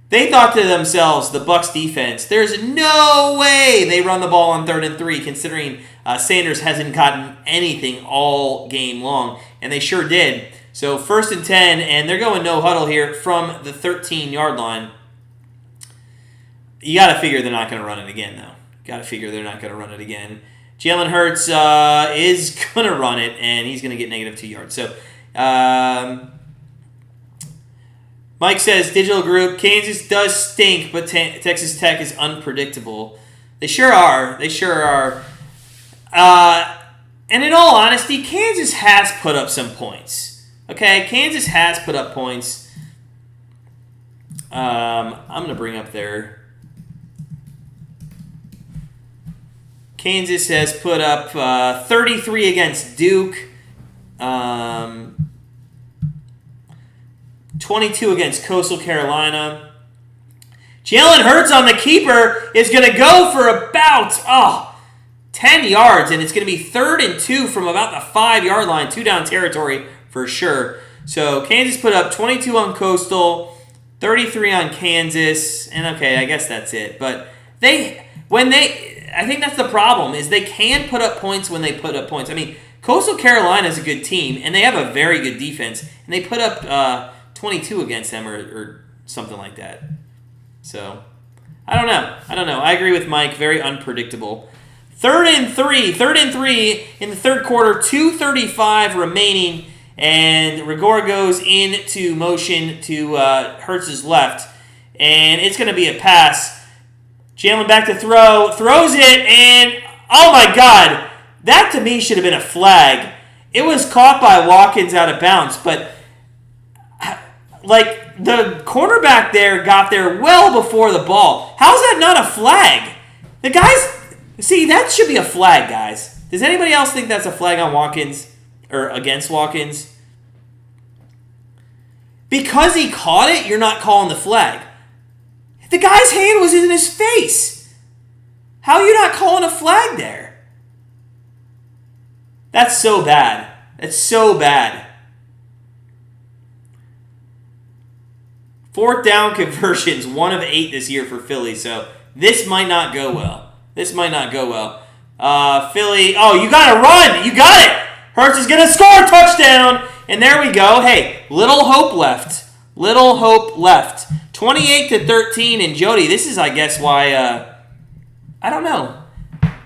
They thought to themselves, the Bucs defense, there's no way they run the ball on 3rd and 3, considering Sanders hasn't gotten anything all game long, and they sure did. So 1st and 10, and they're going no huddle here from the 13-yard line. You got to figure they're not going to run it again, though. Got to figure they're not going to run it again. Jalen Hurts is going to run it, and he's going to get negative 2 yards. So, Mike says, Digital Group, Kansas does stink, but Texas Tech is unpredictable. They sure are. They sure are. And in all honesty, Kansas has put up some points. Okay, Kansas has put up points. I'm going to bring up their... Kansas has put up 33 against Duke, 22 against Coastal Carolina. Jalen Hurts on the keeper is going to go for about 10 yards, and it's going to be 3rd and 2 from about the 5-yard line, 2-down territory for sure. So Kansas put up 22 on Coastal, 33 on Kansas, and okay, I guess that's it. But I think that's the problem, is they can put up points when they put up points. I mean, Coastal Carolina is a good team, and they have a very good defense, and they put up 22 against them or something like that. So, I don't know. I agree with Mike. Very unpredictable. 3rd and 3 in the third quarter, 2:35 remaining, and Rigor goes into motion to Hurts' left, and it's going to be a pass. Jalen back to throw, throws it, and oh my God, that to me should have been a flag. It was caught by Watkins out of bounds, but like the cornerback there got there well before the ball. How's that not a flag? The guys, see, that should be a flag, guys. Does anybody else think that's a flag on Watkins or against Watkins? Because he caught it, you're not calling the flag. The guy's hand was in his face. How are you not calling a flag there? That's so bad. That's so bad. 4th down conversions, 1 of 8 this year for Philly, so this might not go well. Philly, you got to run. You got it. Hurts is going to score a touchdown, and there we go. Hey, little hope left. 28-13, and Jody, this is, I guess, why, I don't know.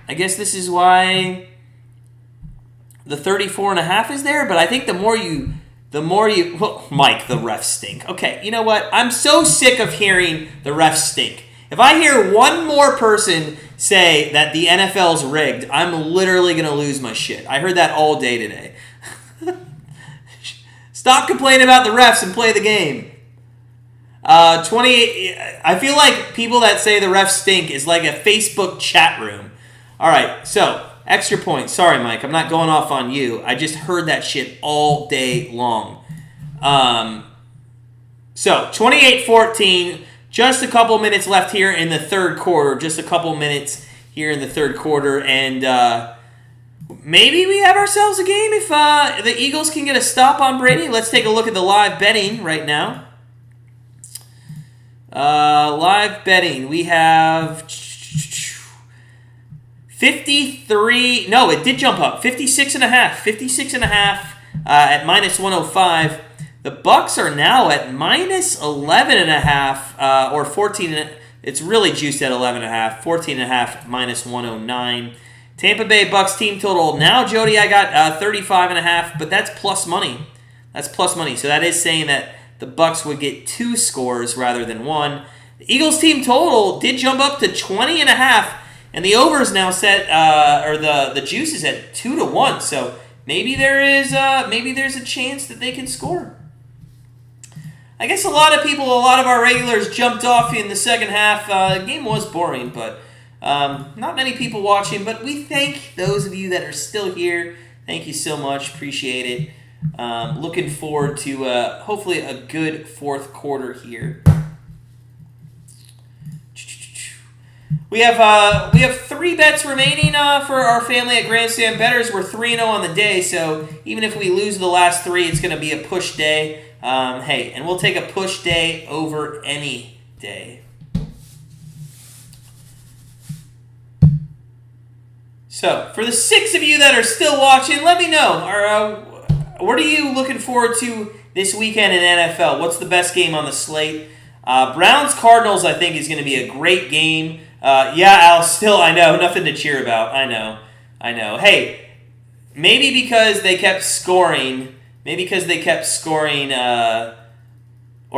I guess this is why the 34.5 is there, but I think the more you, well, Mike, the refs stink. Okay, you know what? I'm so sick of hearing the refs stink. If I hear one more person say that the NFL's rigged, I'm literally going to lose my shit. I heard that all day today. Stop complaining about the refs and play the game. 28. I feel like people that say the refs stink is like a Facebook chat room. All right, so extra point. Sorry, Mike, I'm not going off on you. I just heard that shit all day long. So 28-14. Just a couple minutes left here in the third quarter. And maybe we have ourselves a game if the Eagles can get a stop on Brady. Let's take a look at the live betting right now. Live betting. We have 53. No, it did jump up. 56.5. 56.5 at minus 105. The Bucs are now at minus 11.5 or 14. It's really juiced at 11.5. 14.5 minus 109. Tampa Bay Bucs team total. Now, Jody, I got 35.5, but that's plus money. So that is saying that the Bucs would get 2 scores rather than 1. The Eagles team total did jump up to 20.5, and the over is now set, or the juice is at 2-1. So maybe there's a chance that they can score. I guess a lot of our regulars jumped off in the second half. The game was boring, but not many people watching. But we thank those of you that are still here. Thank you so much. Appreciate it. Looking forward to hopefully a good fourth quarter here. We have 3 bets remaining for our family at Grandstand Bettors. We're 3-0 on the day, so even if we lose the last 3, it's going to be a push day. And we'll take a push day over any day. So, for the 6 of you that are still watching, let me know. What are you looking forward to this weekend in NFL? What's the best game on the slate? Browns-Cardinals, I think, is going to be a great game. Al, still, I know, nothing to cheer about. I know. Hey, maybe because they kept scoring, or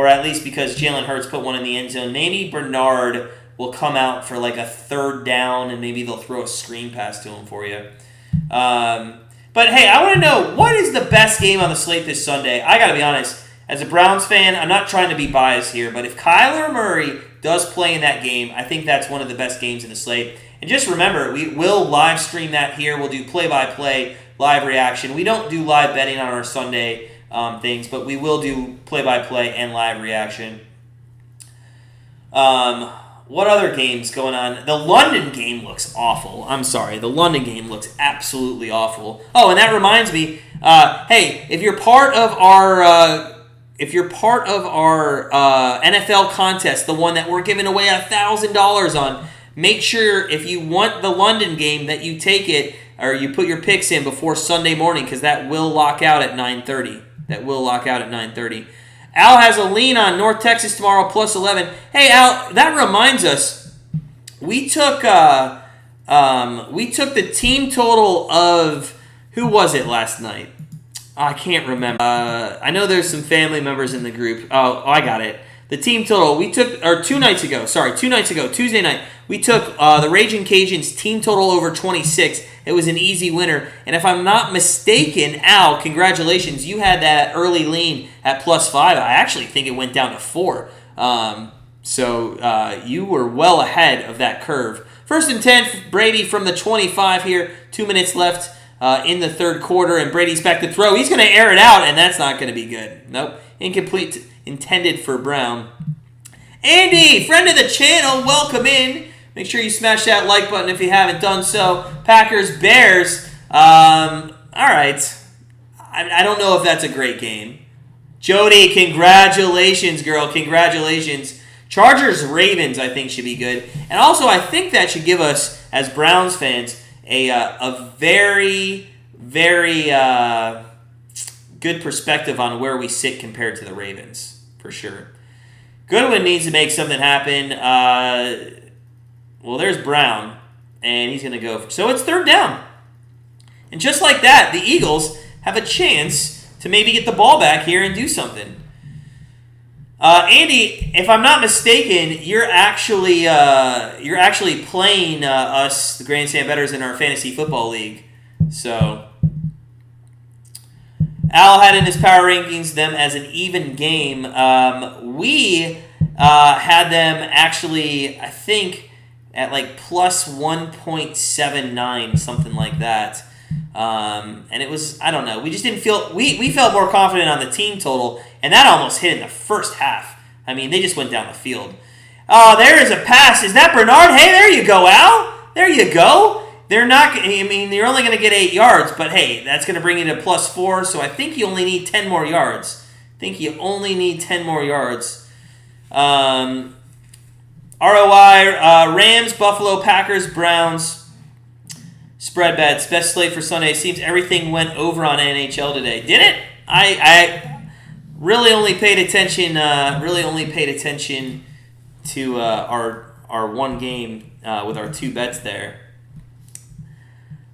at least because Jalen Hurts put one in the end zone, maybe Bernard will come out for like a 3rd down, and maybe they'll throw a screen pass to him for you. But hey, I want to know, what is the best game on the slate this Sunday? I got to be honest, as a Browns fan, I'm not trying to be biased here, but if Kyler Murray does play in that game, I think that's one of the best games in the slate. And just remember, we will live stream that here. We'll do play-by-play, live reaction. We don't do live betting on our Sunday things, but we will do play-by-play and live reaction. What other games going on? The London game looks awful. I'm sorry. The London game looks absolutely awful. Oh, and that reminds me, hey, if you're part of our NFL contest, the one that we're giving away $1,000 on, make sure if you want the London game that you take it, or you put your picks in before Sunday morning, because that will lock out at 9:30. Al has a lean on North Texas tomorrow, plus 11. Hey, Al, that reminds us, we took the team total of, who was it last night? I can't remember. I know there's some family members in the group. Oh, I got it. The team total, we took, or 2 nights ago, Tuesday night, we took the Raging Cajuns team total over 26. It was an easy winner. And if I'm not mistaken, Al, congratulations, you had that early lean at plus 5. I actually think it went down to 4. So you were well ahead of that curve. 1st and 10, Brady from the 25 here. 2 minutes left in the third quarter, and Brady's back to throw. He's going to air it out, and that's not going to be good. Nope. Incomplete, intended for Brown. Andy, friend of the channel, welcome in. Make sure you smash that like button if you haven't done so. Packers, Bears. All right. I don't know if that's a great game. Jody, congratulations, girl. Congratulations. Chargers, Ravens, I think, should be good. And also, I think that should give us, as Browns fans, a very, very good perspective on where we sit compared to the Ravens, for sure. Goodwin needs to make something happen. Well, there's Brown, and he's going to go. So it's 3rd down. And just like that, the Eagles have a chance to maybe get the ball back here and do something. Andy, if I'm not mistaken, you're actually playing us, the Grandstand Bettors, in our fantasy football league. So Al had in his power rankings them as an even game. We had them actually, I think, at like plus 1.79, something like that. And it was, I don't know, we just didn't feel, we felt more confident on the team total, and that almost hit in the first half. I mean, they just went down the field. Oh, there is a pass. Is that Bernard? Hey, there you go, Al. There you go. They're not, I mean, you're only going to get 8 yards, but hey, that's going to bring you to plus 4, so I think you only need 10 more yards. ROI, Rams, Buffalo, Packers, Browns, spread bets, best slate for Sunday. Seems everything went over on NHL today. Did it? I really only paid attention. To our one game with our 2 bets there.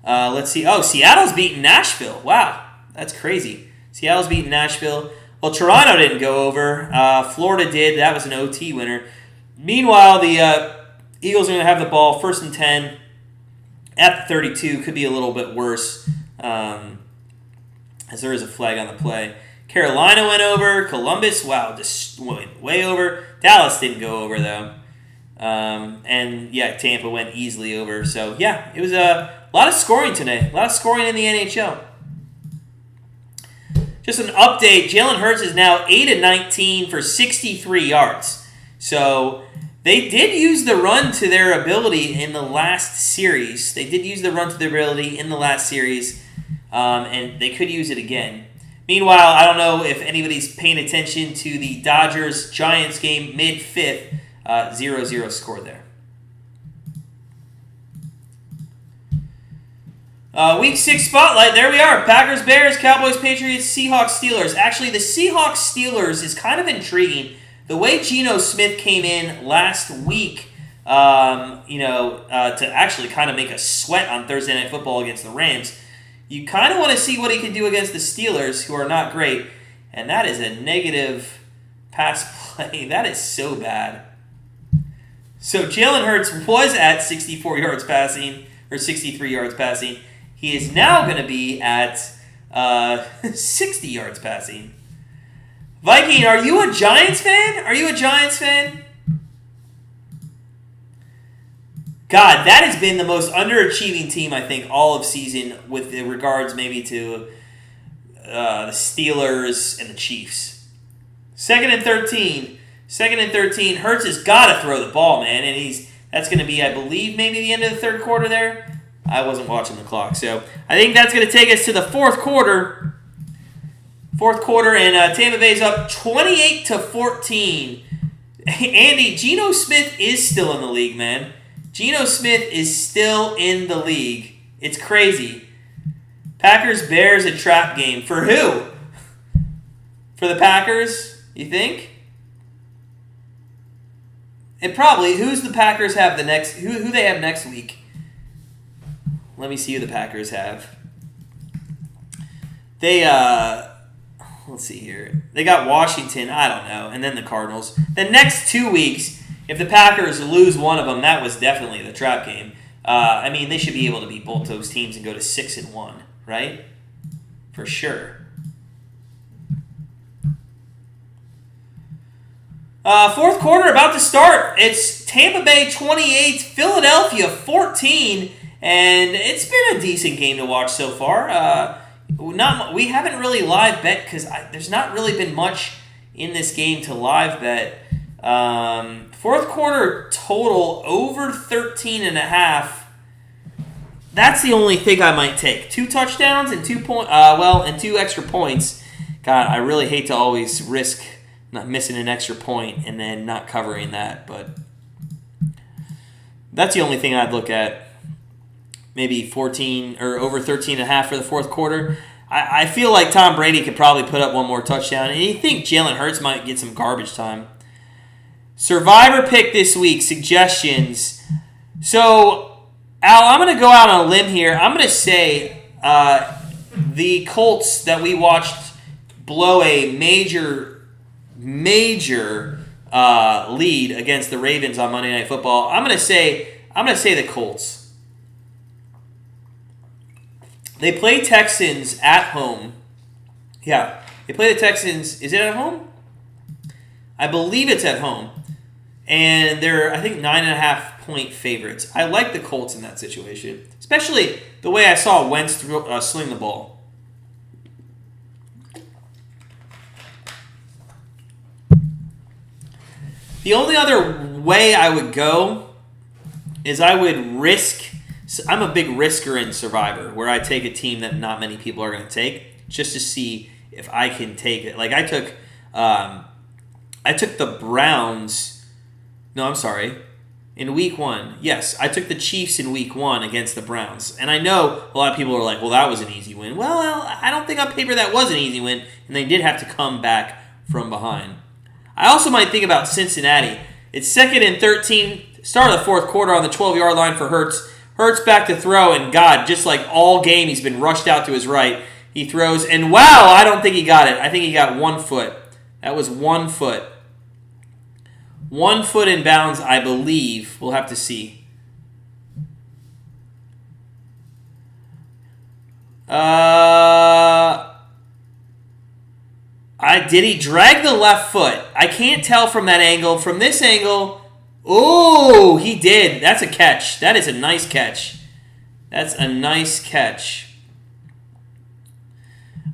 Let's see. Oh, Seattle's beating Nashville. Wow, that's crazy. Seattle's beating Nashville. Well, Toronto didn't go over. Florida did. That was an OT winner. Meanwhile, the Eagles are going to have the ball 1st and 10 at the 32. Could be a little bit worse, as there is a flag on the play. Carolina went over. Columbus, wow, just went way over. Dallas didn't go over, though. And, yeah, Tampa went easily over. So, yeah, it was a lot of scoring today. A lot of scoring in the NHL. Just an update, Jalen Hurts is now 8-19 for 63 yards. So, they did use the run to their ability in the last series. And they could use it again. Meanwhile, I don't know if anybody's paying attention to the Dodgers-Giants game mid-fifth. 0-0 score there. Week 6 spotlight. There we are. Packers, Bears, Cowboys, Patriots, Seahawks, Steelers. Actually, the Seahawks, Steelers is kind of intriguing. The way Geno Smith came in last week, to actually kind of make us sweat on Thursday Night Football against the Rams, you kind of want to see what he can do against the Steelers, who are not great. And that is a negative pass play. That is so bad. So Jalen Hurts was at 64 yards passing, or 63 yards passing. He is now going to be at 60 yards passing. Viking, are you a Giants fan? God, that has been the most underachieving team, I think, all of season with regards maybe to the Steelers and the Chiefs. 2nd and 13. Hurts has got to throw the ball, man, and that's going to be, I believe, maybe the end of the third quarter there. I wasn't watching the clock, so I think that's going to take us to the fourth quarter. And Tampa Bay's up 28-14. Andy, Geno Smith is still in the league, man. Geno Smith is still in the league. It's crazy. Packers, Bears, a trap game. For who? For the Packers, you think? And probably, who's the Packers have the next... Who they have next week? Let me see who the Packers have. They, let's see here. They got Washington, I don't know, and then the Cardinals. The next 2 weeks, if the Packers lose one of them, that was definitely the trap game. They should be able to beat both those teams and go to 6-1, right? For sure. Fourth quarter about to start. It's Tampa Bay 28, Philadelphia 14, and it's been a decent game to watch so far. We haven't really live bet because there's not really been much in this game to live bet. Fourth quarter total over 13.5. That's the only thing I might take. 2 touchdowns and 2 extra points. God, I really hate to always risk not missing an extra point and then not covering that, but that's the only thing I'd look at. Maybe 14 or over 13.5 for the fourth quarter. I feel like Tom Brady could probably put up one more touchdown, and you think Jalen Hurts might get some garbage time. Survivor pick this week, suggestions. So, Al, I'm going to go out on a limb here. I'm going to say the Colts that we watched blow a major lead against the Ravens on Monday Night Football. I'm going to say the Colts. They play Texans at home. Yeah, they play the Texans. Is it at home? I believe it's at home. And they're, I think, 9.5-point favorites. I like the Colts in that situation, especially the way I saw Wentz sling the ball. The only other way I would go is I would risk. I'm a big risker in Survivor, where I take a team that not many people are going to take, just to see if I can take it. Like I took the Browns. No, I'm sorry. In Week 1, yes, I took the Chiefs in Week 1 against the Browns, and I know a lot of people are like, "Well, that was an easy win." Well, I don't think on paper that was an easy win, and they did have to come back from behind. I also might think about Cincinnati. It's 2nd and 13, start of the fourth quarter on the 12-yard line for Hurts. Hurts back to throw, and God, just like all game, he's been rushed out to his right. He throws, and wow, I don't think he got it. I think he got 1 foot. That was 1 foot. 1 foot in bounds, I believe. We'll have to see. Did he drag the left foot? I can't tell from that angle. From this angle, oh, he did. That's a catch. That is a nice catch. That's a nice catch.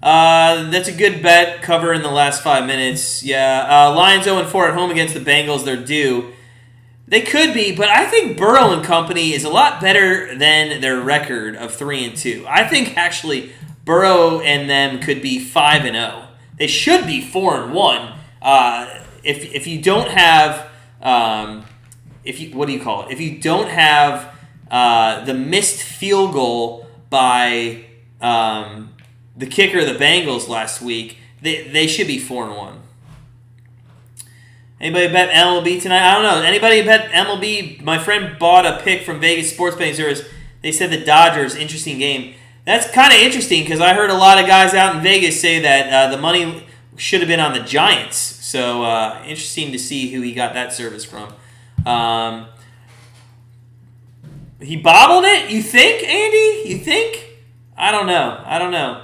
That's a good bet. Cover in the last 5 minutes. Yeah. Lions 0-4 at home against the Bengals. They're due. They could be, but I think Burrow and company is a lot better than their record of 3-2. I think actually Burrow and them could be 5-0. They should be 4-1. If you don't have what do you call it? If you don't have the missed field goal by the kicker of the Bengals last week, they should be 4-1. Anybody bet MLB tonight? I don't know. Anybody bet MLB? My friend bought a pick from Vegas Sports Betting Service. They said the Dodgers, interesting game. That's kind of interesting because I heard a lot of guys out in Vegas say that the money should have been on the Giants. So interesting to see who he got that service from. He bobbled it? You think, Andy? You think? I don't know.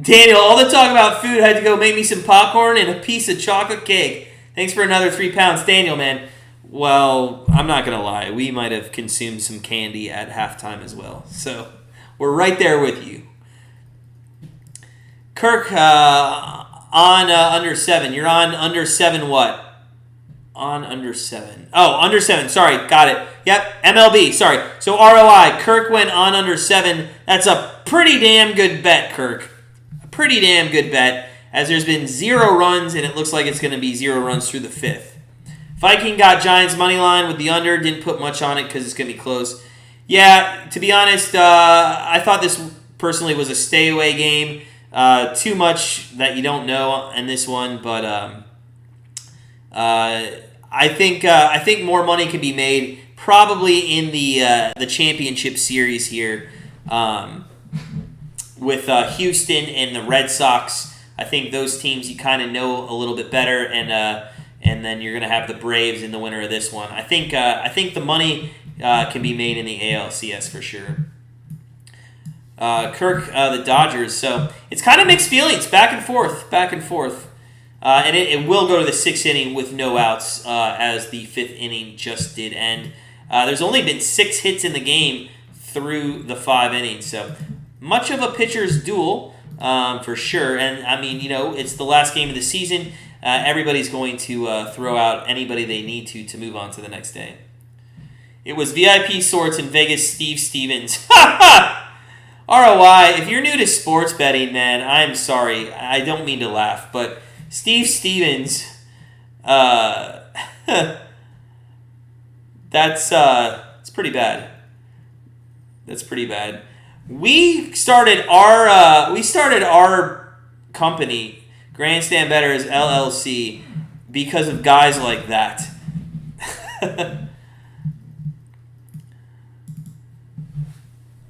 Daniel, all the talk about food, I had to go make me some popcorn and a piece of chocolate cake. Thanks for another 3 pounds. Daniel, man. Well, I'm not going to lie. We might have consumed some candy at halftime as well. So, we're right there with you. Kirk, on under 7. You're on under 7 what? On under 7. Oh, under 7. Sorry, got it. Yep, MLB. Sorry. So, ROI. Kirk went on under 7. That's a pretty damn good bet, Kirk. Pretty damn good bet, as there's been 0 runs, and it looks like it's going to be 0 runs through the 5th. Viking got Giants money line with the under. Didn't put much on it because it's going to be close. Yeah, to be honest, I thought this personally was a stay away game. Too much that you don't know in this one, but I think more money can be made probably in the championship series here. With Houston and the Red Sox, I think those teams you kind of know a little bit better, and then you're going to have the Braves in the winner of this one. I think the money can be made in the ALCS for sure. Kirk, the Dodgers. So it's kind of mixed feelings, back and forth, and it will go to the 6th inning with no outs, as the 5th inning just did end. There's only been 6 hits in the game through the 5 innings, so. Much of a pitcher's duel, for sure. And, I mean, it's the last game of the season. Everybody's going to throw out anybody they need to move on to the next day. It was VIP Sorts in Vegas, Steve Stevens. ROI, if you're new to sports betting, man, I'm sorry. I don't mean to laugh. But Steve Stevens, it's pretty bad. That's pretty bad. We started our company, Grandstand Bettors LLC, because of guys like that.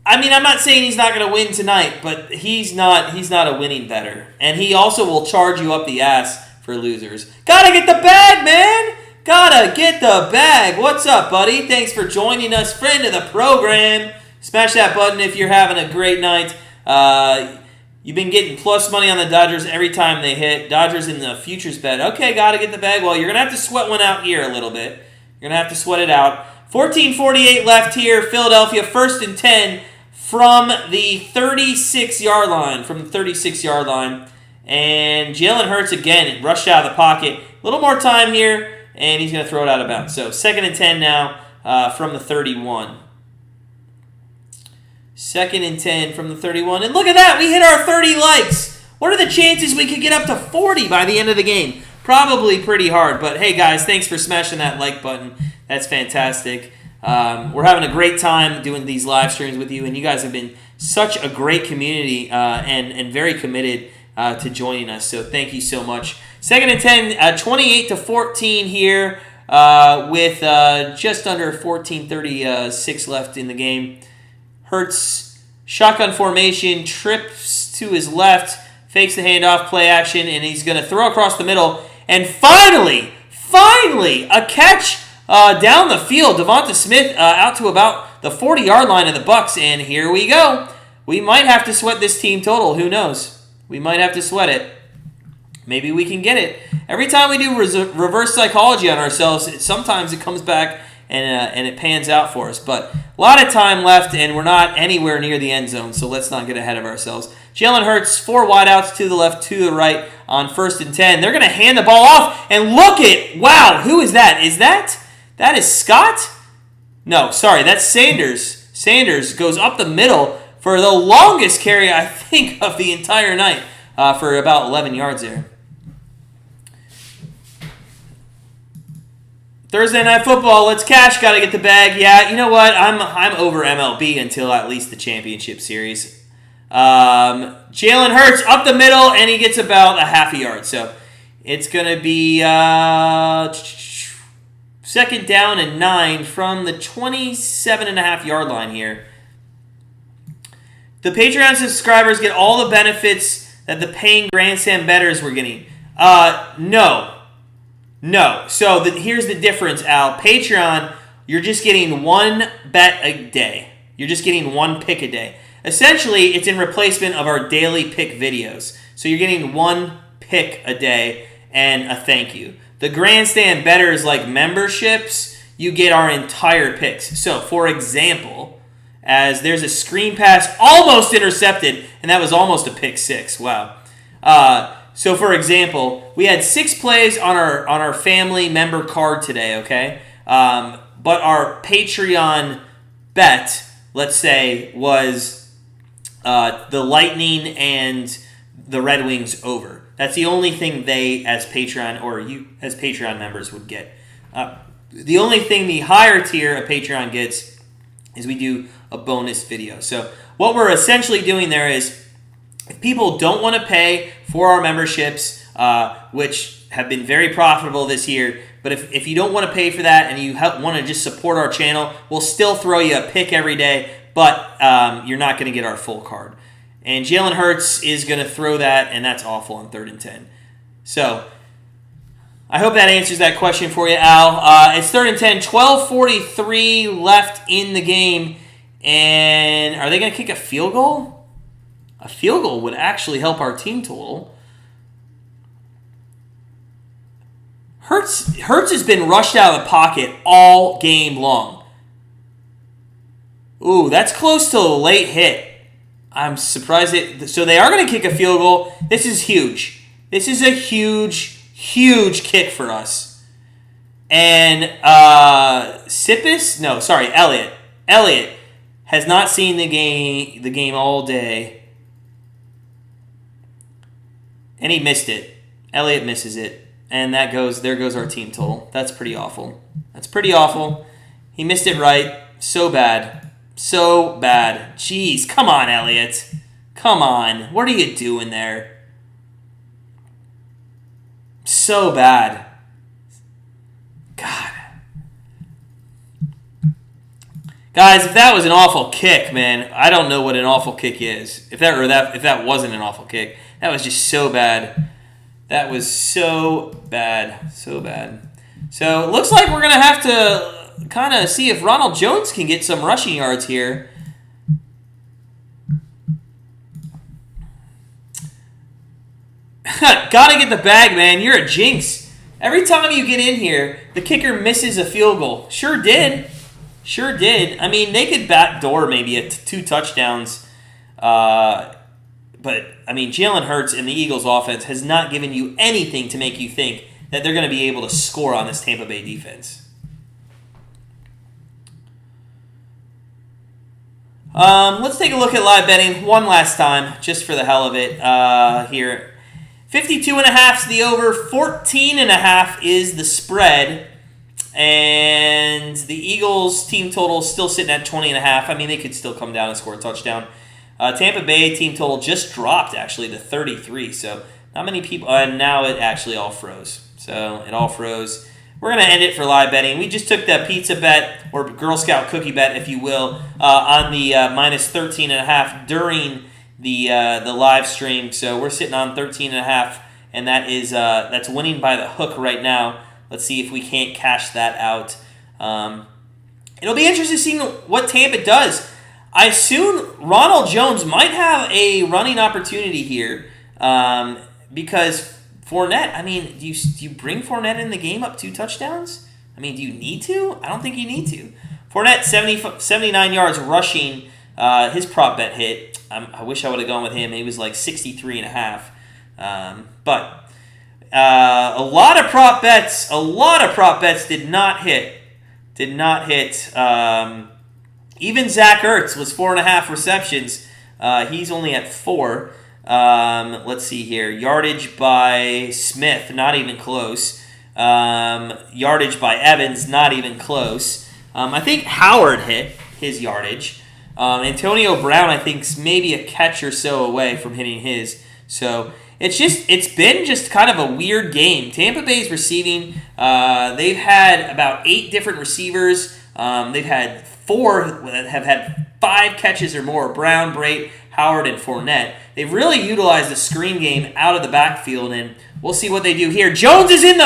I mean, I'm not saying he's not going to win tonight, but he's not a winning bettor, and he also will charge you up the ass for losers. Gotta get the bag, man. Gotta get the bag. What's up, buddy? Thanks for joining us, friend of the program. Smash that button if you're having a great night. You've been getting plus money on the Dodgers every time they hit. Dodgers in the futures bet. Okay, got to get the bag. Well, you're going to have to sweat one out here a little bit. You're going to have to sweat it out. 14:48 left here. Philadelphia 1st and 10 from the 36-yard line. And Jalen Hurts again rushed out of the pocket. A little more time here, and he's going to throw it out of bounds. So 2nd and 10 now from the 31. 2nd and 10 from the 31. And look at that. We hit our 30 likes. What are the chances we could get up to 40 by the end of the game? Probably pretty hard. But, hey, guys, thanks for smashing that like button. That's fantastic. We're having a great time doing these live streams with you. And you guys have been such a great community and very committed to joining us. So thank you so much. 2nd and 10, 28-14 here with just under 14:36 left in the game. Hurts, shotgun formation, trips to his left, fakes the handoff, play action, and he's going to throw across the middle. And finally, finally, a catch down the field. Devonta Smith out to about the 40-yard line of the Bucs, and here we go. We might have to sweat this team total. Who knows? We might have to sweat it. Maybe we can get it. Every time we do reverse psychology on ourselves, sometimes it comes back and it pans out for us. But a lot of time left, and we're not anywhere near the end zone, so let's not get ahead of ourselves. Jalen Hurts, 4 wideouts to the left, to the right on 1st and 10. They're going to hand the ball off, and look at, wow, who is that? That is Scott? No, sorry, that's Sanders. Sanders goes up the middle for the longest carry, I think, of the entire night for about 11 yards there. Thursday Night Football, let's cash, got to get the bag. Yeah, you know what? I'm over MLB until at least the championship series. Jalen Hurts up the middle, and he gets about a half a yard. So it's going to be 2nd down and 9 from the 27.5-yard line here. The Patreon subscribers get all the benefits that the paying Grandstand Bettors were getting. No. So here's the difference, Al. Patreon, you're just getting one bet a day. You're just getting one pick a day. Essentially, it's in replacement of our daily pick videos. So you're getting one pick a day and a thank you. The Grandstand Bettors, like memberships, you get our entire picks. So, for example, as there's a screen pass almost intercepted, and that was almost a pick 6. Wow. So, for example, we had 6 plays on our family member card today, okay? But our Patreon bet, let's say, was the Lightning and the Red Wings over. That's the only thing they, as Patreon, or you as Patreon members, would get. The only thing the higher tier of Patreon gets is we do a bonus video. So what we're essentially doing there is, if people don't want to pay for our memberships, which have been very profitable this year, but if you don't want to pay for that and you want to just support our channel, we'll still throw you a pick every day, but you're not going to get our full card. And Jalen Hurts is going to throw that, and that's awful on 3rd and 10. So I hope that answers that question for you, Al. It's 3rd and 10, 12:43 left in the game. And are they going to kick a field goal? A field goal would actually help our team total. Hurts has been rushed out of the pocket all game long. Ooh, that's close to a late hit. I'm surprised. So they are going to kick a field goal. This is huge. This is a huge, huge kick for us. And Elliott. Elliott has not seen the game all day. And he missed it. Elliott misses it. And there goes our team total. That's pretty awful. He missed it right. So bad. Jeez, come on, Elliott. Come on. What are you doing there? So bad. God. Guys, if that was an awful kick, man, I don't know what an awful kick is. If that wasn't an awful kick, that was just so bad. That was so bad. So bad. So it looks like we're going to have to kind of see if Ronald Jones can get some rushing yards here. Gotta get the bag, man. You're a jinx. Every time you get in here, the kicker misses a field goal. Sure did. I mean, they could backdoor maybe 2 touchdowns. But, I mean, Jalen Hurts and the Eagles offense has not given you anything to make you think that they're going to be able to score on this Tampa Bay defense. Let's take a look at live betting one last time, just for the hell of it here. 52.5 is the over, 14.5 is the spread, and the Eagles team total is still sitting at 20.5. I mean, they could still come down and score a touchdown. Tampa Bay team total just dropped, actually, to 33, so not many people, and now it actually all froze. So it all froze. We're going to end it for live betting. We just took the pizza bet, or Girl Scout cookie bet, if you will, on the minus 13.5 during the live stream. So we're sitting on 13.5, and that's winning by the hook right now. Let's see if we can't cash that out. It'll be interesting seeing what Tampa does. I assume Ronald Jones might have a running opportunity here because Fournette, I mean, do you bring Fournette in the game up 2 touchdowns? I mean, do you need to? I don't think you need to. Fournette, 79 yards rushing. His prop bet hit. I wish I would have gone with him. He was like 63.5. But a lot of prop bets did not hit. Did not hit. Even Zach Ertz was 4.5 receptions. He's only at 4. Let's see here. Yardage by Smith, not even close. Yardage by Evans, not even close. I think Howard hit his yardage. Antonio Brown, I think, is maybe a catch or so away from hitting his. So it's been just kind of a weird game. Tampa Bay's receiving. They've had about 8 different receivers. They've had 4 that have had 5 catches or more. Brown, Brait, Howard, and Fournette. They've really utilized the screen game out of the backfield, and we'll see what they do here. Jones is in!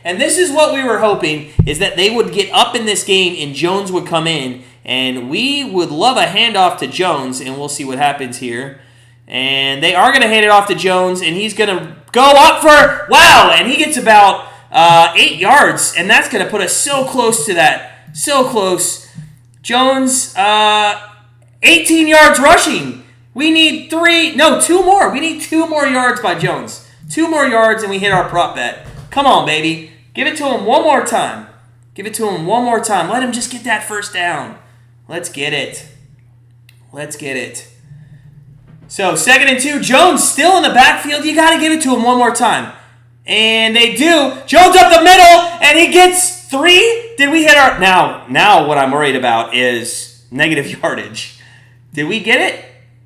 And this is what we were hoping, is that they would get up in this game and Jones would come in, and we would love a handoff to Jones, and we'll see what happens here. And they are going to hand it off to Jones, and he's going to go up for, wow, and he gets about 8 yards, and that's going to put us so close to that. So close. Jones, 18 yards rushing. We need 2 more. We need 2 more yards by Jones. 2 more yards, and we hit our prop bet. Come on, baby. Give it to him one more time. Give it to him one more time. Let him just get that first down. Let's get it. Let's get it. So, 2nd and 2. Jones still in the backfield. You got to give it to him one more time. And they do. Jones up the middle, and he gets 3. Did we hit our... Now what I'm worried about is negative yardage. Did we get it?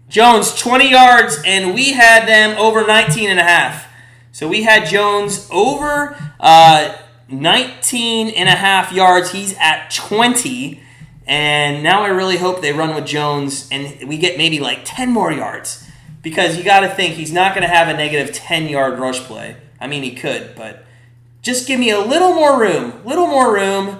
Jones, 20 yards, and we had them over 19.5. So we had Jones over 19.5 yards. He's at 20. And now I really hope they run with Jones and we get maybe like 10 more yards. Because you got to think he's not going to have a negative 10-yard rush play. I mean, he could, but just give me a little more room. Little more room.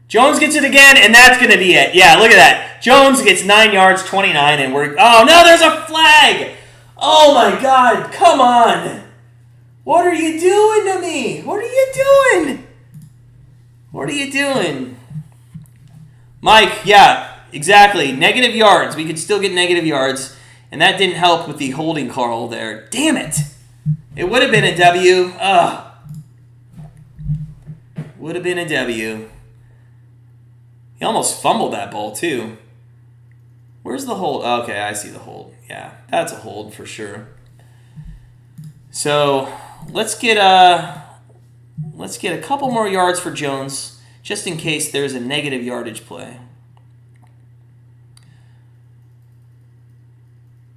Jones gets it again, and that's going to be it. Yeah, look at that. Jones gets 9 yards, 29, and we're... Oh, no, there's a flag! Oh, my God. Come on. What are you doing to me? What are you doing? What are you doing? Mike, yeah, exactly. Negative yards. We could still get negative yards, and that didn't help with the holding call there. Damn it. It would have been a W. Would have been a W. He almost fumbled that ball, too. Where's the hold? Okay, I see the hold. Yeah, that's a hold for sure. So let's get a couple more yards for Jones, just in case there's a negative yardage play.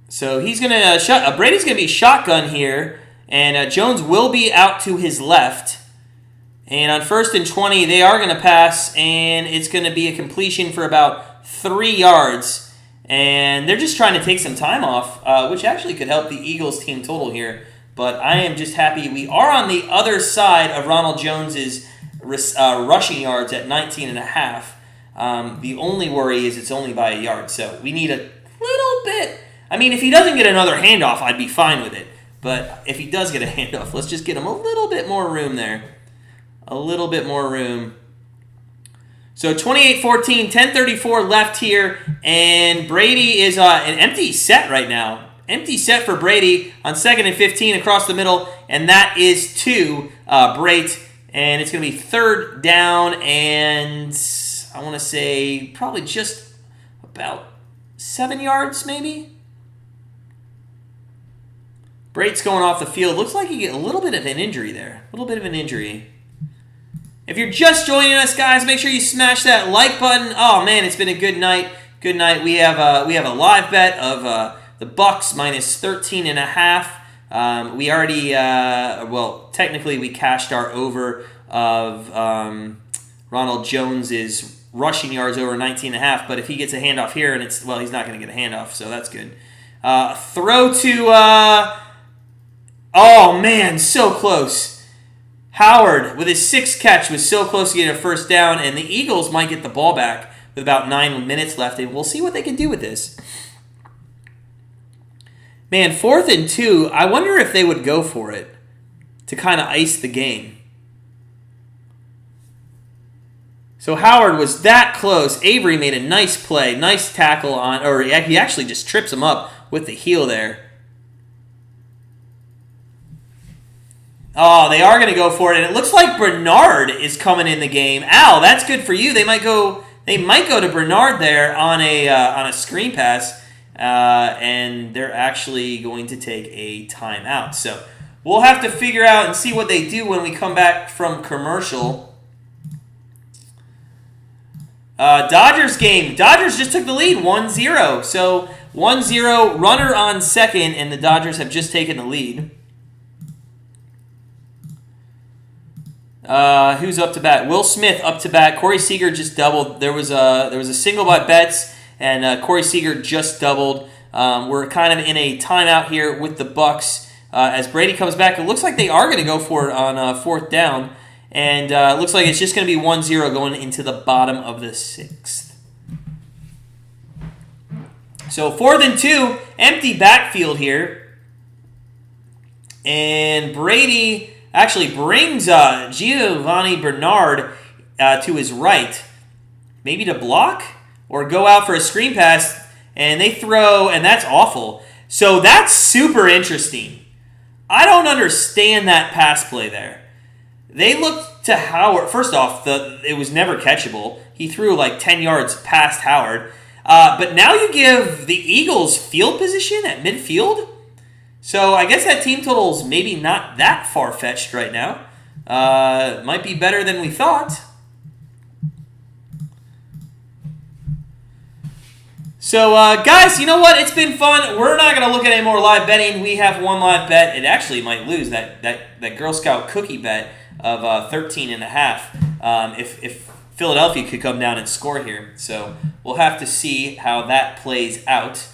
So he's gonna Brady's gonna be shotgun here, and Jones will be out to his left. And on 1st and 20, they are going to pass, and it's going to be a completion for about 3 yards. And they're just trying to take some time off, which actually could help the Eagles team total here. But I am just happy we are on the other side of Ronald Jones's rushing yards at 19.5. The only worry is it's only by a yard, so we need a little bit. I mean, if he doesn't get another handoff, I'd be fine with it. But if he does get a handoff, let's just get him a little bit more room there. A little bit more room. So 28-14, 10:34 left here, and Brady is an empty set right now. Empty set for Brady on 2nd and 15 across the middle, and that is to Brait, and it's going to be 3rd down, and I want to say probably just about 7 yards maybe. Brait's going off the field. Looks like he get a little bit of an injury there. A little bit of an injury. If you're just joining us, guys, make sure you smash that like button. Oh man, it's been a good night. Good night. We have a live bet of the Bucs minus 13.5. We already technically we cashed our over of Ronald Jones's rushing yards over 19.5. But if he gets a handoff here, and he's not going to get a handoff, so that's good. Throw to Oh, man, so close. Howard, with his 6th catch, was so close to getting a first down, and the Eagles might get the ball back with about 9 minutes left, and we'll see what they can do with this. Man, 4th and 2, I wonder if they would go for it to kind of ice the game. So Howard was that close. Avery made a nice play, nice tackle on, or he actually just trips him up with the heel there. Oh, they are going to go for it, and it looks like Bernard is coming in the game. Al, that's good for you. They might go to Bernard there on a screen pass, and they're actually going to take a timeout. So we'll have to figure out and see what they do when we come back from commercial. Dodgers game. Dodgers just took the lead, 1-0. So 1-0, runner on second, and the Dodgers have just taken the lead. Who's up to bat? Will Smith up to bat. Corey Seager just doubled. There was a single by Betts, and Corey Seager just doubled. We're kind of in a timeout here with the Bucs as Brady comes back. It looks like they are going to go for it on 4th down, and it looks like it's just going to be 1-0 going into the bottom of the 6th. So 4th and 2, empty backfield here, and Brady actually brings Giovanni Bernard to his right, maybe to block or go out for a screen pass, and they throw, and that's awful. So that's super interesting. I don't understand that pass play there. They looked to Howard. First off, it was never catchable. He threw like 10 yards past Howard. But now you give the Eagles field position at midfield? So I guess that team total is maybe not that far-fetched right now. Might be better than we thought. So, guys, you know what? It's been fun. We're not going to look at any more live betting. We have one live bet. It actually might lose that Girl Scout cookie bet of 13.5 if Philadelphia could come down and score here. So we'll have to see how that plays out.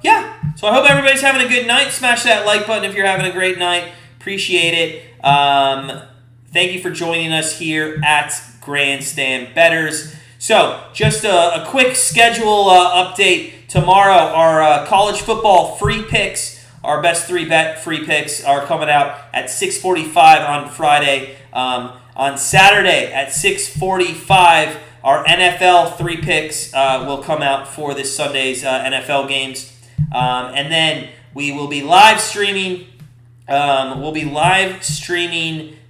Yeah. So I hope everybody's having a good night. Smash that like button if you're having a great night. Appreciate it. Thank you for joining us here at Grandstand Bettors. So just a quick schedule update. Tomorrow, our college football free picks, our best 3-bet free picks are coming out at 6:45 on Friday. On Saturday at 6:45, our NFL 3 picks will come out for this Sunday's NFL games. And then we will be live streaming.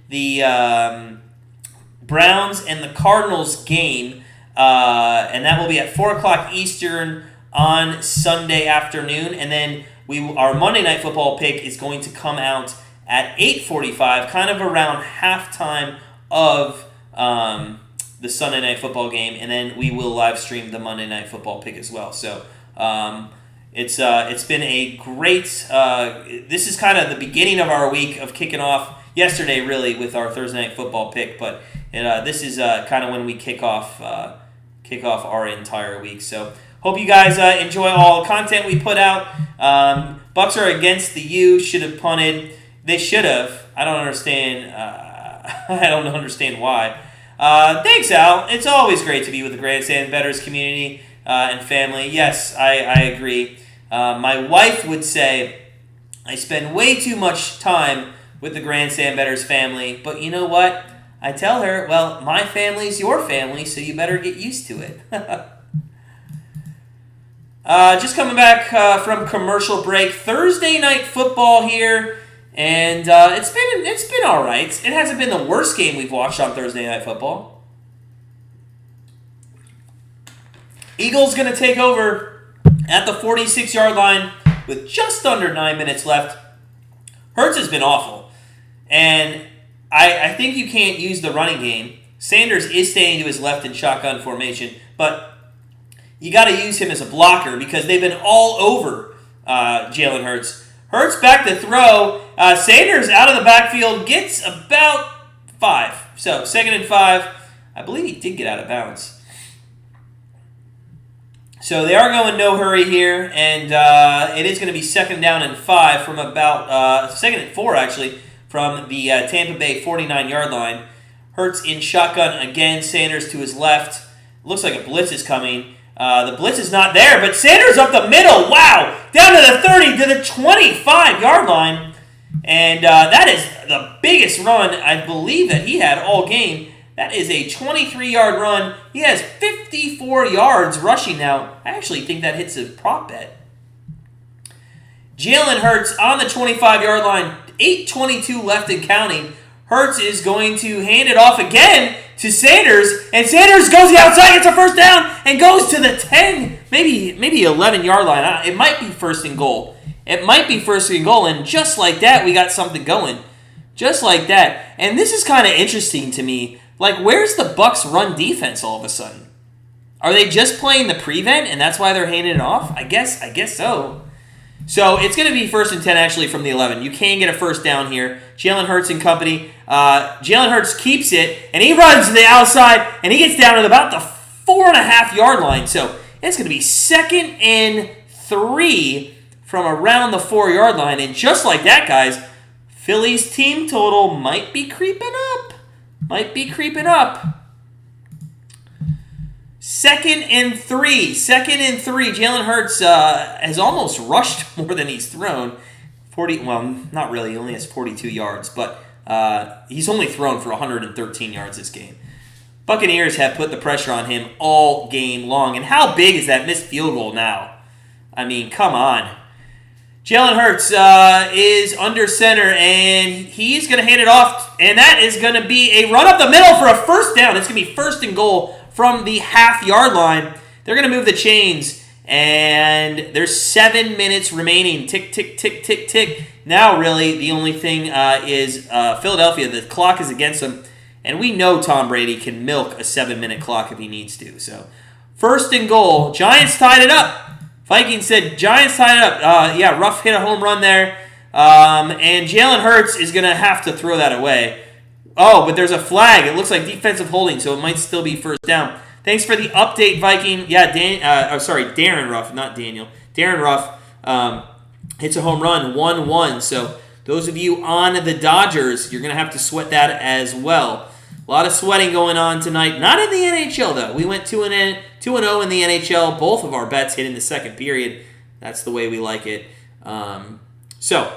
The Browns and the Cardinals game, and that will be at 4 o'clock Eastern on Sunday afternoon. And then our Monday Night Football pick is going to come out at 8:45, kind of around halftime of the Sunday Night Football game, and then we will live stream the Monday Night Football pick as well. So it's been a great. This is kind of the beginning of our week of kicking off. Yesterday, really, with our Thursday Night Football pick, but this is kind of when we kick off our entire week. So hope you guys enjoy all the content we put out. Bucs are against the U. Should have punted. They should have. I don't understand. I don't understand why. Thanks, Al. It's always great to be with the Grandstand Bettors community and family. Yes, I agree. My wife would say I spend way too much time with the Grandstand Bettors family, but you know what? I tell her, well, my family's your family, so you better get used to it. Just coming back from commercial break. Thursday Night Football here, and it's been all right. It hasn't been the worst game we've watched on Thursday Night Football. Eagles going to take over at the 46-yard line with just under 9 minutes left. Hurts has been awful. And I think you can't use the running game. Sanders is staying to his left in shotgun formation, but you got to use him as a blocker because they've been all over Jalen Hurts. Hurts back to throw. Sanders out of the backfield gets about 5. So 2nd and 5. I believe he did get out of bounds. So they are going no hurry here, and it is going to be 2nd down and 5 from about 2nd and 4 actually from the Tampa Bay 49-yard line. Hurts in shotgun again. Sanders to his left. Looks like a blitz is coming. The blitz is not there, but Sanders up the middle. Wow, down to the 30 to the 25-yard line, and that is the biggest run I believe that he had all game. That is a 23-yard run. He has 54 yards rushing now. I actually think that hits a prop bet. Jalen Hurts on the 25-yard line. 8:22 left and counting. Hurts is going to hand it off again to Sanders. And Sanders goes the outside, gets a first down, and goes to the 10, maybe 11-yard line. It might be 1st and goal. And just like that, we got something going. Just like that. And this is kind of interesting to me. Like, where's the Bucs run defense all of a sudden? Are they just playing the prevent, and that's why they're handing it off? I guess so. So it's going to be 1st and 10 actually from the 11. You can get a first down here. Jalen Hurts and company. Jalen Hurts keeps it, and he runs to the outside, and he gets down at about the 4.5-yard line. So it's going to be 2nd and 3 from around the 4-yard line. And just like that, guys, Philly's team total might be creeping up. 2nd and 3. Jalen Hurts has almost rushed more than he's thrown. Not really. He only has 42 yards, but he's only thrown for 113 yards this game. Buccaneers have put the pressure on him all game long. And how big is that missed field goal now? I mean, come on. Jalen Hurts is under center, and he's going to hand it off, and that is going to be a run up the middle for a first down. It's going to be 1st and goal from the half-yard line. They're going to move the chains, and there's 7 minutes remaining. Tick, tick, tick, tick, tick. Now, really, the only thing is Philadelphia. The clock is against them, and we know Tom Brady can milk a 7-minute clock if he needs to. So, 1st and goal. Giants tied it up. Vikings said Giants tied it up. Ruff hit a home run there. And Jalen Hurts is going to have to throw that away. Oh, but there's a flag. It looks like defensive holding, so it might still be first down. Thanks for the update, Viking. Yeah, Darren Ruff, not Daniel. Darren Ruff hits a home run, 1-1. So those of you on the Dodgers, you're going to have to sweat that as well. A lot of sweating going on tonight. Not in the NHL, though. We went 2-0 in the NHL. Both of our bets hit in the second period. That's the way we like it. So,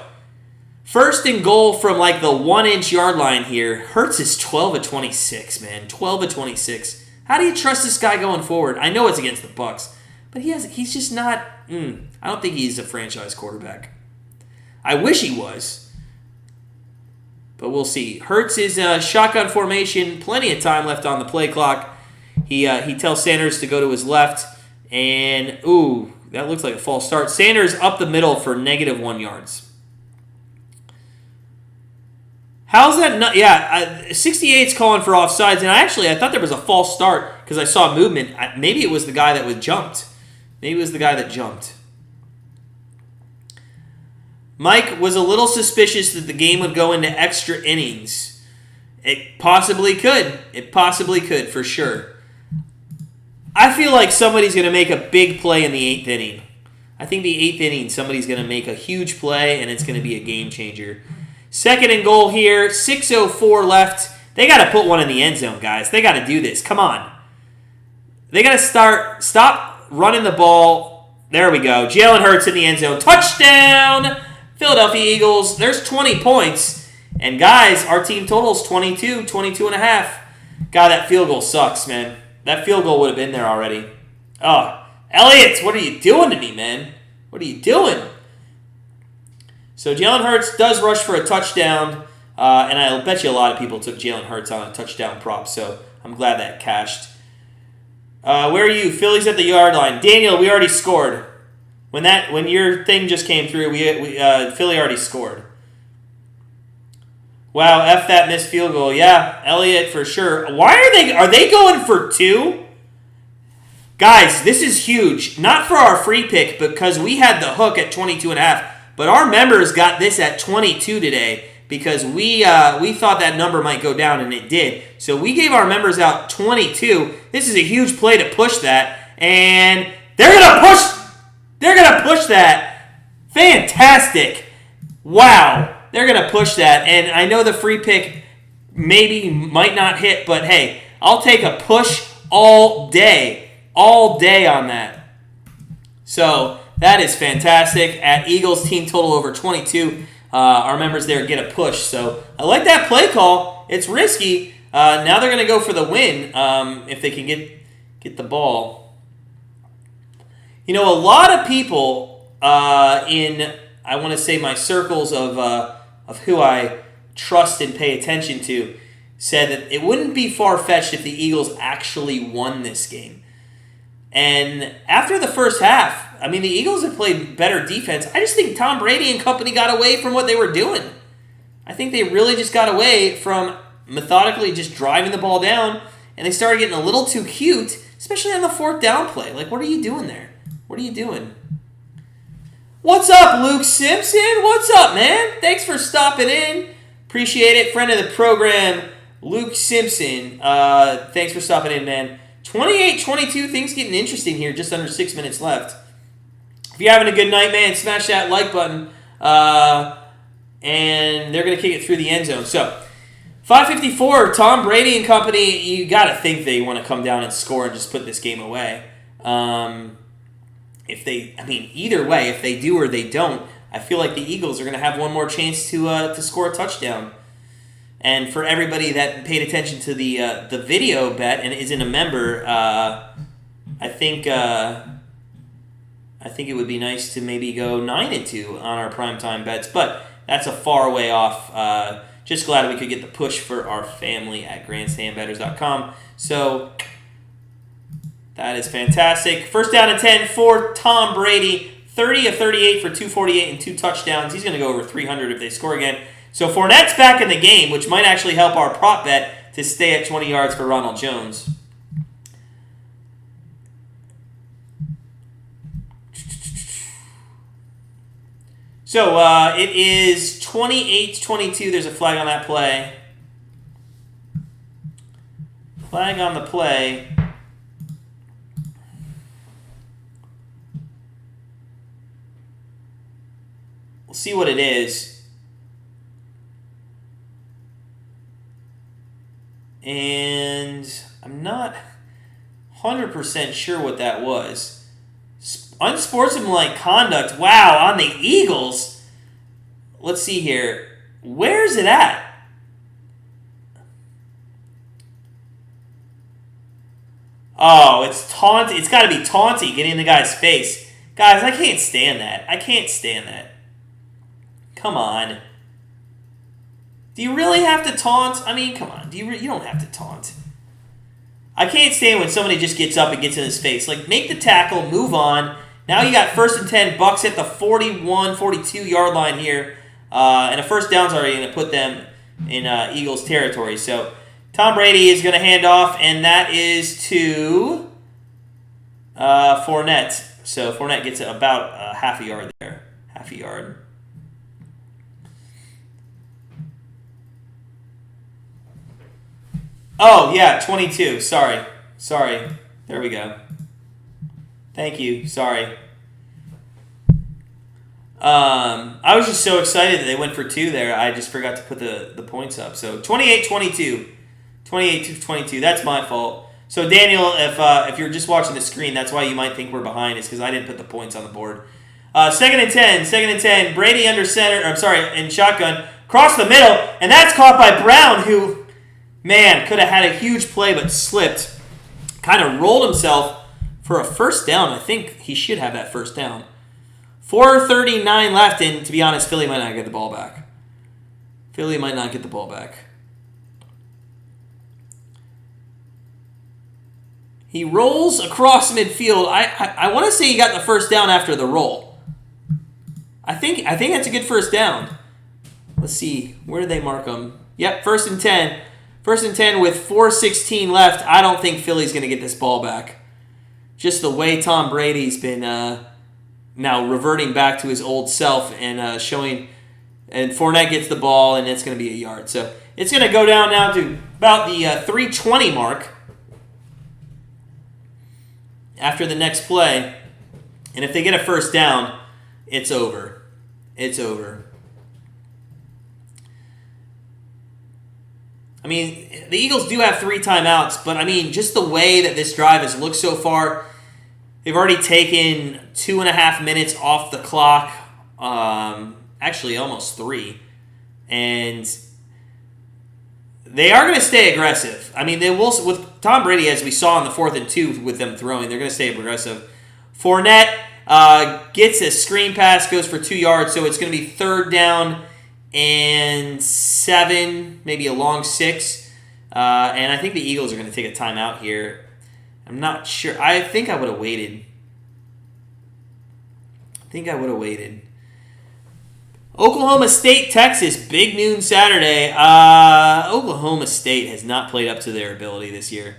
1st and goal from like the 1-inch yard line here. Hurts is 12 of 26, man. 12 of 26. How do you trust this guy going forward? I know it's against the Bucs, but he's just not. I don't think he's a franchise quarterback. I wish he was. But we'll see. Hurts is shotgun formation. Plenty of time left on the play clock. He tells Sanders to go to his left. And, that looks like a false start. Sanders up the middle for -1 yards. How's that not? Yeah, 68's calling for offsides. And I thought there was a false start because I saw movement. Maybe it was the guy that was jumped. Mike was a little suspicious that the game would go into extra innings. It possibly could, for sure. I feel like somebody's going to make a big play in the 8th inning. I think the 8th inning, somebody's going to make a huge play, and it's going to be a game changer. 2nd and goal here, 6:04 left. They got to put one in the end zone, guys. They got to do this. Come on. They got to stop running the ball. There we go. Jalen Hurts in the end zone. Touchdown! Philadelphia Eagles, there's 20 points. And guys, our team total is 22 and a half. God, that field goal sucks, man. That field goal would have been there already. Oh, Elliott, what are you doing to me, man? What are you doing? So Jalen Hurts does rush for a touchdown. And I bet you a lot of people took Jalen Hurts on a touchdown prop. So I'm glad that cashed. Where are you? Philly's at the yard line. Daniel, we already scored. When your thing just came through, Philly already scored. Wow, F that missed field goal. Yeah, Elliott for sure. Why are they going for 2? Guys, this is huge. Not for our free pick because we had the hook at 22.5, but our members got this at 22 today because we thought that number might go down, and it did. So we gave our members out 22. This is a huge play to push that, and They're gonna push that. Fantastic. Wow. They're gonna push that. And I know the free pick might not hit, but hey, I'll take a push all day on that. So that is fantastic. At Eagles team total over 22, our members there get a push. So I like that play call. It's risky. Now they're going to go for the win if they can get the ball. You know, a lot of people in, I want to say, my circles of who I trust and pay attention to said that it wouldn't be far-fetched if the Eagles actually won this game. And after the first half, I mean, the Eagles have played better defense. I just think Tom Brady and company got away from what they were doing. I think they really just got away from methodically just driving the ball down, and they started getting a little too cute, especially on the fourth down play. Like, what are you doing there? What are you doing? What's up, Luke Simpson? What's up, man? Thanks for stopping in. Appreciate it. Friend of the program, Luke Simpson. Thanks for stopping in, man. 28-22, things getting interesting here, just under 6 minutes left. If you're having a good night, man, smash that like button. And they're going to kick it through the end zone. So, 5:54, Tom Brady and company, you got to think they want to come down and score and just put this game away. Either way, if they do or they don't, I feel like the Eagles are going to have one more chance to score a touchdown. And for everybody that paid attention to the video bet and isn't a member, I think it would be nice to maybe go 9-2 on our primetime bets, but that's a far way off. Just glad we could get the push for our family at grandstandbettors.com. So that is fantastic. First down and 10 for Tom Brady. 30 of 38 for 248 and 2 touchdowns. He's going to go over 300 if they score again. So Fournette's back in the game, which might actually help our prop bet to stay at 20 yards for Ronald Jones. So it is 28-22. There's a flag on that play. Flag on the play. We'll see what it is. And I'm not 100% sure what that was. Unsportsmanlike conduct. Wow, on the Eagles. Let's see here. Where is it at? Oh, it's taunt. It's got to be taunty, getting in the guy's face. Guys, I can't stand that. I can't stand that. Come on. Do you really have to taunt? I mean, come on. You don't have to taunt. I can't stand when somebody just gets up and gets in his face. Like, make the tackle, move on. Now you got 1st and 10, Bucs at the 41, 42-yard line here. And a first down's already going to put them in Eagles territory. So Tom Brady is going to hand off, and that is to Fournette. So Fournette gets about half a yard there. Half a yard. Oh, yeah, 22. Sorry. There we go. Thank you. Sorry. I was just so excited that they went for 2 there. I just forgot to put the points up. So 28-22. 28-22. That's my fault. So Daniel, if you're just watching the screen, that's why you might think we're behind. Is because I didn't put the points on the board. 2nd and 10. 2nd and 10. Brady under center. In shotgun. Cross the middle. And that's caught by Brown, who, man, could have had a huge play but slipped. Kind of rolled himself for a first down. I think he should have that first down. 4:39 left, and to be honest, Philly might not get the ball back. He rolls across midfield. I want to say he got the first down after the roll. I think that's a good first down. Let's see. Where did they mark him? Yep, 1st and 10. 1st and 10 with 4:16 left. I don't think Philly's going to get this ball back. Just the way Tom Brady's been now reverting back to his old self and showing, and Fournette gets the ball, and it's going to be a yard. So it's going to go down now to about the 3:20 mark after the next play. And if they get a first down, it's over. It's over. I mean, the Eagles do have 3 timeouts, but I mean, just the way that this drive has looked so far, they've already taken 2.5 minutes off the clock. Actually, almost 3. And they are going to stay aggressive. I mean, they will, with Tom Brady, as we saw in the 4th and 2 with them throwing, they're going to stay aggressive. Fournette gets a screen pass, goes for 2 yards, so it's going to be 3rd down and 7, maybe a long 6. And I think the Eagles are going to take a timeout here. I'm not sure. I think I would have waited. Oklahoma State, Texas, big noon Saturday. Oklahoma State has not played up to their ability this year.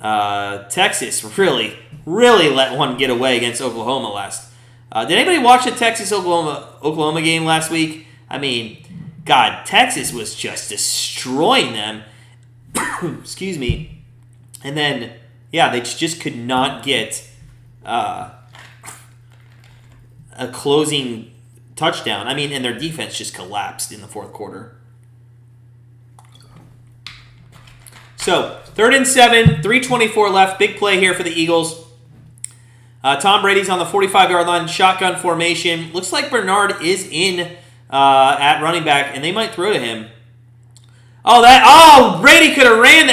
Texas really let one get away against Oklahoma last. Did anybody watch the Texas-Oklahoma game last week? I mean, God, Texas was just destroying them. Excuse me. And then, yeah, they just could not get a closing touchdown. I mean, and their defense just collapsed in the 4th quarter. So, 3rd and 7, 3:24 left. Big play here for the Eagles. Tom Brady's on the 45-yard line, shotgun formation. Looks like Bernard is in at running back, and they might throw to him. Brady could have ran.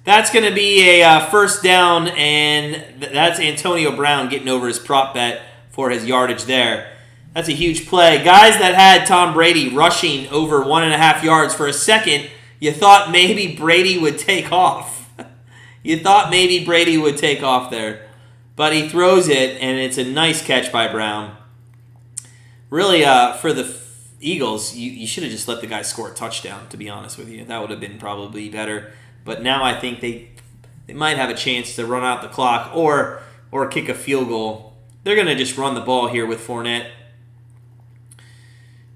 That's going to be a first down, and that's Antonio Brown getting over his prop bet for his yardage there. That's a huge play. Guys that had Tom Brady rushing over 1.5 yards for a second, you thought maybe Brady would take off. There. But he throws it, and it's a nice catch by Brown. Really, for the Eagles, you should have just let the guy score a touchdown, to be honest with you. That would have been probably better. But now I think they might have a chance to run out the clock or kick a field goal. They're going to just run the ball here with Fournette.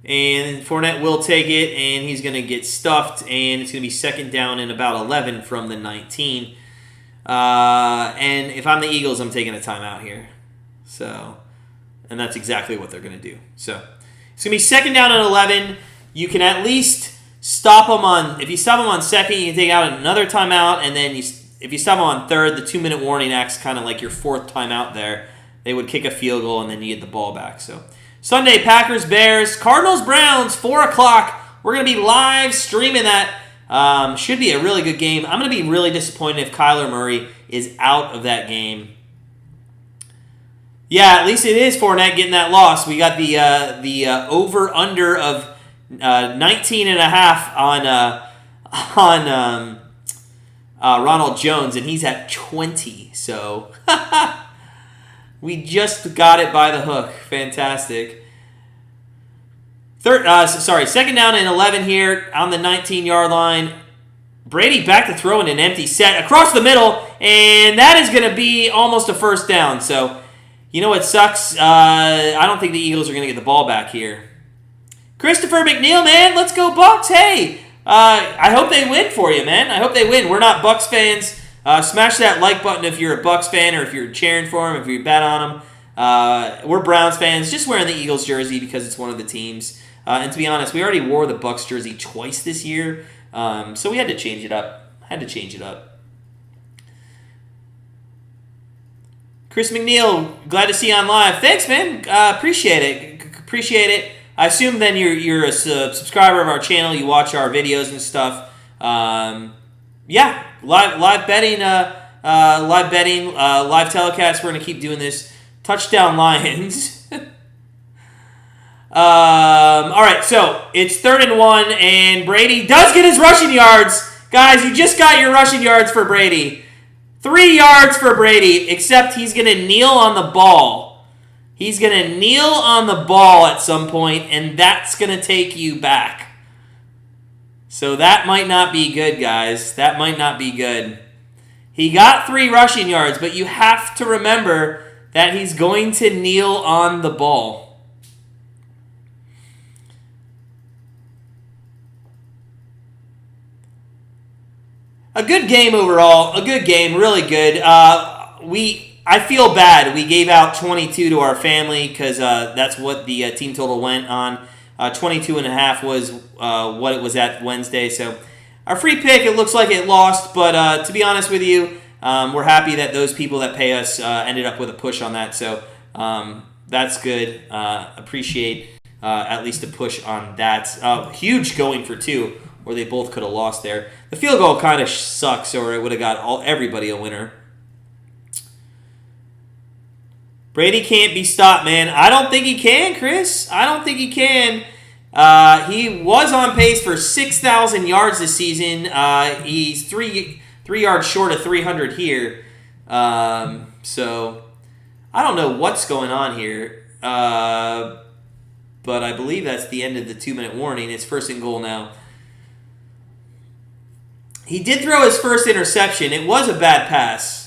And Fournette will take it, and he's going to get stuffed, and it's going to be 2nd down and about 11 from the 19. And if I'm the Eagles, I'm taking a timeout here. And that's exactly what they're going to do. So it's going to be 2nd down and 11. You can at least stop them on. If you stop them on 2nd, you can take out another timeout, and then if you stop them on 3rd, the 2-minute warning acts kind of like your 4th timeout there. They would kick a field goal, and then you get the ball back. So Sunday, Packers, Bears, Cardinals, Browns, 4 o'clock. We're going to be live streaming that. Should be a really good game. I'm going to be really disappointed if Kyler Murray is out of that game. Yeah, at least it is Fournette getting that loss. We got the over-under of 19.5 on Ronald Jones, and he's at 20. So we just got it by the hook. Fantastic. 2nd down and 11 here on the 19-yard line. Brady back to throw in an empty set across the middle, and that is going to be almost a first down. So, you know what sucks? I don't think the Eagles are going to get the ball back here. Christopher McNeil, man, let's go Bucs. Hey, I hope they win for you, man. I hope they win. We're not Bucs fans. Smash that like button if you're a Bucs fan or if you're cheering for them, if you bet on them. We're Browns fans, just wearing the Eagles jersey because it's one of the teams. And to be honest, we already wore the Bucs jersey twice this year, so we had to change it up. Chris McNeil, glad to see you on live. Thanks, man. Appreciate it. I assume then you're a subscriber of our channel. You watch our videos and stuff. Yeah, live betting, live telecast. We're gonna keep doing this. Touchdown Lions. All right, so it's 3rd and 1, and Brady does get his rushing yards. Guys, you just got your rushing yards for Brady. 3 yards for Brady, except he's going to kneel on the ball. He's going to kneel on the ball at some point, and that's going to take you back. So that might not be good, guys. That might not be good. He got 3 rushing yards, but you have to remember that he's going to kneel on the ball. A good game overall. A good game. Really good. We I feel bad. We gave out 22 to our family because that's what the team total went on. 22.5 was what it was at Wednesday. So our free pick, it looks like it lost, but to be honest with you, we're happy that those people that pay us ended up with a push on that. So that's good. Appreciate at least a push on that. Huge going for 2, where they both could have lost there. The field goal kind of sucks, or it would have got everybody a winner. Brady can't be stopped, man. I don't think he can, Chris. I don't think he can. He was on pace for 6,000 yards this season. He's three yards short of 300 here. So I don't know what's going on here. But I believe that's the end of the 2-minute warning. It's 1st and goal now. He did throw his first interception. It was a bad pass.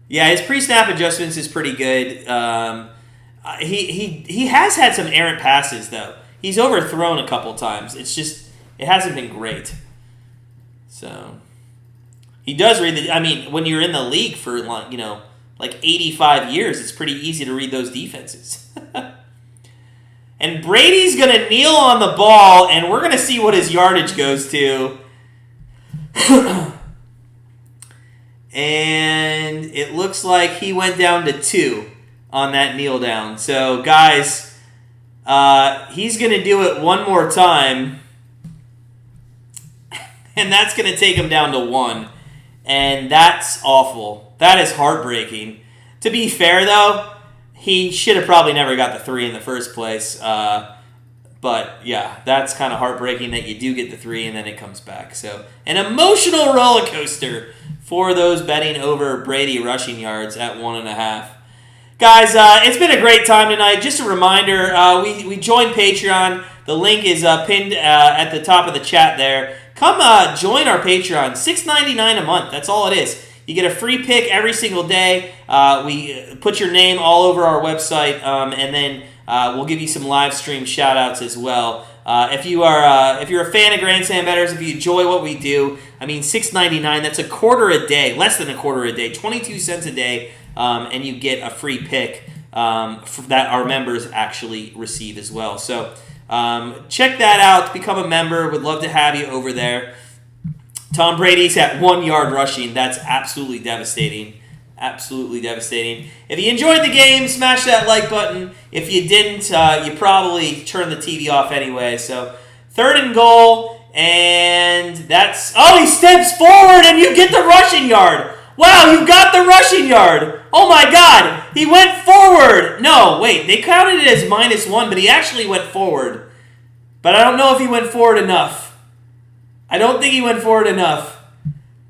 Yeah, his pre-snap adjustments is pretty good. He has had some errant passes, though. He's overthrown a couple times. It's just, it hasn't been great. So, he does read when you're in the league for, like 85 years, it's pretty easy to read those defenses. And Brady's going to kneel on the ball, and we're going to see what his yardage goes to. And it looks like he went down to 2 on that kneel down. So, guys, he's going to do it one more time. And that's going to take him down to 1. And that's awful. That is heartbreaking. To be fair, though, he should have probably never got the 3 in the first place. But, yeah, that's kind of heartbreaking that you do get the 3 and then it comes back. So, an emotional roller coaster for those betting over Brady rushing yards at 1.5. Guys, it's been a great time tonight. Just a reminder, we joined Patreon. The link is pinned at the top of the chat there. Come join our Patreon. $6.99 a month. That's all it is. You get a free pick every single day. We put your name all over our website, and then we'll give you some live stream shout outs as well. If you're a fan of Grandstand Bettors, if you enjoy what we do, $6.99, that's a quarter a day, less than a quarter a day, 22 cents a day, and you get a free pick that our members actually receive as well. So check that out. Become a member. Would love to have you over there. Tom Brady's at 1 yard rushing. That's absolutely devastating. Absolutely devastating. If you enjoyed the game, smash that like button. If you didn't, you probably turned the TV off anyway. So 3rd and goal, and that's... Oh, he steps forward, and you get the rushing yard. Wow, you got the rushing yard. Oh, my God. He went forward. No, wait. They counted it as -1, but he actually went forward. But I don't know if he went forward enough. I don't think he went forward enough.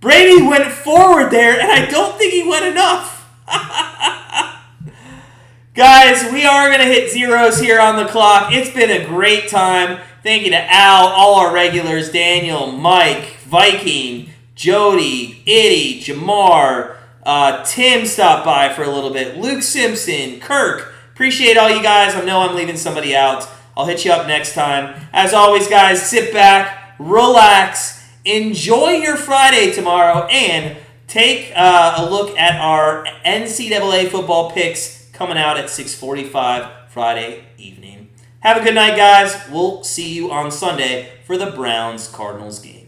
Brady went forward there, and I don't think he went enough. Guys, we are going to hit zeros here on the clock. It's been a great time. Thank you to Al, all our regulars, Daniel, Mike, Viking, Jody, Itty, Jamar, Tim stopped by for a little bit, Luke Simpson, Kirk. Appreciate all you guys. I know I'm leaving somebody out. I'll hit you up next time. As always, guys, sit back, relax, enjoy your Friday tomorrow, and take a look at our NCAA football picks coming out at 6:45 Friday evening. Have a good night, guys. We'll see you on Sunday for the Browns-Cardinals game.